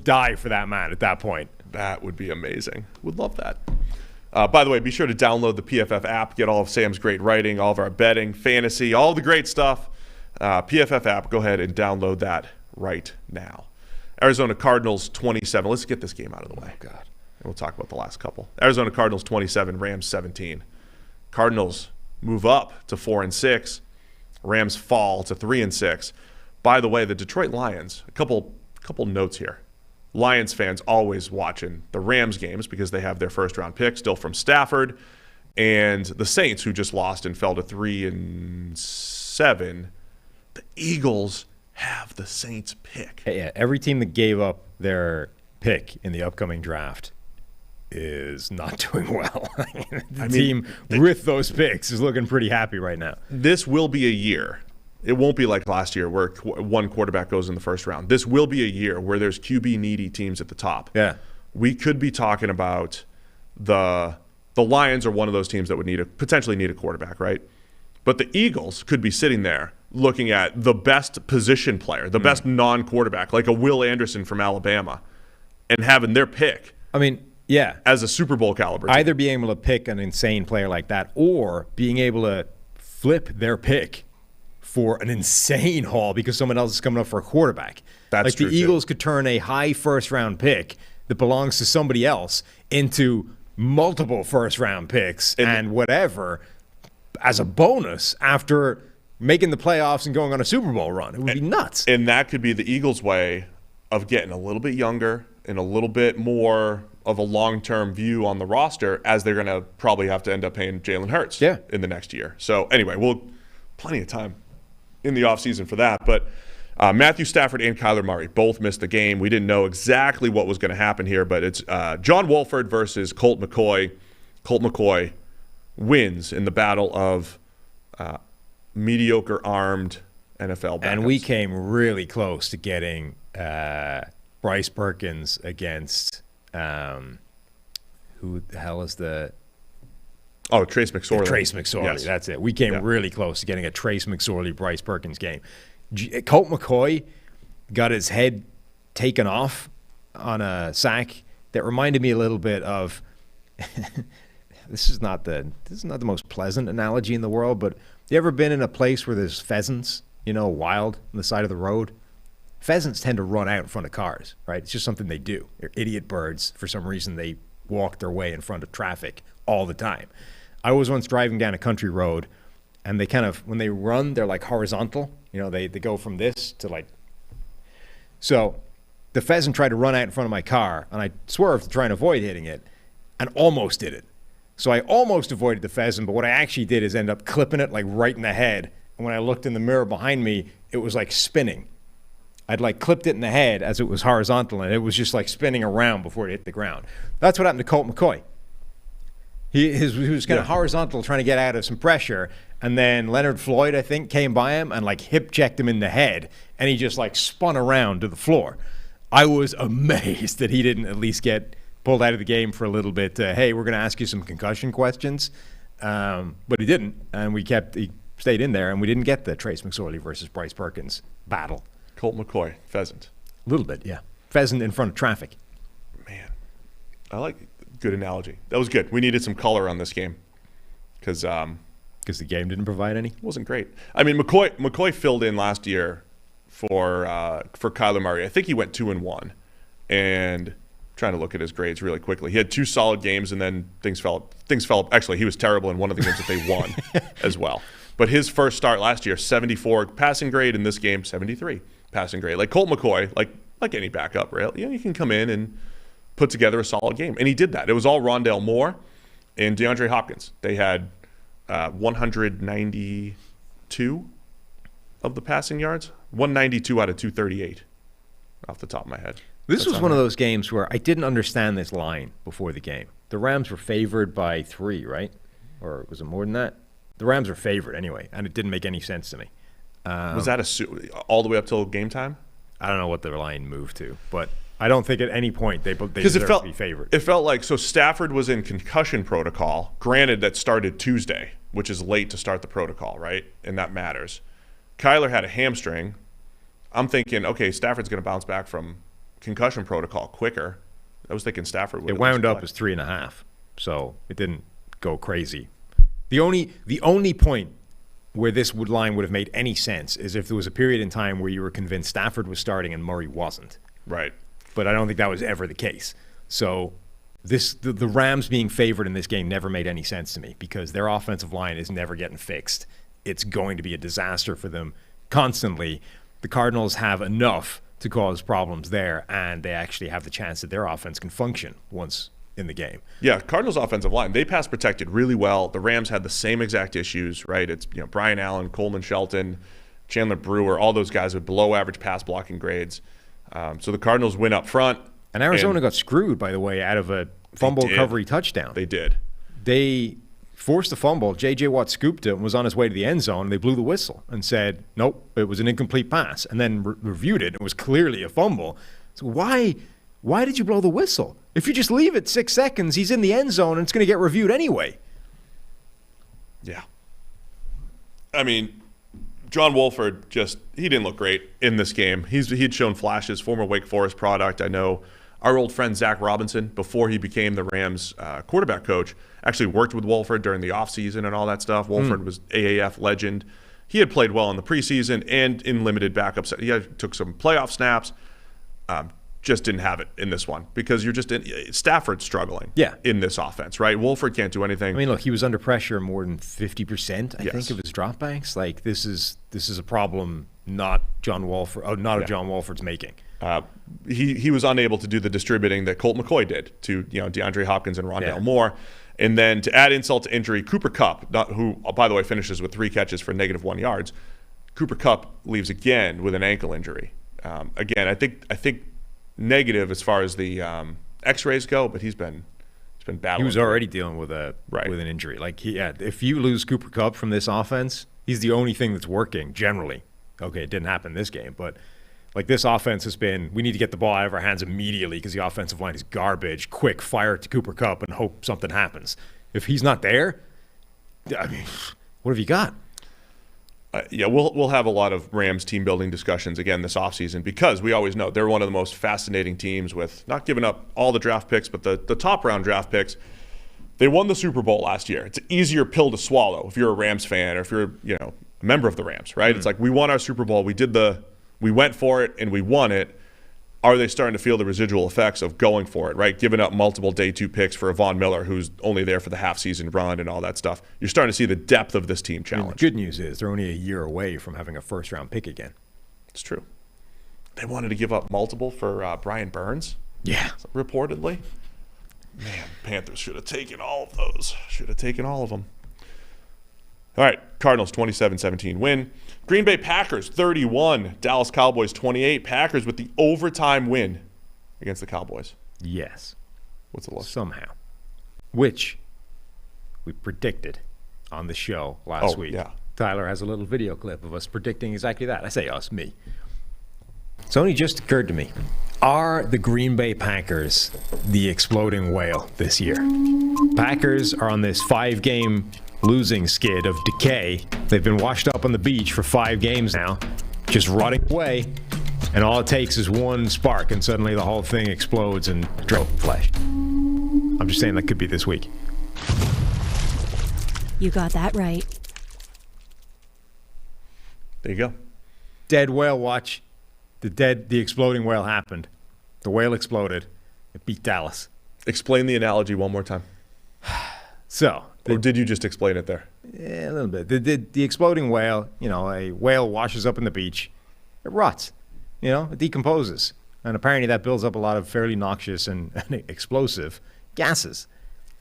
die for that man at that point." That would be amazing. Would love that. By the way, be sure to download the PFF app, get all of Sam's great writing, all of our betting, fantasy, all the great stuff. PFF app, go ahead and download that right now. Arizona Cardinals 27. Let's get this game out of the way. Oh, God. And we'll talk about the last couple. Arizona Cardinals 27, Rams 17. Cardinals move up to 4-6. Rams fall to 3-6. By the way, the Detroit Lions, a couple notes here. Lions fans always watching the Rams games because they have their first-round pick still from Stafford. And the Saints, who just lost and fell to 3-7. The Eagles have the Saints pick. Yeah, every team that gave up their pick in the upcoming draft is not doing well. The team with those picks is looking pretty happy right now. This will be a year It won't be like last year where one quarterback goes in the first round. This will be a year where there's QB-needy teams at the top. Yeah. We could be talking about the Lions are one of those teams that would potentially need a quarterback, right? But the Eagles could be sitting there looking at the best position player, the best non-quarterback, like a Will Anderson from Alabama, and having their pick. I mean, yeah. As a Super Bowl caliber team. Either being able to pick an insane player like that or being able to flip their pick for an insane haul because someone else is coming up for a quarterback. That's like true, the Eagles could turn a high first-round pick that belongs to somebody else into multiple first-round picks and whatever as a bonus after making the playoffs and going on a Super Bowl run. It would be nuts. And that could be the Eagles' way of getting a little bit younger and a little bit more of a long-term view on the roster, as they're going to probably have to end up paying Jalen Hurts in the next year. So anyway, plenty of time in the offseason for that. But Matthew Stafford and Kyler Murray both missed the game. We didn't know exactly what was going to happen here, but it's John Wolford versus Colt McCoy. Colt McCoy wins in the battle of mediocre-armed NFL backups. And we came really close to getting Bryce Perkins against who the hell is the – Oh, Trace McSorley. Trace McSorley, yes. That's it. We came really close to getting a Trace McSorley-Bryce Perkins game. Colt McCoy got his head taken off on a sack that reminded me a little bit of this is not the most pleasant analogy in the world, but you ever been in a place where there's pheasants, wild on the side of the road? Pheasants tend to run out in front of cars, right? It's just something they do. They're idiot birds. For some reason, they walk their way in front of traffic all the time. I was once driving down a country road, and they kind of, when they run, they're like horizontal. They go from this to like. So the pheasant tried to run out in front of my car, and I swerved to try and avoid hitting it, and almost did it. So I almost avoided the pheasant, but what I actually did is end up clipping it like right in the head. And when I looked in the mirror behind me, it was like spinning. I'd like clipped it in the head as it was horizontal, and it was just like spinning around before it hit the ground. That's what happened to Colt McCoy. He was kind of horizontal trying to get out of some pressure, and then Leonard Floyd, I think, came by him and like hip checked him in the head, and he just like spun around to the floor. I was amazed that he didn't at least get pulled out of the game for a little bit. Hey, we're going to ask you some concussion questions, but he didn't, and he stayed in there, and we didn't get the Trace McSorley versus Bryce Perkins battle. Colt McCoy, pheasant. A little bit, yeah. Pheasant in front of traffic. Man, I like good analogy. That was good. We needed some color on this game because the game didn't provide any. It wasn't great. I mean, McCoy filled in last year for Kyler Murray. I think he went 2-1, and trying to look at his grades really quickly. He had 2 solid games, and then things fell up. Actually, he was terrible in one of the games that they won as well. But his first start last year, 74 passing grade. In this game, 73 passing grade. Like Colt McCoy, like any backup, right? You can come in and put together a solid game. And he did that. It was all Rondale Moore and DeAndre Hopkins. They had 192 of the passing yards, 192 out of 238 off the top of my head. This was one of those games where I didn't understand this line before the game. The Rams were favored by 3, right? Or was it more than that? The Rams were favored anyway, and it didn't make any sense to me. Was that all the way up till game time? I don't know what the line moved to, but I don't think at any point they deserved to be favored. It felt like, so Stafford was in concussion protocol. Granted, that started Tuesday, which is late to start the protocol, right? And that matters. Kyler had a hamstring. I'm thinking, okay, Stafford's going to bounce back from concussion protocol quicker. I was thinking Stafford would. It wound up as 3.5, so it didn't go crazy. The only point where this line would have made any sense is if there was a period in time where you were convinced Stafford was starting and Murray wasn't. Right. But I don't think that was ever the case. So the Rams being favored in this game never made any sense to me because their offensive line is never getting fixed. It's going to be a disaster for them constantly. The Cardinals have enough to cause problems there, and they actually have the chance that their offense can function once in the game. Yeah, Cardinals offensive line, they pass protected really well. The Rams had the same exact issues, right? It's Brian Allen, Coleman Shelton, Chandler Brewer, all those guys with below average pass blocking grades. So the Cardinals win up front. And Arizona got screwed, by the way, out of a fumble recovery touchdown. They did. They forced a fumble. J.J. Watt scooped it and was on his way to the end zone. And they blew the whistle and said, nope, it was an incomplete pass. And then reviewed it. It was clearly a fumble. So why did you blow the whistle? If you just leave it 6 seconds, he's in the end zone and it's going to get reviewed anyway. Yeah. I mean, John Wolford he didn't look great in this game. He'd shown flashes, former Wake Forest product. I know our old friend Zach Robinson, before he became the Rams quarterback coach, actually worked with Wolford during the offseason and all that stuff. Wolford was AAF legend. He had played well in the preseason and in limited backups. He took some playoff snaps. Just didn't have it in this one because Stafford's struggling in this offense, right? Wolford can't do anything. I mean, look, he was under pressure more than 50%, I think, of his dropbacks. Like, this is a problem not John Wolford's making. He was unable to do the distributing that Colt McCoy did to DeAndre Hopkins and Rondale Moore. And then to add insult to injury, Cooper Kupp, who, by the way, finishes with 3 catches for -1 yards, Cooper Kupp leaves again with an ankle injury. Again, I think negative as far as the X-rays go, but he's been battling. He was already dealing with an injury. Like, if you lose Cooper Kupp from this offense, he's the only thing that's working generally. Okay, it didn't happen this game, but like, this offense has been, we need to get the ball out of our hands immediately because the offensive line is garbage. Quick, fire it to Cooper Kupp and hope something happens. If he's not there, I mean, what have you got? We'll have a lot of Rams team building discussions again this offseason because we always know they're one of the most fascinating teams with not giving up all the draft picks, but the top round draft picks. They won the Super Bowl last year. It's an easier pill to swallow if you're a Rams fan or if you're a member of the Rams, right? It's like, we won our Super Bowl. We went for it and we won it. Are they starting to feel the residual effects of going for it, right? Giving up multiple day 2 picks for a Von Miller who's only there for the half-season run and all that stuff. You're starting to see the depth of this team challenge. The good news is they're only a year away from having a first-round pick again. It's true. They wanted to give up multiple for Brian Burns. Yeah. Reportedly. Man, Panthers should have taken all of those. Should have taken all of them. All right, Cardinals 27-17 win. Green Bay Packers 31, Dallas Cowboys 28. Packers with the overtime win against the Cowboys. Yes. What's the look? Somehow. Which we predicted on the show last week. Yeah. Tyler has a little video clip of us predicting exactly that. I say us, me. It's only just occurred to me. Are the Green Bay Packers the exploding whale this year? Packers are on this 5-game losing skid of decay. They've been washed up on the beach for 5 games now, just rotting away, and all it takes is one spark and suddenly the whole thing explodes and drill flesh. I'm just saying that could be this week. You got that right. There you go. Dead whale watch. The exploding whale happened. The whale exploded. It beat Dallas. Explain the analogy one more time. So, or did you just explain it there? Yeah, a little bit. The exploding whale, a whale washes up on the beach. It rots. It decomposes. And apparently that builds up a lot of fairly noxious and explosive gases.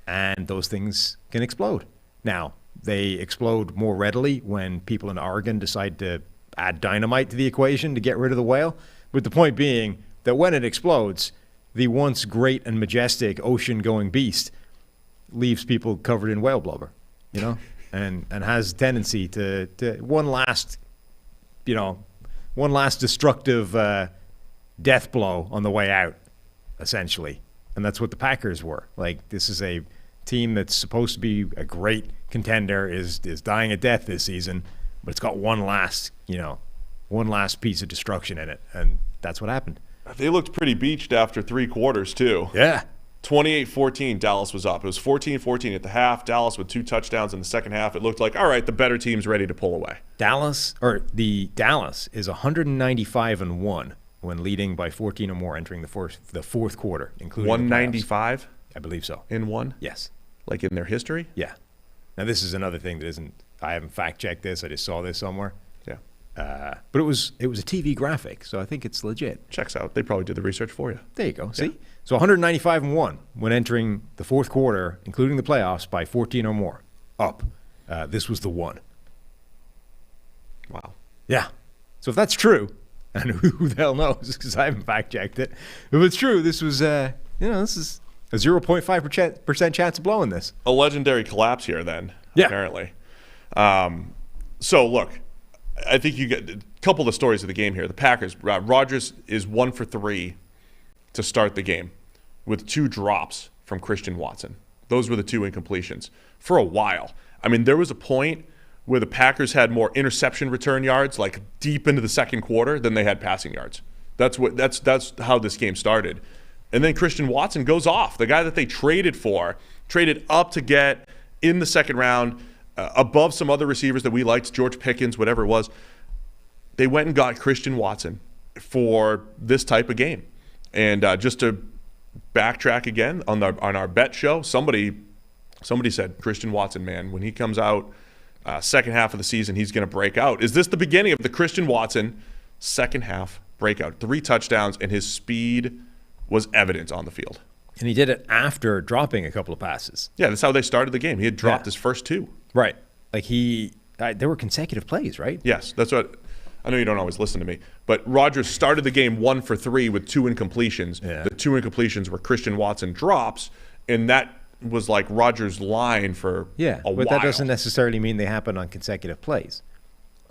And those things can explode. Now, they explode more readily when people in Oregon decide to add dynamite to the equation to get rid of the whale. But the point being that when it explodes, the once great and majestic ocean-going beast leaves people covered in whale blubber, and has a tendency to one last destructive death blow on the way out, essentially. And that's what the Packers were. Like, this is a team that's supposed to be a great contender, is dying a death this season, but it's got one last piece of destruction in it, and that's what happened. They looked pretty beached after 3 quarters, too. Yeah. 28-14, Dallas was up. It was 14-14 at the half. Dallas with 2 touchdowns in the second half. It looked like, all right, the better team's ready to pull away. Dallas is 195-1 when leading by 14 or more entering the fourth quarter, including 195? I believe so. In one? Yes. Like in their history? Yeah. Now, this is another thing that isn't – I haven't fact-checked this. I just saw this somewhere. Yeah. But it was a TV graphic, so I think it's legit. Checks out. They probably did the research for you. There you go. See? Yeah. So 195-1 when entering the fourth quarter, including the playoffs, by 14 or more. Up. This was the one. Wow. Yeah. So if that's true, and who the hell knows, because I haven't fact-checked it. If it's true, this was, this is a 0.5% chance of blowing this. A legendary collapse here then, Yeah. apparently. So, look, I think you get a couple of the stories of the game here. The Packers, Rodgers is 1 for 3 to start the game with 2 drops from Christian Watson. Those were the 2 incompletions for a while. I mean, there was a point where the Packers had more interception return yards, like deep into the second quarter, than they had passing yards. That's how this game started. And then Christian Watson goes off. The guy that they traded up to get in the second round, above some other receivers that we liked, George Pickens, whatever it was. They went and got Christian Watson for this type of game. And just to backtrack again on our bet show, somebody said, Christian Watson, man, when he comes out second half of the season, he's going to break out. Is this the beginning of the Christian Watson second half breakout? 3 touchdowns, and his speed was evident on the field. And he did it after dropping a couple of passes. Yeah, that's how they started the game. He had dropped his first 2. Right. Like there were consecutive plays, right? Yes, that's what. I know you don't always listen to me, but Rodgers started the game 1 for 3 with 2 incompletions. Yeah. The 2 incompletions were Christian Watson drops, and that was like Rodgers' line for a while. But that doesn't necessarily mean they happen on consecutive plays.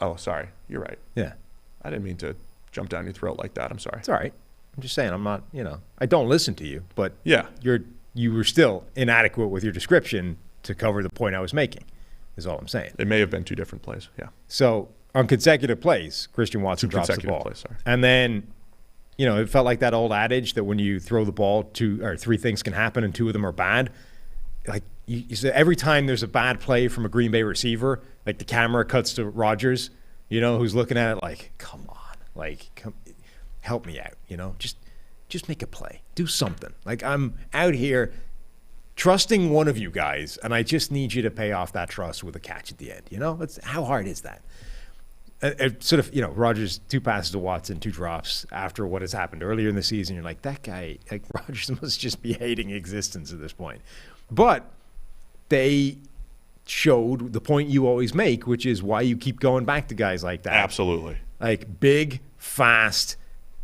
Oh, sorry. You're right. Yeah. I didn't mean to jump down your throat like that. I'm sorry. It's all right. I'm just saying, I'm not, I don't listen to you, but Yeah. you were still inadequate with your description to cover the point I was making, is all I'm saying. It may have been 2 different plays. Yeah. So on consecutive plays, Christian Watson 2 drops the consecutive ball. plays, sorry. And then, it felt like that old adage that when you throw the ball, 2 or 3 things can happen and 2 of them are bad. Like you said, every time there's a bad play from a Green Bay receiver, like the camera cuts to Rodgers, who's looking at it like, come on, like, help me out, just make a play, do something. Like, I'm out here trusting one of you guys, and I just need you to pay off that trust with a catch at the end. How hard is that? Sort of, Rodgers 2 passes to Watson, 2 drops after what has happened earlier in the season. You're like, that guy, like, Rodgers must just be hating existence at this point. But they showed the point you always make, which is why you keep going back to guys like that. Absolutely. Like big, fast,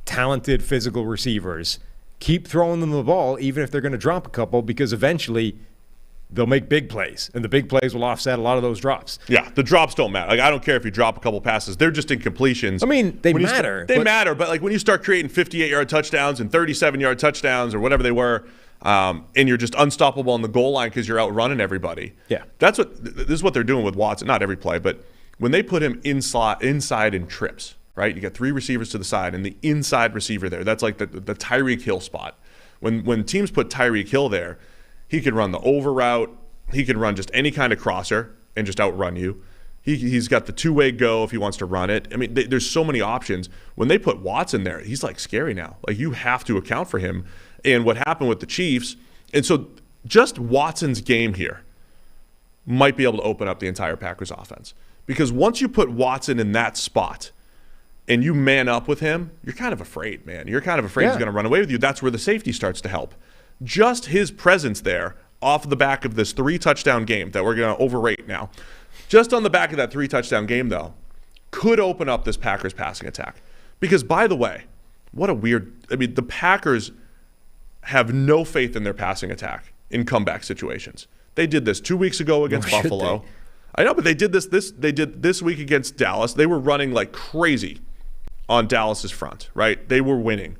talented physical receivers. Keep throwing them the ball, even if they're going to drop a couple, because eventually they'll make big plays, and the big plays will offset a lot of those drops. Yeah, the drops don't matter. Like, I don't care if you drop a couple passes. They're just incompletions. I mean, they matter. They matter, but like when you start creating 58-yard touchdowns and 37-yard touchdowns or whatever they were, and you're just unstoppable on the goal line because you're outrunning everybody. Yeah. This is what they're doing with Watson. Not every play, but when they put him inside in trips, right? You got 3 receivers to the side and the inside receiver there. That's like the Tyreek Hill spot. When teams put Tyreek Hill there, he could run the over route. He could run just any kind of crosser and just outrun you. He's got the 2-way go if he wants to run it. I mean, there's so many options. When they put Watson there, he's like scary now. Like, you have to account for him. And what happened with the Chiefs, and so just Watson's game here might be able to open up the entire Packers offense. Because once you put Watson in that spot and you man up with him, you're kind of afraid, man. You're kind of afraid he's going to run away with you. That's where the safety starts to help. Just his presence there off the back of this 3-touchdown game that we're going to overrate now, just on the back of that 3-touchdown game, though, could open up this Packers passing attack. Because, by the way, the Packers have no faith in their passing attack in comeback situations. They did this 2 weeks ago against Buffalo. I know, but they did this week against Dallas. They were running like crazy on Dallas's front, right? They were winning.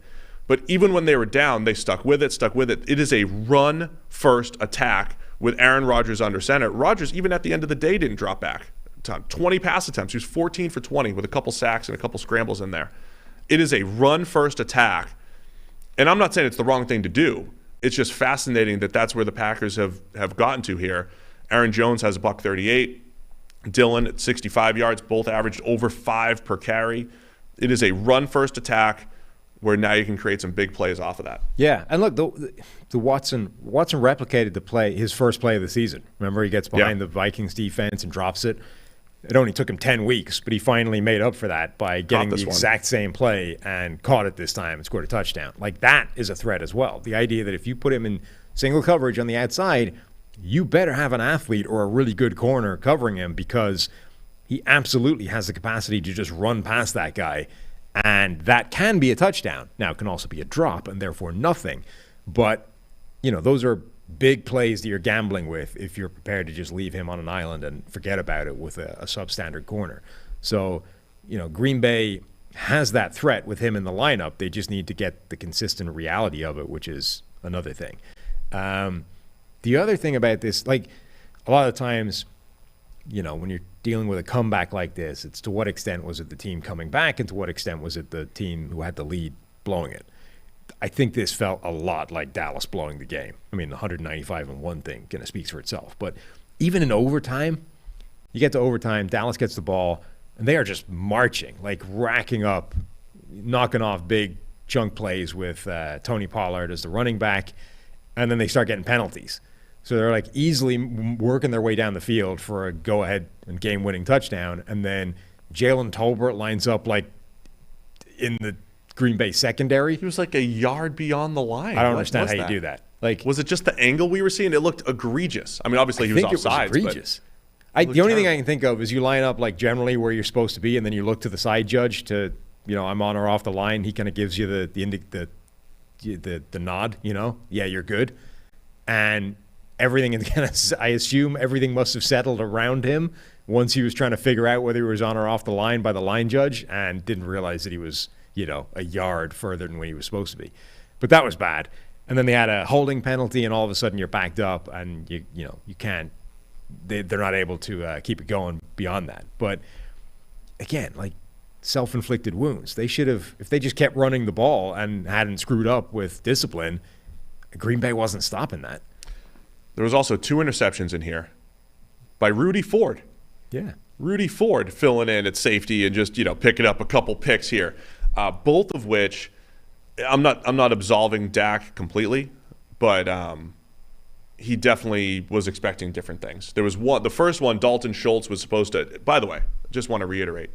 But even when they were down, they stuck with it. It is a run-first attack with Aaron Rodgers under center. Rodgers, even at the end of the day, didn't drop back. 20 pass attempts. He was 14 for 20 with a couple sacks and a couple scrambles in there. It is a run-first attack. And I'm not saying it's the wrong thing to do. It's just fascinating that that's where the Packers have gotten to here. Aaron Jones has a $138. Dillon at 65 yards, both averaged over 5 per carry. It is a run-first attack where now you can create some big plays off of that. Yeah, and look, the Watson replicated his first play of the season. Remember, he gets behind the Vikings defense and drops it. It only took him 10 weeks, but he finally made up for that by getting the exact same play and caught it this time and scored a touchdown. Like, that is a threat as well. The idea that if you put him in single coverage on the outside, you better have an athlete or a really good corner covering him, because he absolutely has the capacity to just run past that guy. And that can be a touchdown. Now, it can also be a drop and therefore nothing. But those are big plays that you're gambling with if you're prepared to just leave him on an island and forget about it with a substandard corner. So, Green Bay has that threat with him in the lineup. They just need to get the consistent reality of it, which is another thing. The other thing about this, like a lot of times, when you're dealing with a comeback like this, it's to what extent was it the team coming back and to what extent was it the team who had the lead blowing it. I think this felt a lot like Dallas blowing the game. I mean, the 195-1 thing kind of speaks for itself. But even in overtime, you get to overtime, Dallas gets the ball, and they are just marching, like racking up, knocking off big chunk plays with Tony Pollard as the running back, and then they start getting penalties. So they're like easily working their way down the field for a go-ahead and game-winning touchdown, and then Jalen Tolbert lines up like in the Green Bay secondary. He was like a yard beyond the line. I don't understand how you do that. Like, was it just the angle we were seeing? It looked egregious. I mean, obviously he was offsides. It was egregious. The only thing I can think of is you line up like generally where you're supposed to be, and then you look to the side judge to, I'm on or off the line. He kind of gives you the nod. Yeah, you're good, and everything is kind of. I assume everything must have settled around him once he was trying to figure out whether he was on or off the line by the line judge, and didn't realize that he was a yard further than when he was supposed to be. But that was bad. And then they had a holding penalty, and all of a sudden you're backed up, and you can't. They're not able to keep it going beyond that. But again, like self-inflicted wounds. They should have, if they just kept running the ball and hadn't screwed up with discipline, Green Bay wasn't stopping that. There was also 2 interceptions in here by Rudy Ford. Yeah. Rudy Ford filling in at safety and just, picking up a couple picks here. Both of which, I'm not absolving Dak completely, but he definitely was expecting different things. There was the first one, Dalton Schultz was supposed to, by the way, just want to reiterate,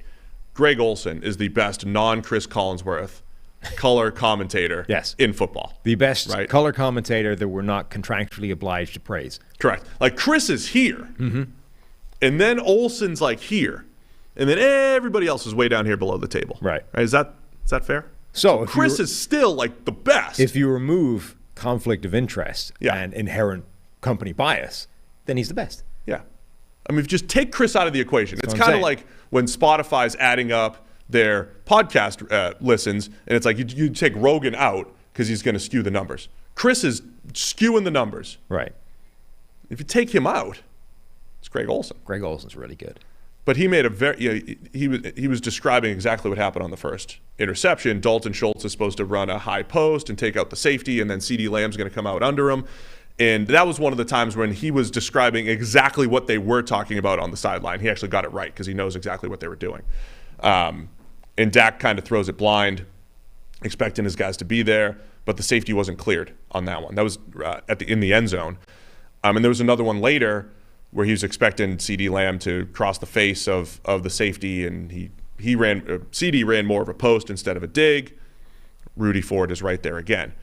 Greg Olsen is the best non-Chris Collinsworth color commentator in football. The best color commentator that we're not contractually obliged to praise. Correct. Like Chris is here, and then Olsen's like here, and then everybody else is way down here below the table. Right. Is that fair? So Chris is still like the best. If you remove conflict of interest and inherent company bias, then he's the best. Yeah. I mean, if you just take Chris out of the equation, it's kind of like when Spotify's adding up their podcast listens, and it's like you take Rogan out because he's going to skew the numbers. Chris is skewing the numbers. Right. If you take him out, it's Greg Olsen. Greg Olsen's really good. But he made a he was describing exactly what happened on the first interception. Dalton Schultz is supposed to run a high post and take out the safety, and then CeeDee Lamb's going to come out under him. And that was one of the times when he was describing exactly what they were talking about on the sideline. He actually got it right because he knows exactly what they were doing. And Dak kind of throws it blind, expecting his guys to be there, but the safety wasn't cleared on that one. That was in the end zone. And there was another one later where he was expecting CeeDee Lamb to cross the face of the safety, and CeeDee ran more of a post instead of a dig. Rudy Ford is right there again.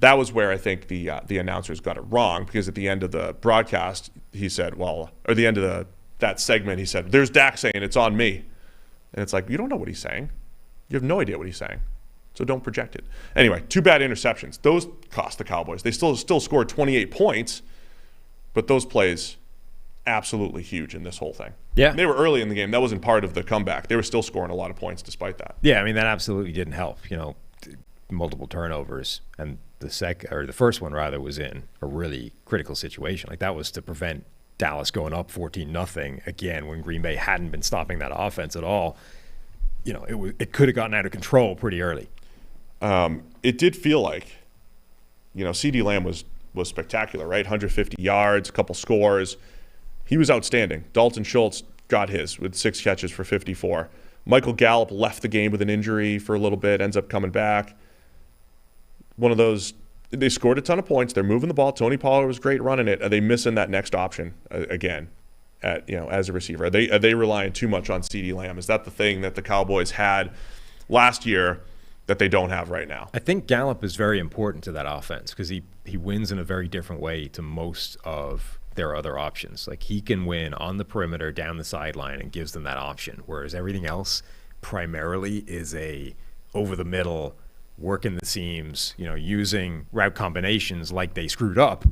That was where I think the announcers got it wrong, because at the end of the broadcast, he said, the end of that segment, he said, "There's Dak saying it's on me." And it's like, you don't know what he's saying. You have no idea what he's saying. So don't project it. Anyway, 2 bad interceptions. Those cost the Cowboys. They still scored 28 points, but those plays, absolutely huge in this whole thing. Yeah. And they were early in the game. That wasn't part of the comeback. They were still scoring a lot of points despite that. Yeah, I mean, that absolutely didn't help. Multiple turnovers, and the first one rather was in a really critical situation. Like, that was to prevent Dallas going up 14-0 again when Green Bay hadn't been stopping that offense at all. It could have gotten out of control pretty early. It did feel like, CeeDee Lamb was spectacular, right? 150 yards, a couple scores. He was outstanding. Dalton Schultz got his with 6 catches for 54. Michael Gallup left the game with an injury for a little bit, ends up coming back. One of those, they scored a ton of points. They're moving the ball. Tony Pollard was great running it. Are they missing that next option again as a receiver? Are they relying too much on CeeDee Lamb? Is that the thing that the Cowboys had last year that they don't have right now? I think Gallup is very important to that offense because he wins in a very different way to most of their other options. Like, he can win on the perimeter, down the sideline, and gives them that option, whereas everything else primarily is a over the middle, working the seams, using route combinations like they screwed up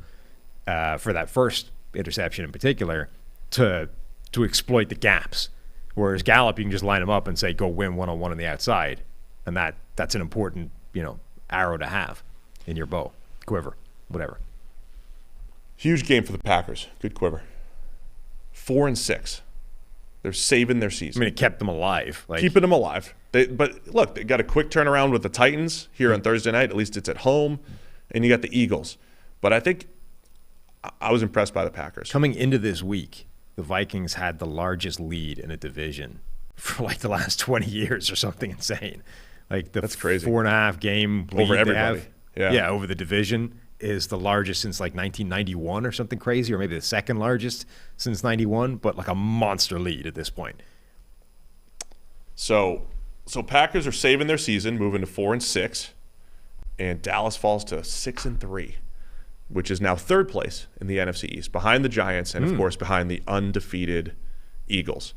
for that first interception in particular to exploit the gaps. Whereas Gallup, you can just line him up and say, go win one-on-one on the outside. And that's an important, arrow to have in your bow, quiver, whatever. Huge game for the Packers. Good quiver. 4-6. They're saving their season. I mean, it kept them alive. Keeping them alive. But look, they got a quick turnaround with the Titans here on Thursday night. At least it's at home. And you got the Eagles. But I think I was impressed by the Packers. Coming into this week, the Vikings had the largest lead in a division for the last 20 years or something insane. That's crazy. 4.5 game lead over everybody. Yeah, over the division is the largest since 1991 or something crazy, or maybe the second largest since 91, but a monster lead at this point. So Packers are saving their season, moving to 4-6, and Dallas falls to 6-3, which is now third place in the NFC East, behind the Giants and, of course, behind the undefeated Eagles.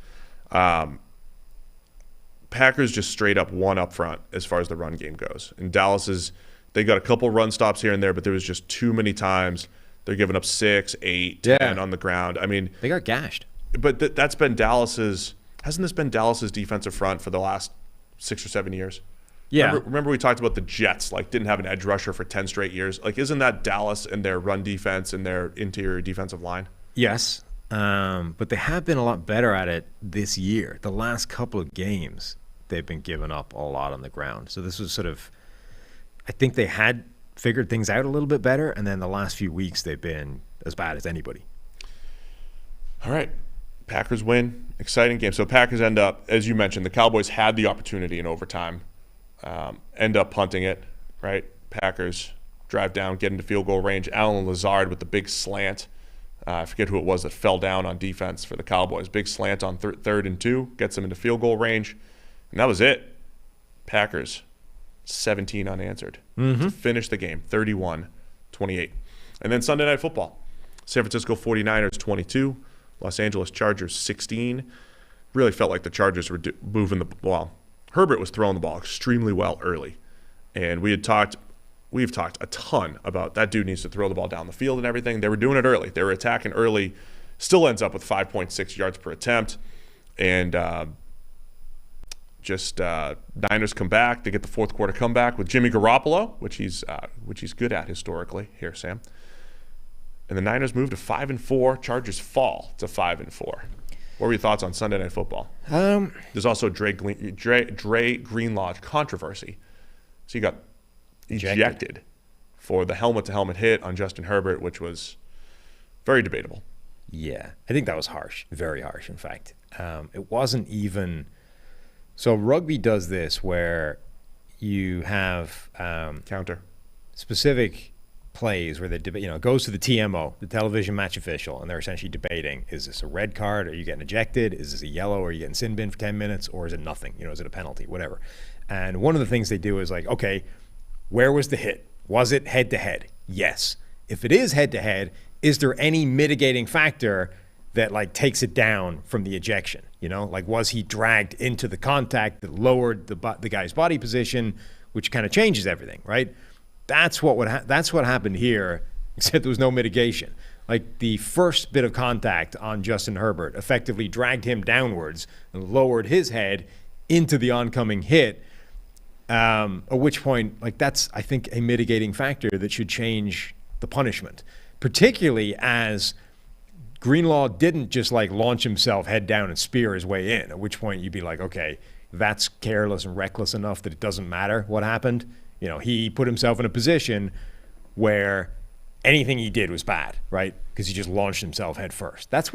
Packers just straight up won up front as far as the run game goes. And Dallas they got a couple run stops here and there, but there was just too many times they're giving up 6, 8, 10 on the ground. I mean, they got gashed. But that's been hasn't this been Dallas's defensive front for the last 6 or 7 years? Yeah. Remember we talked about the Jets, didn't have an edge rusher for 10 straight years. Isn't that Dallas and their run defense and their interior defensive line? Yes. But they have been a lot better at it this year. The last couple of games, they've been giving up a lot on the ground. So this was I think they had figured things out a little bit better, and then the last few weeks they've been as bad as anybody. All right. Packers win. Exciting game. So Packers end up, as you mentioned, the Cowboys had the opportunity in overtime, end up punting it, right? Packers drive down, get into field goal range. Allen Lazard with the big slant. I forget who it was that fell down on defense for the Cowboys. Big slant on 3rd and 2, gets them into field goal range. And that was it. Packers, 17 unanswered to finish the game, 31-28. And then Sunday Night Football. San Francisco 49ers, 22. Los Angeles Chargers, 16. Really felt like the Chargers were moving the ball. Herbert was throwing the ball extremely well early. And we've talked a ton about that dude needs to throw the ball down the field and everything. They were doing it early. They were attacking early. Still ends up with 5.6 yards per attempt. And Niners come back. They get the fourth quarter comeback with Jimmy Garoppolo, which he's good at historically. Here, Sam. And the Niners move to 5-4. Chargers fall to 5-4. What were your thoughts on Sunday Night Football? There's also Dre Greenlaw controversy. So he got ejected for the helmet-to-helmet hit on Justin Herbert, which was very debatable. Yeah, I think that was harsh, very harsh, in fact. It wasn't even – so rugby does this where you have counter specific plays where they debate, it goes to the TMO, the television match official, and they're essentially debating, is this a red card? Are you getting ejected? Is this a yellow? Are you getting sin bin for 10 minutes? Or is it nothing? Is it a penalty? Whatever. And one of the things they do is okay, where was the hit? Was it head-to-head? Yes. If it is head-to-head, is there any mitigating factor that takes it down from the ejection? Was he dragged into the contact that lowered the guy's body position, which kind of changes everything, right? That's what happened here, except there was no mitigation. The first bit of contact on Justin Herbert effectively dragged him downwards and lowered his head into the oncoming hit. At which point, that's, I think, a mitigating factor that should change the punishment, particularly as Greenlaw didn't just launch himself head down and spear his way in, at which point you'd be okay, that's careless and reckless enough that it doesn't matter what happened. He put himself in a position where anything he did was bad, right? Because he just launched himself head first. That's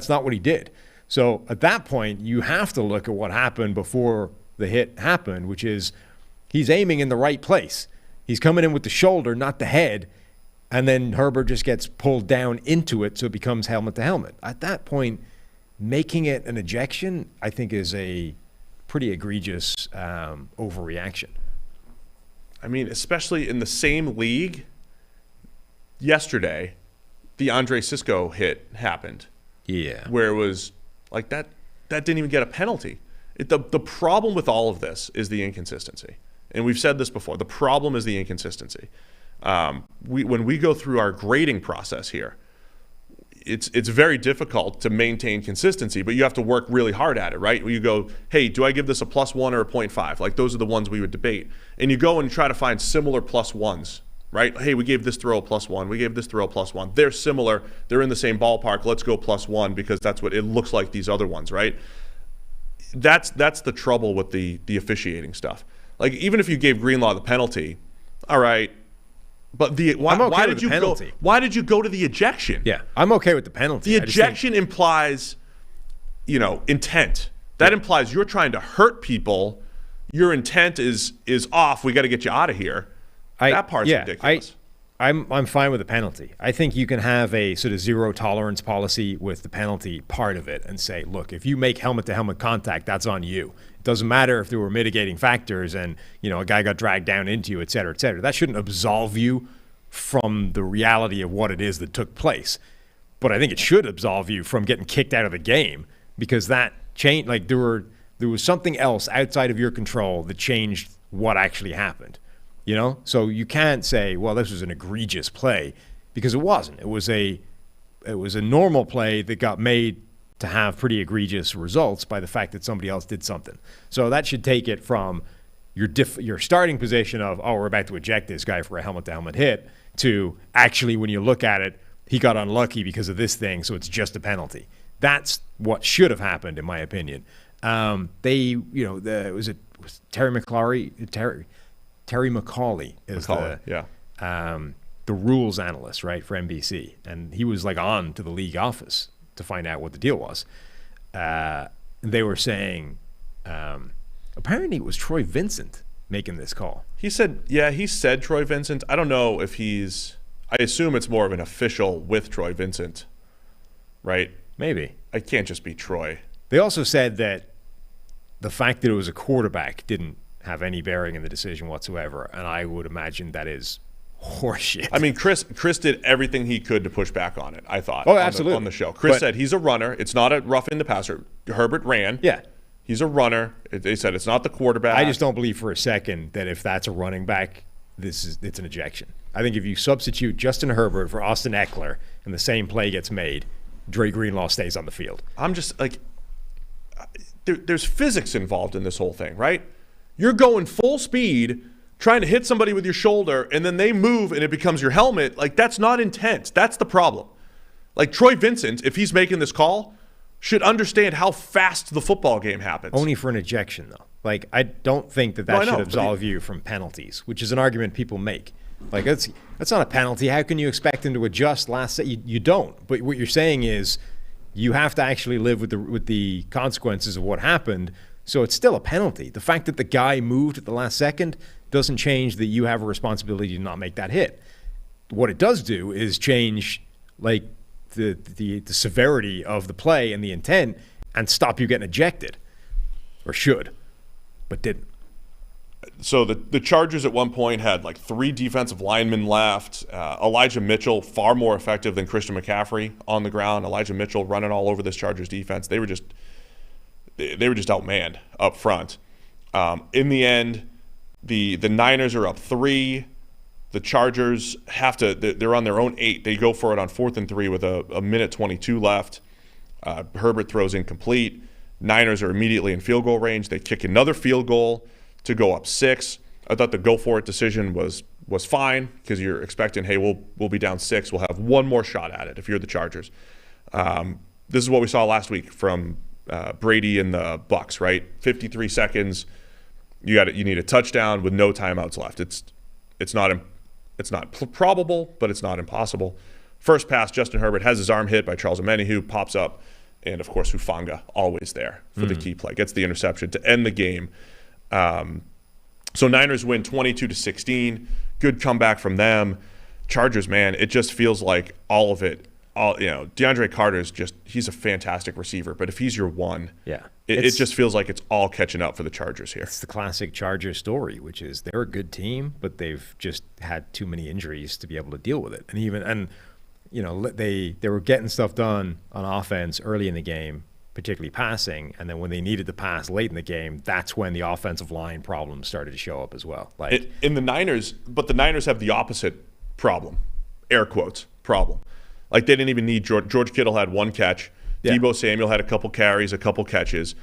not what he did. So at that point, you have to look at what happened before the hit happened, which is he's aiming in the right place. He's coming in with the shoulder, not the head, and then Herbert just gets pulled down into it, so it becomes helmet to helmet. At that point, making it an ejection, I think, is a pretty egregious overreaction. I mean, especially in the same league, yesterday, the Andre Cisco hit happened. Yeah. Where it was that didn't even get a penalty. The problem with all of this is the inconsistency. and we've said this before, the problem is the inconsistency. When we go through our grading process here, it's very difficult to maintain consistency, but you have to work really hard at it, right? You go, hey, do I give this a +1 or a 0.5? Like, those are the ones we would debate. And you go and try to find similar +1s, right? Hey, we gave this throw a +1. We gave this throw a +1. They're similar. They're in the same ballpark. Let's go +1 because that's what it looks like these other ones, right? That's the trouble with the officiating stuff. Like, even if you gave Greenlaw the penalty, all right, but why did you go to the ejection? Yeah, I'm okay with the penalty. The ejection implies, intent. That implies you're trying to hurt people. Your intent is off. We got to get you out of here. That part's ridiculous. I'm fine with the penalty. I think you can have a sort of zero tolerance policy with the penalty part of it and say, look, if you make helmet-to-helmet contact, that's on you. It doesn't matter if there were mitigating factors and, a guy got dragged down into you, et cetera, et cetera. That shouldn't absolve you from the reality of what it is that took place. But I think it should absolve you from getting kicked out of the game because that changed, like there was something else outside of your control that changed what actually happened. So you can't say, well, this was an egregious play because it wasn't. It was a normal play that got made to have pretty egregious results by the fact that somebody else did something. So that should take it from your starting position of, we're about to eject this guy for a helmet-to-helmet hit to actually, when you look at it, he got unlucky because of this thing, so it's just a penalty. That's what should have happened, in my opinion. Was Terry McCauley? Terry McCauley is the rules analyst, right, for NBC. And he was on to the league office to find out what the deal was. They were saying apparently it was Troy Vincent making this call. He said Troy Vincent. I don't know if I assume it's more of an official with Troy Vincent, right? Maybe. I can't just be Troy. They also said that the fact that it was a quarterback didn't have any bearing in the decision whatsoever, and I would imagine that is horseshit. I mean, Chris did everything he could to push back on it, I thought. Oh, absolutely. On the show. Chris said he's a runner. It's not a rough in the passer. Herbert ran. Yeah. He's a runner. They said it's not the quarterback. I just don't believe for a second that if that's a running back, it's an ejection. I think if you substitute Justin Herbert for Austin Eckler and the same play gets made, Dre Greenlaw stays on the field. I'm just there's physics involved in this whole thing, right? You're going full speed, trying to hit somebody with your shoulder, and then they move and it becomes your helmet. That's not intent. That's the problem. Troy Vincent, if he's making this call, should understand how fast the football game happens. Only for an ejection, though. I don't think that should absolve you from penalties, which is an argument people make. That's not a penalty. How can you expect him to adjust last set? You don't. But what you're saying is you have to actually live with the consequences of what happened. So it's still a penalty. The fact that the guy moved at the last second doesn't change that you have a responsibility to not make that hit. What it does do is change the severity of the play and the intent and stop you getting ejected, or should, but didn't. So the Chargers at one point had 3 defensive linemen left. Elijah Mitchell, far more effective than Christian McCaffrey on the ground. Elijah Mitchell running all over this Chargers defense. They were just outmanned up front. In the end, the Niners are up 3. The Chargers they're on their own 8. They go for it on 4th and 3 with a minute 22 left. Herbert throws incomplete. Niners are immediately in field goal range. They kick another field goal to go up 6. I thought the go for it decision was fine because you're expecting, hey, we'll be down 6. We'll have one more shot at it if you're the Chargers. This is what we saw last week from Brady and the Bucs, right? 53 seconds. You need a touchdown with no timeouts left. It's not probable, but it's not impossible. First pass, Justin Herbert has his arm hit by Charles Omenihu, pops up, and of course Hufanga always there for the key play, gets the interception to end the game. So Niners win 22-16. Good comeback from them. Chargers, man, it just feels like all of it. DeAndre Carter's he's a fantastic receiver, but if he's your one, it just feels like it's all catching up for the Chargers here. It's the classic Chargers story, which is they're a good team, but they've just had too many injuries to be able to deal with it. And they were getting stuff done on offense early in the game, particularly passing. And then when they needed to pass late in the game, that's when the offensive line problems started to show up as well. Like in the Niners, but the Niners have the opposite problem, air quotes, problem. Like they didn't even need George Kittle had one catch. Yeah. Deebo Samuel had a couple carries, a couple catches.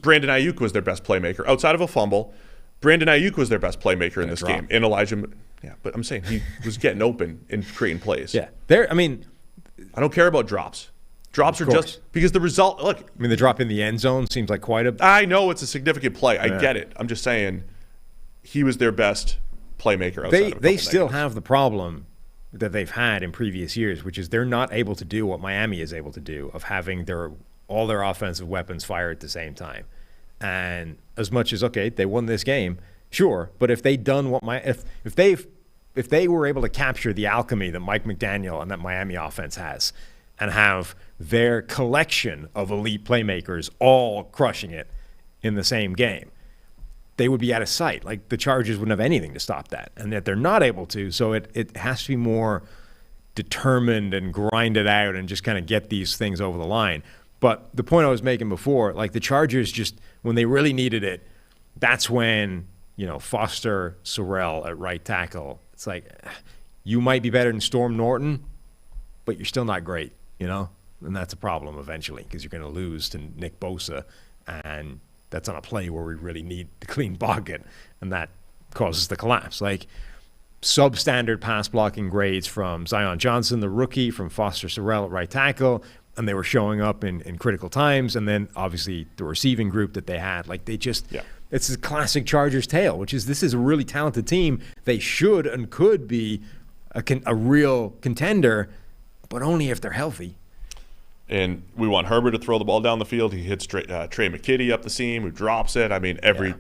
Brandon Ayuk was their best playmaker. Outside of a fumble, Brandon Ayuk was their best playmaker in this game. And Elijah, yeah, but I'm saying he was getting open and creating plays. Yeah. I don't care about drops. Drops are just because the result, look. I mean, the drop in the end zone seems like quite a. I know it's a significant play. I get it. I'm just saying he was their best playmaker outside They still have the problem that they've had in previous years, which is they're not able to do what Miami is able to do of having all their offensive weapons fire at the same time. And as much as, okay, they won this game, sure, but if they'd done what if they were able to capture the alchemy that Mike McDaniel and that Miami offense has and have their collection of elite playmakers all crushing it in the same game, they would be out of sight. Like the Chargers wouldn't have anything to stop that, and that they're not able to. So it has to be more determined and grind it out and just kind of get these things over the line. But the point I was making before, like the Chargers just, when they really needed it, that's when, Foster, Sorrell at right tackle, it's like, you might be better than Storm Norton, but you're still not great, And that's a problem eventually because you're going to lose to Nick Bosa, and that's on a play where we really need the clean pocket, and that causes the collapse. Like substandard pass blocking grades from Zion Johnson, the rookie, from Foster Sorrell at right tackle, and they were showing up in critical times, and then obviously the receiving group that they had. Like they just, it's a classic Chargers tale, which is this is a really talented team. They should and could be a real contender, but only if they're healthy. And we want Herbert to throw the ball down the field. He hits Trey McKitty up the seam, who drops it. I mean, a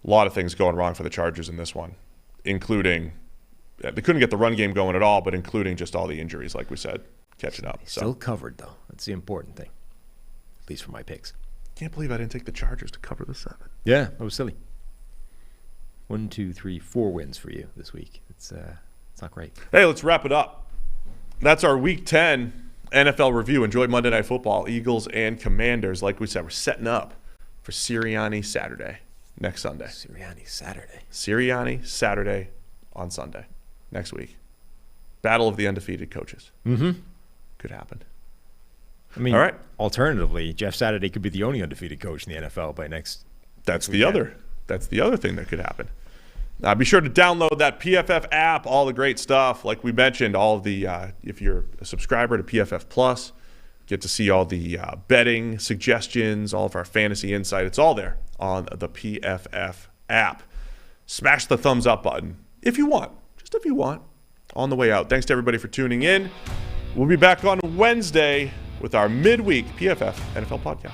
lot of things going wrong for the Chargers in this one, including they couldn't get the run game going at all, but including just all the injuries, like we said, catching up. Still covered, though. That's the important thing, at least for my picks. Can't believe I didn't take the Chargers to cover the 7. Yeah, that was silly. 1, 2, 3, 4 wins for you this week. It's not great. Hey, let's wrap it up. That's our Week 10 NFL review. Enjoy Monday Night Football, Eagles and Commanders. Like we said, we're setting up for Sirianni Saturday next Sunday. Sirianni Saturday on Sunday next week. Battle of the undefeated coaches. Mm-hmm. Could happen. I mean, all right. Alternatively, Jeff Saturday could be the only undefeated coach in the NFL by next. That's the other thing that could happen. Be sure to download that PFF app, all the great stuff. Like we mentioned, all of the if you're a subscriber to PFF Plus, get to see all the betting suggestions, all of our fantasy insight. It's all there on the PFF app. Smash the thumbs up button if you want, just if you want, on the way out. Thanks to everybody for tuning in. We'll be back on Wednesday with our midweek PFF NFL podcast.